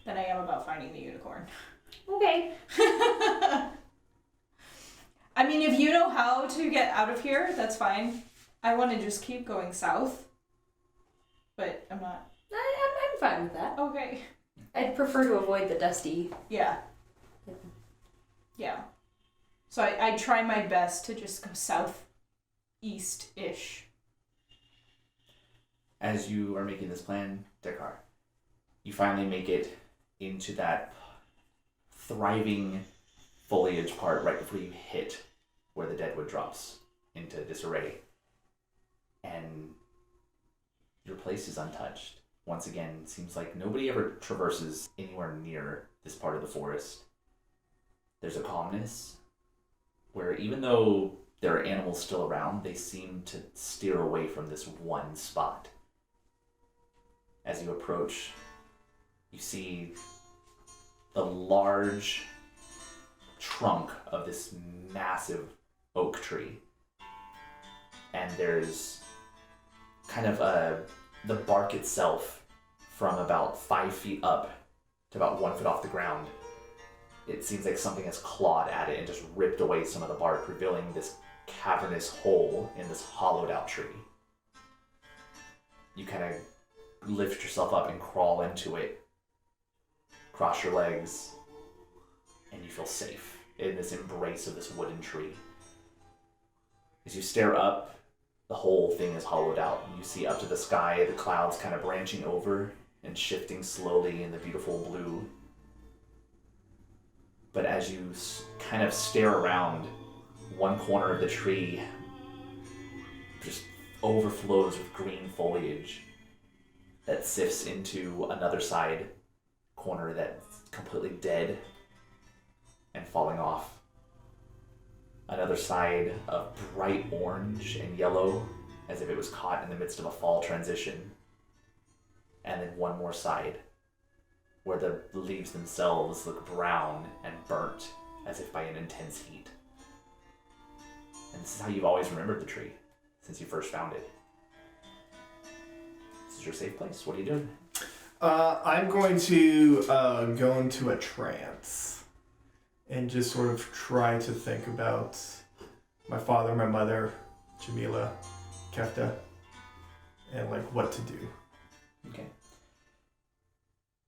than I am about finding the unicorn. Okay. I mean, if you know how to get out of here, that's fine. I want to just keep going south. But I'm not. I'm fine with that. Okay. I'd prefer to avoid the dusty. Yeah. Yeah. So I try my best to just go southeast-ish. As you are making this plan, Dekar, you finally make it into that thriving foliage part right before you hit where the deadwood drops into disarray. And your place is untouched. Once again, it seems like nobody ever traverses anywhere near this part of the forest. There's a calmness where even though there are animals still around, they seem to steer away from this one spot. As you approach, you see the large trunk of this massive oak tree. And there's kind of the bark itself from about 5 feet up to about 1 foot off the ground. It seems like something has clawed at it and just ripped away some of the bark, revealing this cavernous hole in this hollowed out tree. You kind of lift yourself up and crawl into it, cross your legs, and you feel safe in this embrace of this wooden tree. As you stare up, the whole thing is hollowed out. You see up to the sky, the clouds kind of branching over and shifting slowly in the beautiful blue. But as you kind of stare around, one corner of the tree just overflows with green foliage that sifts into another side corner that's completely dead and falling off. Another side of bright orange and yellow, as if it was caught in the midst of a fall transition. And then one more side where the leaves themselves look brown and burnt as if by an intense heat. And this is how you've always remembered the tree since you first found it. This is your safe place. What are you doing? I'm going to go into a trance and just sort of try to think about my father, my mother, Jamila, Kefta, and like what to do. Okay.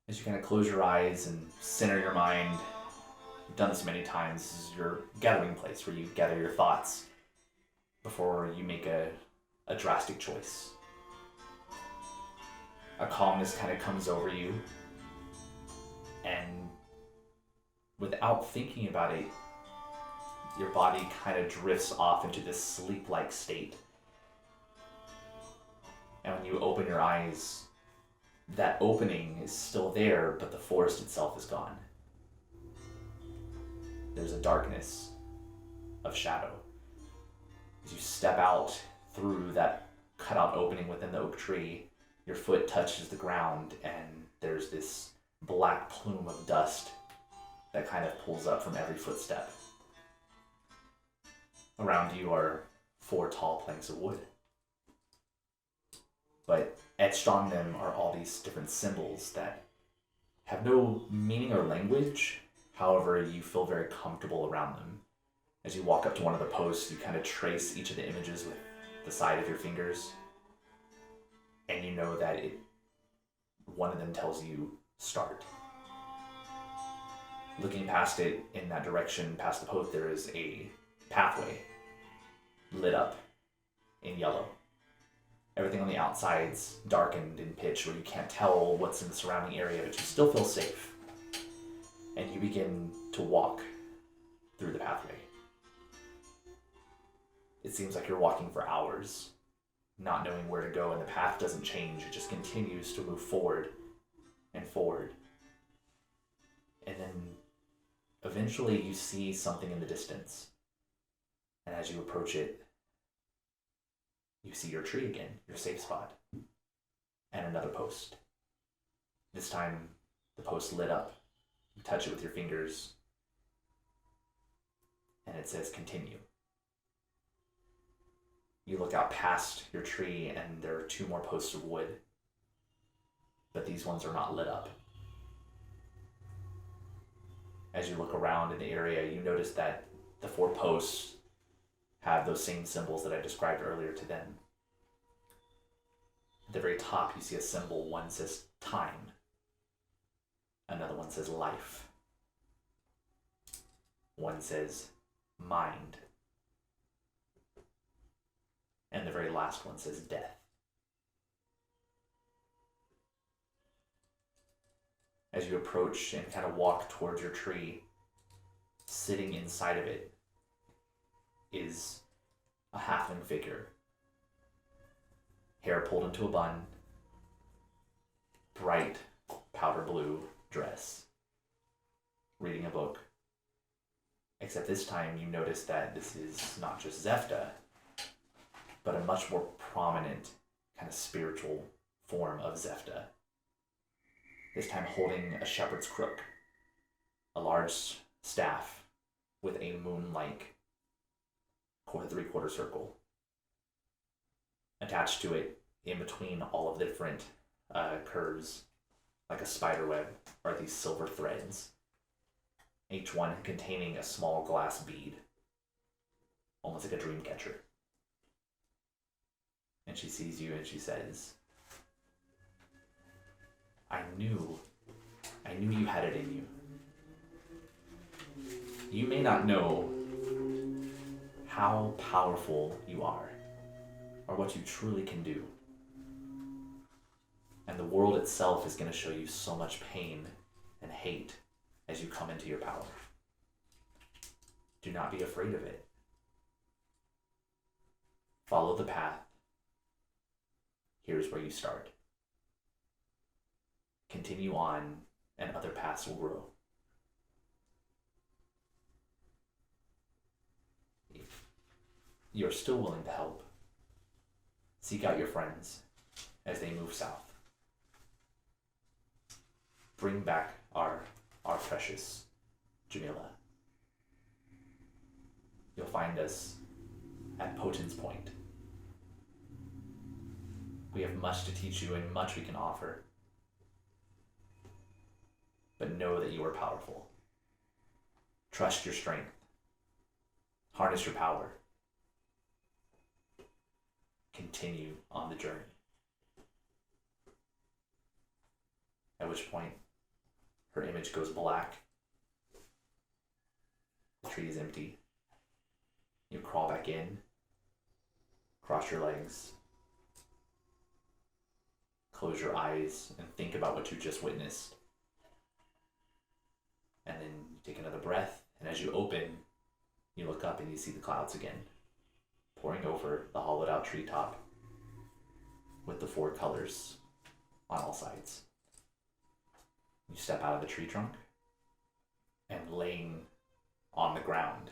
As you kind of close your eyes and center your mind, you've done this many times. This is your gathering place where you gather your thoughts before you make a drastic choice. A calmness kind of comes over you, and without thinking about it, your body kind of drifts off into this sleep-like state. And when you open your eyes, that opening is still there, but the forest itself is gone. There's a darkness of shadow. As you step out through that cutout opening within the oak tree, your foot touches the ground, and there's this black plume of dust that kind of pulls up from every footstep. Around you are 4 tall planks of wood. But etched on them are all these different symbols that have no meaning or language. However, you feel very comfortable around them. As you walk up to one of the posts, you kind of trace each of the images with the side of your fingers. And you know that one of them tells you, start. Looking past it in that direction, past the post, there is a pathway lit up in yellow. Everything on the outside's darkened in pitch where you can't tell what's in the surrounding area, but you still feel safe. And you begin to walk through the pathway. It seems like you're walking for hours, not knowing where to go, and the path doesn't change. It just continues to move forward and forward. And then eventually you see something in the distance. And as you approach it, you see your tree again, your safe spot, and another post. This time, the post lit up. You touch it with your fingers, and it says continue. You look out past your tree, and there are 2 more posts of wood, but these ones are not lit up. As you look around in the area, you notice that the 4 posts have those same symbols that I described earlier to them. At the very top, you see a symbol. One says time. Another one says life. One says mind. And the very last one says death. As you approach and kind of walk towards your tree, sitting inside of it is a halfling figure. Hair pulled into a bun, bright powder blue dress, reading a book. Except this time you notice that this is not just Zefta, but a much more prominent kind of spiritual form of Zefta. This time holding a shepherd's crook, a large staff with a moon-like 3/4 circle. Attached to it, in between all of the different curves, like a spider web, are these silver threads, each one containing a small glass bead, almost like a dream catcher. And she sees you and she says, I knew you had it in you. You may not know how powerful you are, or what you truly can do. And the world itself is going to show you so much pain and hate as you come into your power. Do not be afraid of it. Follow the path. Here's where you start. Continue on, and other paths will grow. If you're still willing to help, seek out your friends as they move south. bring back our precious Jamila. You'll find us at Poten's Point. We have much to teach you and much we can offer. But know that you are powerful. Trust your strength. Harness your power. Continue on the journey. At which point, her image goes black. The tree is empty. You crawl back in, cross your legs, close your eyes, and think about what you just witnessed. And then you take another breath, and as you open, you look up and you see the clouds again, pouring over the hollowed out treetop with the 4 colors on all sides. You step out of the tree trunk, and laying on the ground,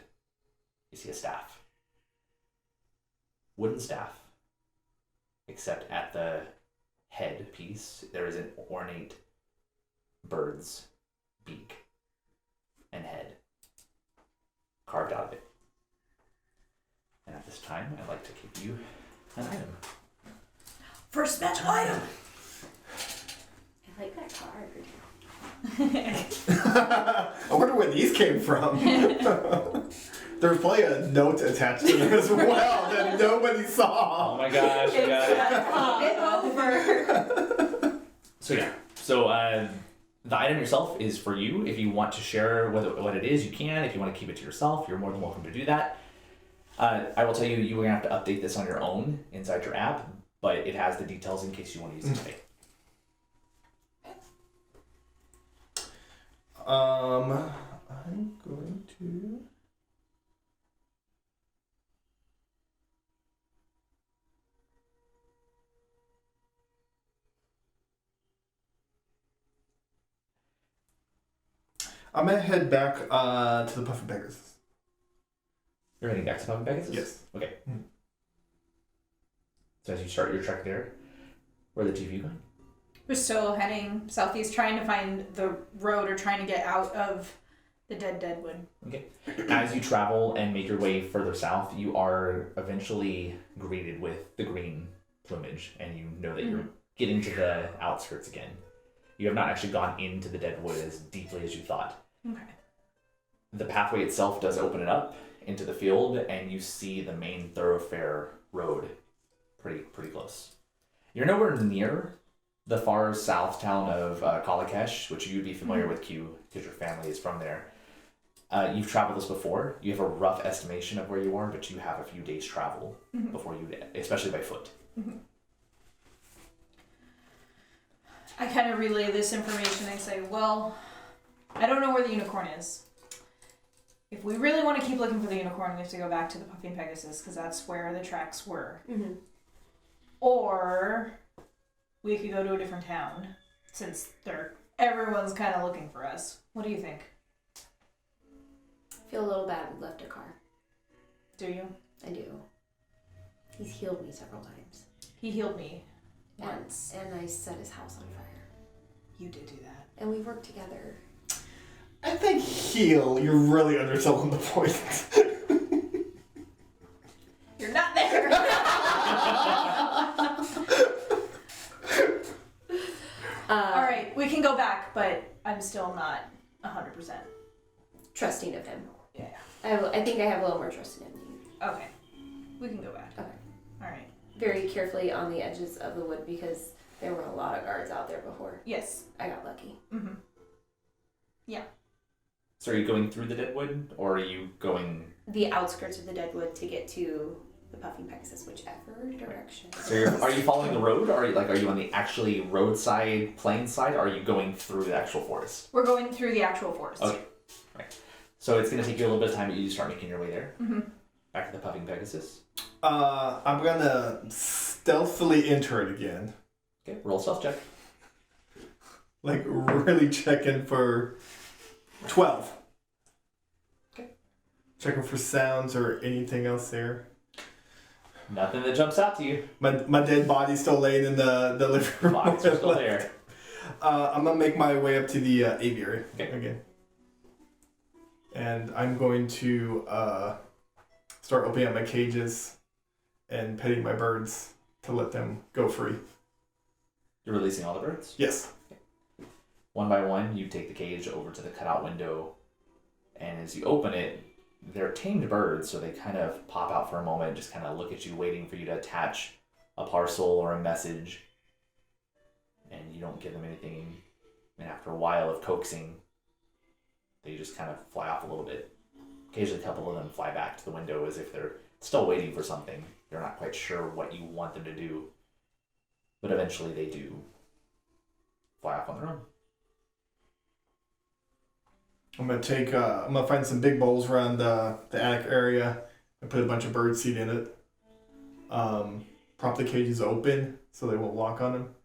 you see a staff. Wooden staff, except at the head piece, there is an ornate bird's beak and head carved out of it. And at this time, I'd like to give you an item. First special item. I like that card. I wonder where these came from. There's probably a note attached to them as well that nobody saw. Oh my gosh, you got it. It's over. So the item yourself is for you. If you want to share what it is, you can. If you want to keep it to yourself, you're more than welcome to do that. I will tell you, you're going to have to update this on your own inside your app, but it has the details in case you want to use it today. I'm going to... I'm gonna head back to the Puffin Pegasus. You're heading back to Puffin Pegasus? Yes. Okay. So as you start your trek there, where are the two of you going? We're still heading southeast, trying to find the road or trying to get out of the deadwood. Okay. As you travel and make your way further south, you are eventually greeted with the green plumage, and you know that you're getting to the outskirts again. You have not actually gone into the deadwood as deeply as you thought. Okay. The pathway itself does open it up into the field, and you see the main thoroughfare road pretty close. You're nowhere near the far south town of Kalakesh, which you'd be familiar with, Q, because your family is from there. You've traveled this before. You have a rough estimation of where you are, but you have a few days travel before you, especially by foot. Mm-hmm. I kind of relay this information and say, well, I don't know where the unicorn is. If we really want to keep looking for the unicorn, we have to go back to the Puffing Pegasus, because that's where the tracks were. Mm-hmm. Or we could go to a different town, since everyone's kind of looking for us. What do you think? I feel a little bad we left a car. Do you? I do. He's healed me several times. He healed me once. And I set his house on fire. You did do that. And we worked together. I think heal, you're really underselling the point. You're not there! Alright, we can go back, but I'm still not 100%. Trusting of him. Yeah. I think I have a little more trust in him than you. Okay. We can go back. Okay. Alright. Very carefully on the edges of the wood because there were a lot of guards out there before. Yes. I got lucky. Mm-hmm. Yeah. So are you going through the deadwood, or are you going... The outskirts of the deadwood to get to the Puffing Pegasus, whichever direction. So are you following the road, or are you on the actually roadside, plain side, or are you going through the actual forest? We're going through the actual forest. Okay. Right. So it's going to take you a little bit of time, but you start making your way there. Mm-hmm. Back to the Puffing Pegasus. I'm gonna stealthily enter it again. Okay, roll stealth check. Like, really checking for 12. Okay. Checking for sounds or anything else there. Nothing that jumps out to you. My dead body's still laying in the living room. Bodies are still there. I'm gonna make my way up to the aviary Okay. again. And I'm going to start opening up my cages and petting my birds to let them go free. You're releasing all the birds? Yes. One by one, you take the cage over to the cutout window, and as you open it, they're tamed birds, so they kind of pop out for a moment, just kind of look at you, waiting for you to attach a parcel or a message, and you don't give them anything, and after a while of coaxing, they just kind of fly off a little bit. Occasionally a couple of them fly back to the window as if they're still waiting for something. They're not quite sure what you want them to do, but eventually they do fly off on their own. I'm gonna find some big bowls around the attic area and put a bunch of bird seed in it. Prop the cages open so they won't walk on them.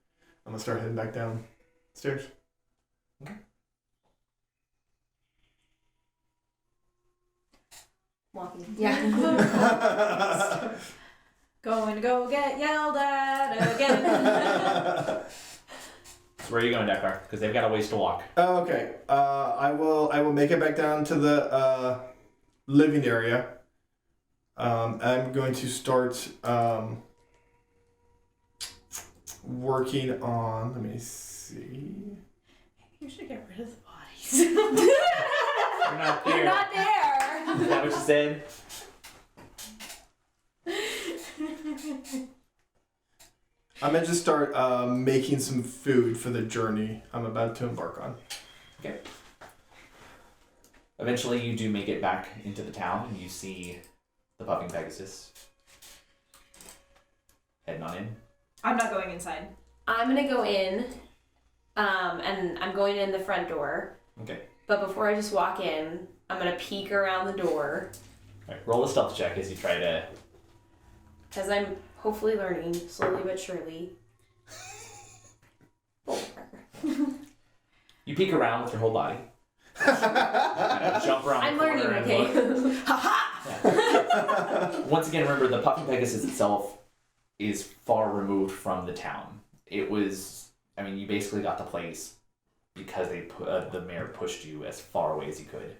I'm gonna start heading back downstairs. Okay. Walking. Yeah. Going to go get yelled at again. So where are you going, Dakar? Because they've got a ways to walk. Okay. I will make it back down to the living area. I'm going to start working on. Let me see. You should get rid of the bodies. You're not there. You're not there. Is that what you said? I'm gonna just start making some food for the journey I'm about to embark on. Okay. Eventually, you do make it back into the town, and you see the puffing Pegasus heading on in. I'm not going inside. I'm gonna go in, and I'm going in the front door. Okay. But before I just walk in, I'm gonna peek around the door, All right. Roll a stealth check as you try to. because I'm hopefully learning slowly but surely. You peek around with your whole body. Kind of jump around I'm the corner learning, and look. okay? Once again, remember the puffing Pegasus itself is far removed from the town. It was, I mean, you basically got the place because the mayor pushed you as far away as he could.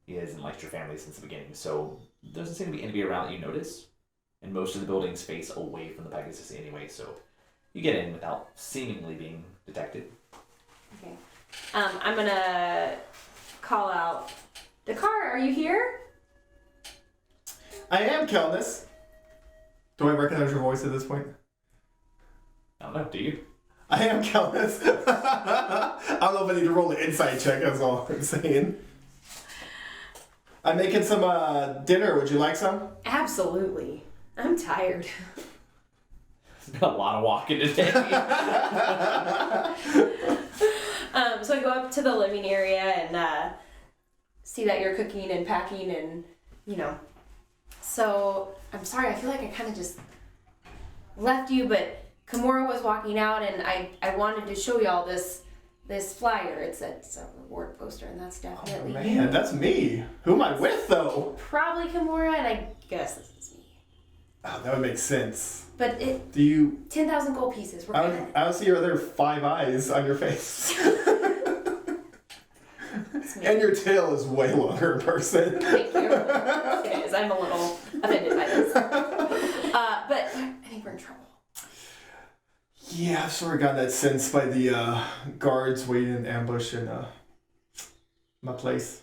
He hasn't liked your family since the beginning, so there doesn't seem to be anybody around that you notice. And most of the buildings face away from the Pegasus anyway, so you get in without seemingly being detected. Okay. I'm gonna call out, Dakar, are you here? I am Kelnus. Do I recognize your voice at this point? I don't know, do you? I am Kelnus. I don't know if I need to roll an insight check, that's all I'm saying. I'm making some dinner. Would you like some? Absolutely. I'm tired. It's been a lot of walking today. So I go up to the living area and see that you're cooking and packing and, you know. So I'm sorry, I feel like I kind of just left you, but Kimura was walking out and I wanted to show y'all this flyer. It's a reward poster, and that's definitely Oh, man, that's me. Who am I with, though? probably Kimura, and I guess this is me. Oh, that would make sense. But it Do you... 10,000 gold pieces. We're I good. don't see your other 5 eyes on your face. It's me. And your tail is way longer in person. Thank you. It is. I'm a little offended by this. But I think we're in trouble. Yeah, I've sort of gotten that sense by the guards waiting in ambush in my place.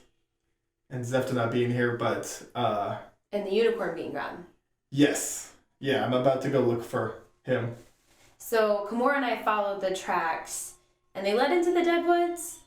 And Zefta not being here, but And the unicorn being gone. yes. Yeah, I'm about to go look for him. So Kimura and I followed the tracks, and they led into the Deadwoods.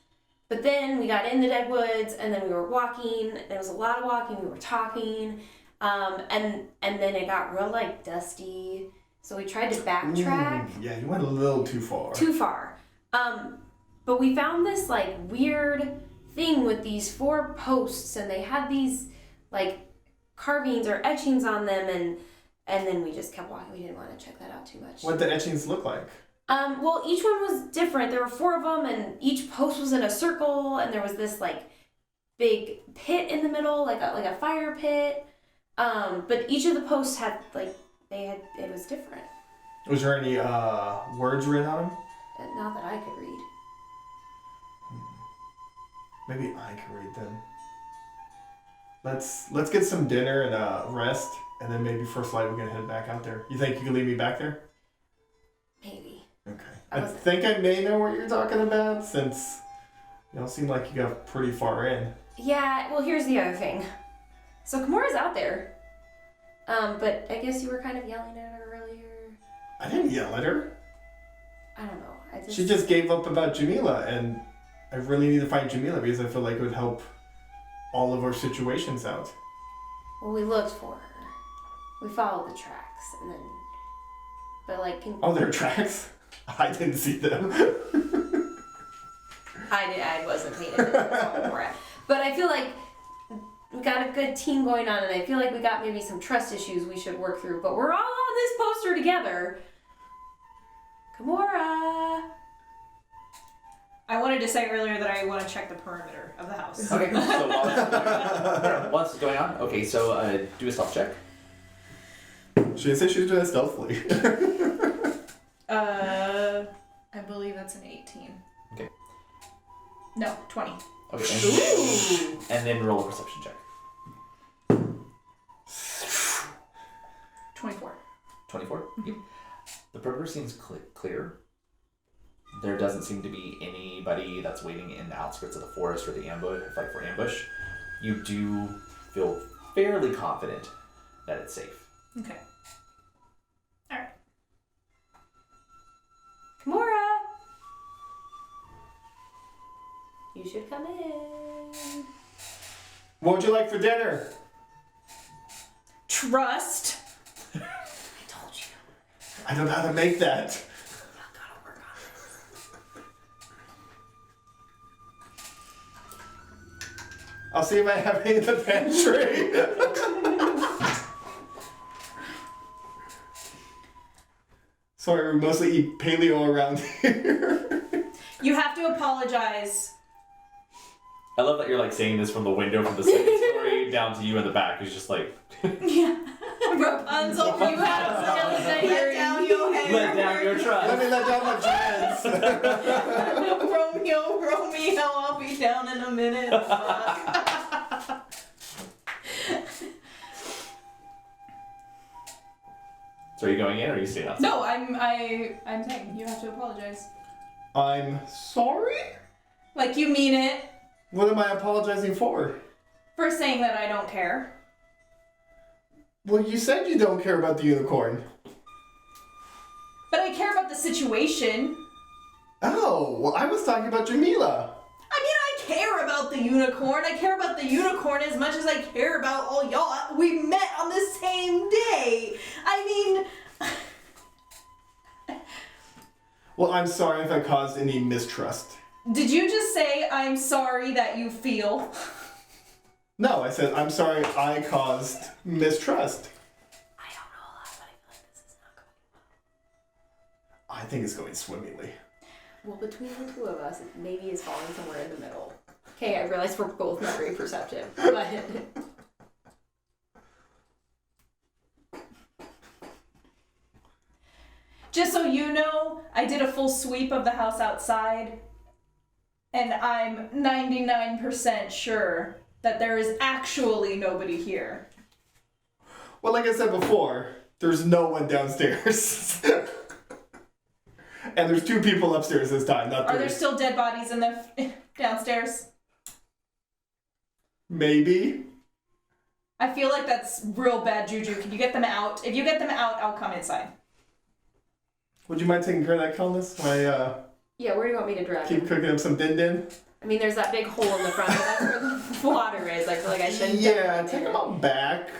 But then we got in the Deadwoods, and then we were walking. There was a lot of walking. We were talking, and then it got real like dusty. So we tried to backtrack. Ooh, yeah, you went a little too far. Too far. But we found this like weird thing with these 4 posts, and they had these like carvings or etchings on them, and then we just kept walking. We didn't want to check that out too much. What the etchings look like? Well, each one was different. There were 4 of them, and each post was in a circle, and there was this like big pit in the middle, like a fire pit. But each of the posts had like it was different. Was there any words written on them? Not that I could read. Maybe I can read them. Let's get some dinner and rest, and then maybe first light we can head back out there. You think you can leave me back there? Maybe. Okay. I I wasn't- think I may know what you're talking about, since you don't seem like you got pretty far in. Yeah, well, here's the other thing. So Kimura's out there. But I guess you were kind of yelling at her earlier. I didn't yell at her. I don't know. She just gave up about Jamila, and I really need to find Jamila because I feel like it would help all of our situations out. Well, we looked for her. We followed the tracks, and then... But, like... Oh, there are tracks? I didn't see them. I wasn't paying attention for it. But I feel like we got a good team going on, and I feel like we got maybe some trust issues we should work through. But we're all on this poster together. Kimura! I wanted to say earlier that I want to check the perimeter of the house. Okay, so while this is going on, okay, so do a stealth check. She didn't say she was doing it stealthily. I believe that's an 18. Okay. No, 20. Okay, and then roll a perception check. 24. 24? Mm-hmm. Yep. The perimeter seems clear. There doesn't seem to be anybody that's waiting in the outskirts of the forest or the ambush, like for ambush. You do feel fairly confident that it's safe. Okay. Alright. Kimura! You should come in. What would you like for dinner? Trust. I told you. I don't know how to make that. I gotta work on it. I'll see if I have any in the pantry. Sorry, we mostly eat paleo around here. You have to apologize. I love that you're like saying this from the window from the second story down to you in the back. It's just like, Yeah. Rapunzel, you have to let down your hair. let down your Let trust. me let down my dress. Romeo, I'll be down in a minute. So are you going in or are you staying outside? No, I'm saying you have to apologize. I'm sorry? Like you mean it What am I apologizing for? for saying that I don't care. Well, you said you don't care about the unicorn. But I care about the situation. Oh, well, I was talking about Jamila. I mean, I care about the unicorn. I care about the unicorn as much as I care about all y'all. We met on the same day. I mean... Well, I'm sorry if I caused any mistrust. Did you just say, I'm sorry that you feel? No, I said, I'm sorry I caused mistrust. I don't know a lot, but I feel like this is not going I think it's going swimmingly. well. Between the two of us, it maybe is falling somewhere in the middle. Okay, I realize we're both not very perceptive, but... Just so you know, I did a full sweep of the house outside, and I'm 99% sure that there is actually nobody here. Well, like I said before, there's no one downstairs. And there's 2 people upstairs this time, not 3. Are there still dead bodies in the downstairs? Maybe. I feel like that's real bad juju. Can you get them out? If you get them out, I'll come inside. Would you mind taking care of that, Calmus? I Yeah, where do you want me to drag keep him? cooking up some din-din. I mean, there's that big hole in the front, but that's where the water is. I feel like I shouldn't... Yeah, take them out back.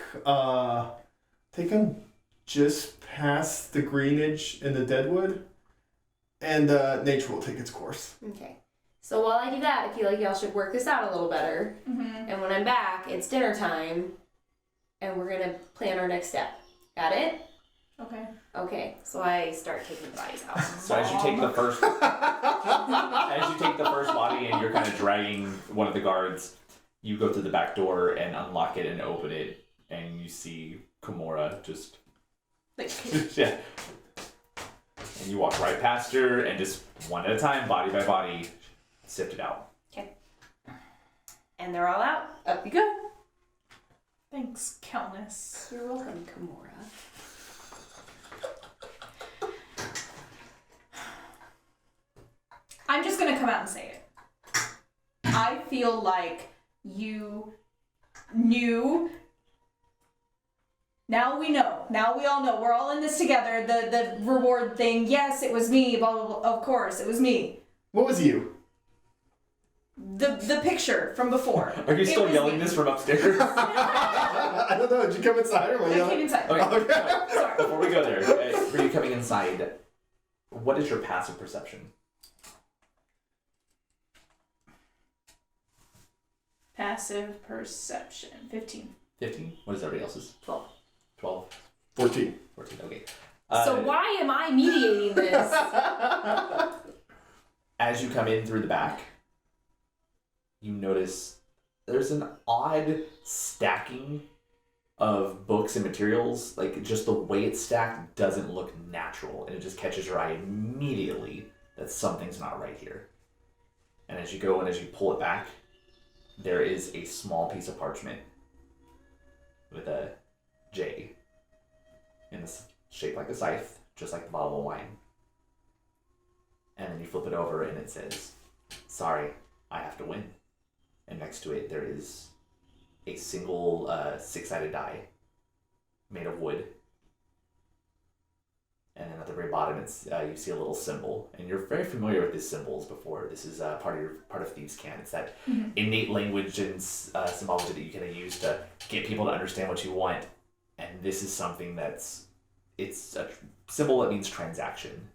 Take them just past the greenage in the deadwood. And nature will take its course. Okay. So while I do that, I feel like y'all should work this out a little better. Mm-hmm. And when I'm back, it's dinner time, and we're gonna plan our next step. Got it? Okay. Okay. So I start taking the bodies out. So as you take the first body and you're kind of dragging one of the guards, you go to the back door and unlock it and open it, and you see Kimura just Like, yeah. And you walk right past her and just one at a time, body by body, sift it out. Okay. And they're all out. Up you go. Thanks, Kelness. You're welcome, Kimura. I'm just gonna come out and say it. I feel like you knew. Now we know. Now we all know. We're all in this together. The reward thing. Yes, it was me. Blah, blah, blah. Of course, it was me. What was you? The picture from before. Are you still was yelling me. this from upstairs? I don't know. Did you come inside or what? I came inside. Okay. Sorry. Before we go there, for you coming inside, what is your passive perception? Passive perception. 15. 15? What is everybody else's? 12. 12? 14. 14, okay. So why am I mediating this? As you come in through the back, you notice there's an odd stacking of books and materials. Like, just the way it's stacked doesn't look natural, and it just catches your eye immediately that something's not right here. And as you go and as you pull it back, there is a small piece of parchment with a J in this shaped like a scythe, just like the bottle of wine. And then you flip it over and it says, "Sorry, I have to win." And next to it there is a single six-sided die made of wood. And then at the very bottom, it's you see a little symbol, and you're very familiar with these symbols before. This is part of Thieves' Cant. It's that innate language and symbology that you can use to get people to understand what you want. And this is something it's a symbol that means transaction,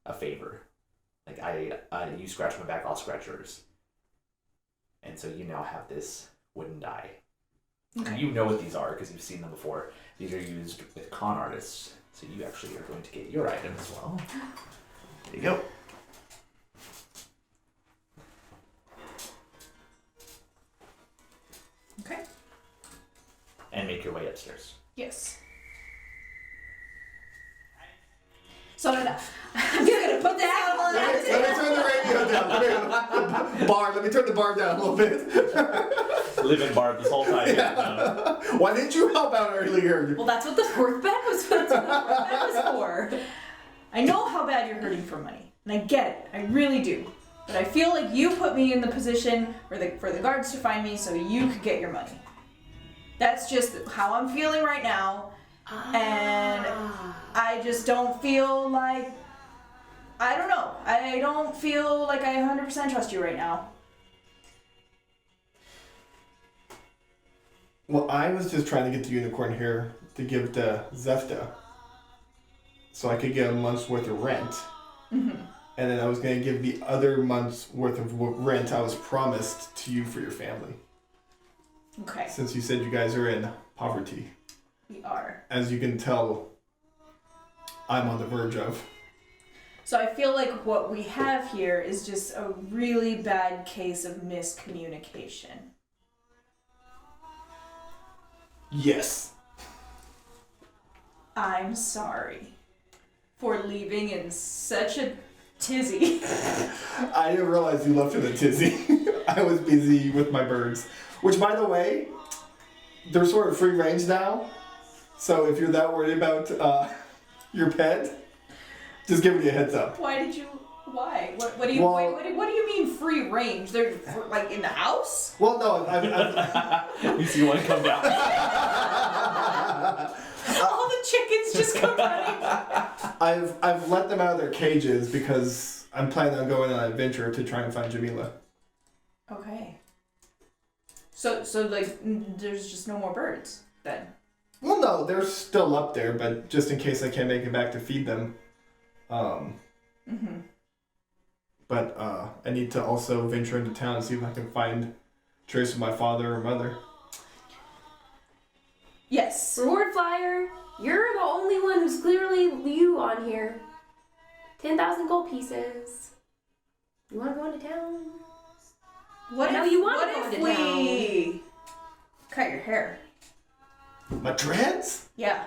a favor. Like you scratch my back, I'll scratch yours. And so you now have this wooden die. Okay. You know what these are because you've seen them before. These are used with con artists. So you actually are going to get your item as well. There you go. Okay. And make your way upstairs. Yes. So I'm gonna put that on. Let me turn the radio down. Let me turn the bar down a little bit. Live in bar this whole time. Yeah. Why didn't you help out earlier? Well, that's what the fourth bet was. That's what the fourth bet was for. I know how bad you're hurting for money, and I get it. I really do. But I feel like you put me in the position for the guards to find me, so you could get your money. That's just how I'm feeling right now, and I just don't feel like. I don't know. I don't feel like I 100% trust you right now. Well, I was just trying to get the unicorn here to give to Zefta so I could get a month's worth of rent. And then I was going to give the other month's worth of rent I was promised to you for your family. Okay. Since you said you guys are in poverty. We are. As you can tell, I'm on the verge of. So I feel like what we have here is just a really bad case of miscommunication. Yes. I'm sorry for leaving in such a tizzy. I didn't realize you left in a tizzy. I was busy with my birds. Which, by the way, they're sort of free range now. So if you're that worried about your pet, just giving you a heads up. Why? What do you what do you mean free range? They're like in the house? Well, no, I've You see one come down. All the chickens just come running. I've let them out of their cages because I'm planning on going on an adventure to try and find Jamila. Okay. So like there's just no more birds then. Well, no, they're still up there, but just in case I can't make it back to feed them. But I need to also venture into town and see if I can find trace of my father or mother. Yes. Reward flyer. You're the only one who's clearly you on here. 10,000 gold pieces. You want to go into town? What I know if, you want what to go if into we cut your hair? My dreads? Yeah.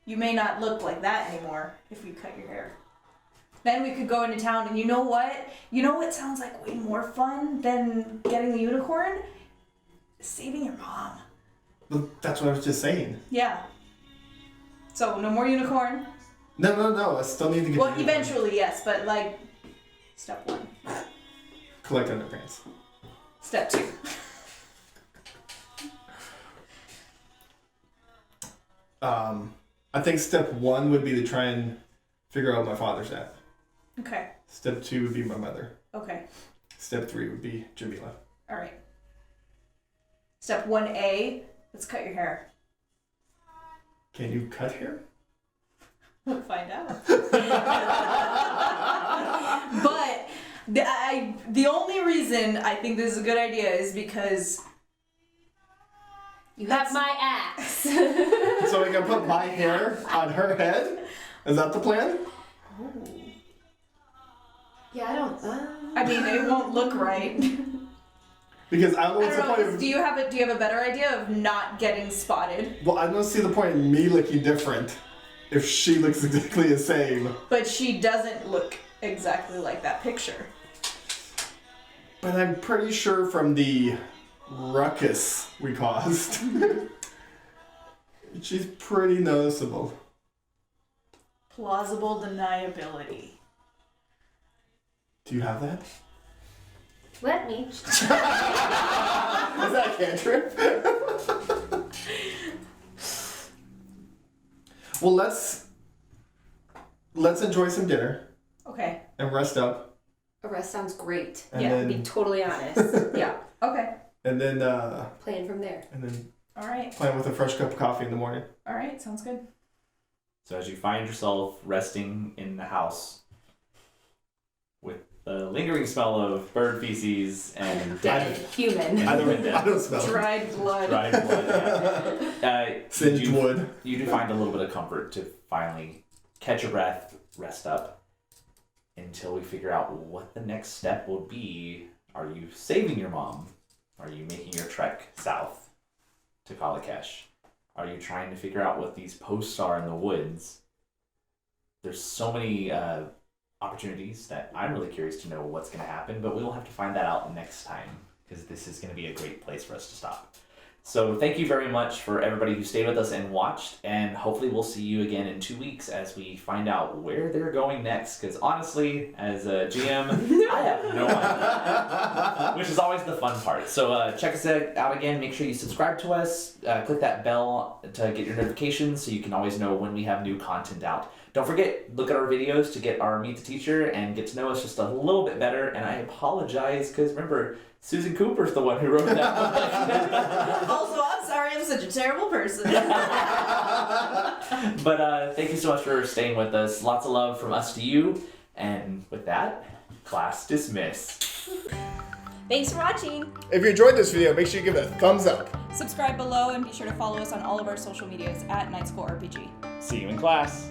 You may not look like that anymore if you cut your hair. Then we could go into town, and you know what? You know what sounds like way more fun than getting the unicorn? Saving your mom. Well, that's what I was just saying. Yeah. So, no more unicorn. No. I still need to get. Well, the eventually, yes, but like, step 1. collect underpants. Step 2. I think step 1 would be to try and figure out what my father's at. Okay. Step 2 would be my mother. Okay. Step 3 would be Jamila. All right. Step 1A, let's cut your hair. Can you cut hair? We'll find out. But the only reason I think this is a good idea is because You have my axe. So we can put my hair on her head? Is that the plan? Yeah, I don't. I mean, it won't look right. Because I don't know I what's don't the know. point of... Do you have a better idea of not getting spotted? Well, I don't see the point in me looking different if she looks exactly the same. But she doesn't look exactly like that picture. But I'm pretty sure from the ruckus we caused, she's pretty noticeable. Plausible deniability. Do you have that? Let me. Is that a cantrip? Well, let's enjoy some dinner Okay. and rest up. A rest sounds great. And Yeah, To be then, totally honest. Yeah. Okay. and then Playing from there. All right. plan with a fresh cup of coffee in the morning. All right. Sounds good. So as you find yourself resting in the house with the lingering smell of bird feces and Dead human. and I wind don't smell it. Dried blood. dried blood. Yeah. Singed you, wood. you do find a little bit of comfort to finally catch your breath, rest up, until we figure out what the next step will be. Are you saving your mom? Are you making your trek south to Kalakesh? Are you trying to figure out what these posts are in the woods? There's so many opportunities that I'm really curious to know what's going to happen, but we'll have to find that out next time, because this is going to be a great place for us to stop. So thank you very much for everybody who stayed with us and watched, and hopefully we'll see you again in 2 weeks as we find out where they're going next, because honestly, as a GM, I have no idea, which is always the fun part. So check us out again, make sure you subscribe to us, click that bell to get your notifications so you can always know when we have new content out. Don't forget, look at our videos to get our Meet the Teacher and get to know us just a little bit better, and I apologize, because remember, Susan Cooper's the one who wrote that. Also, I'm sorry I'm such a terrible person. But thank you so much for staying with us. Lots of love from us to you. And with that, class dismissed. Thanks for watching. If you enjoyed this video, make sure you give it a thumbs up. Subscribe below and be sure to follow us on all of our social medias at Night School RPG. See you in class.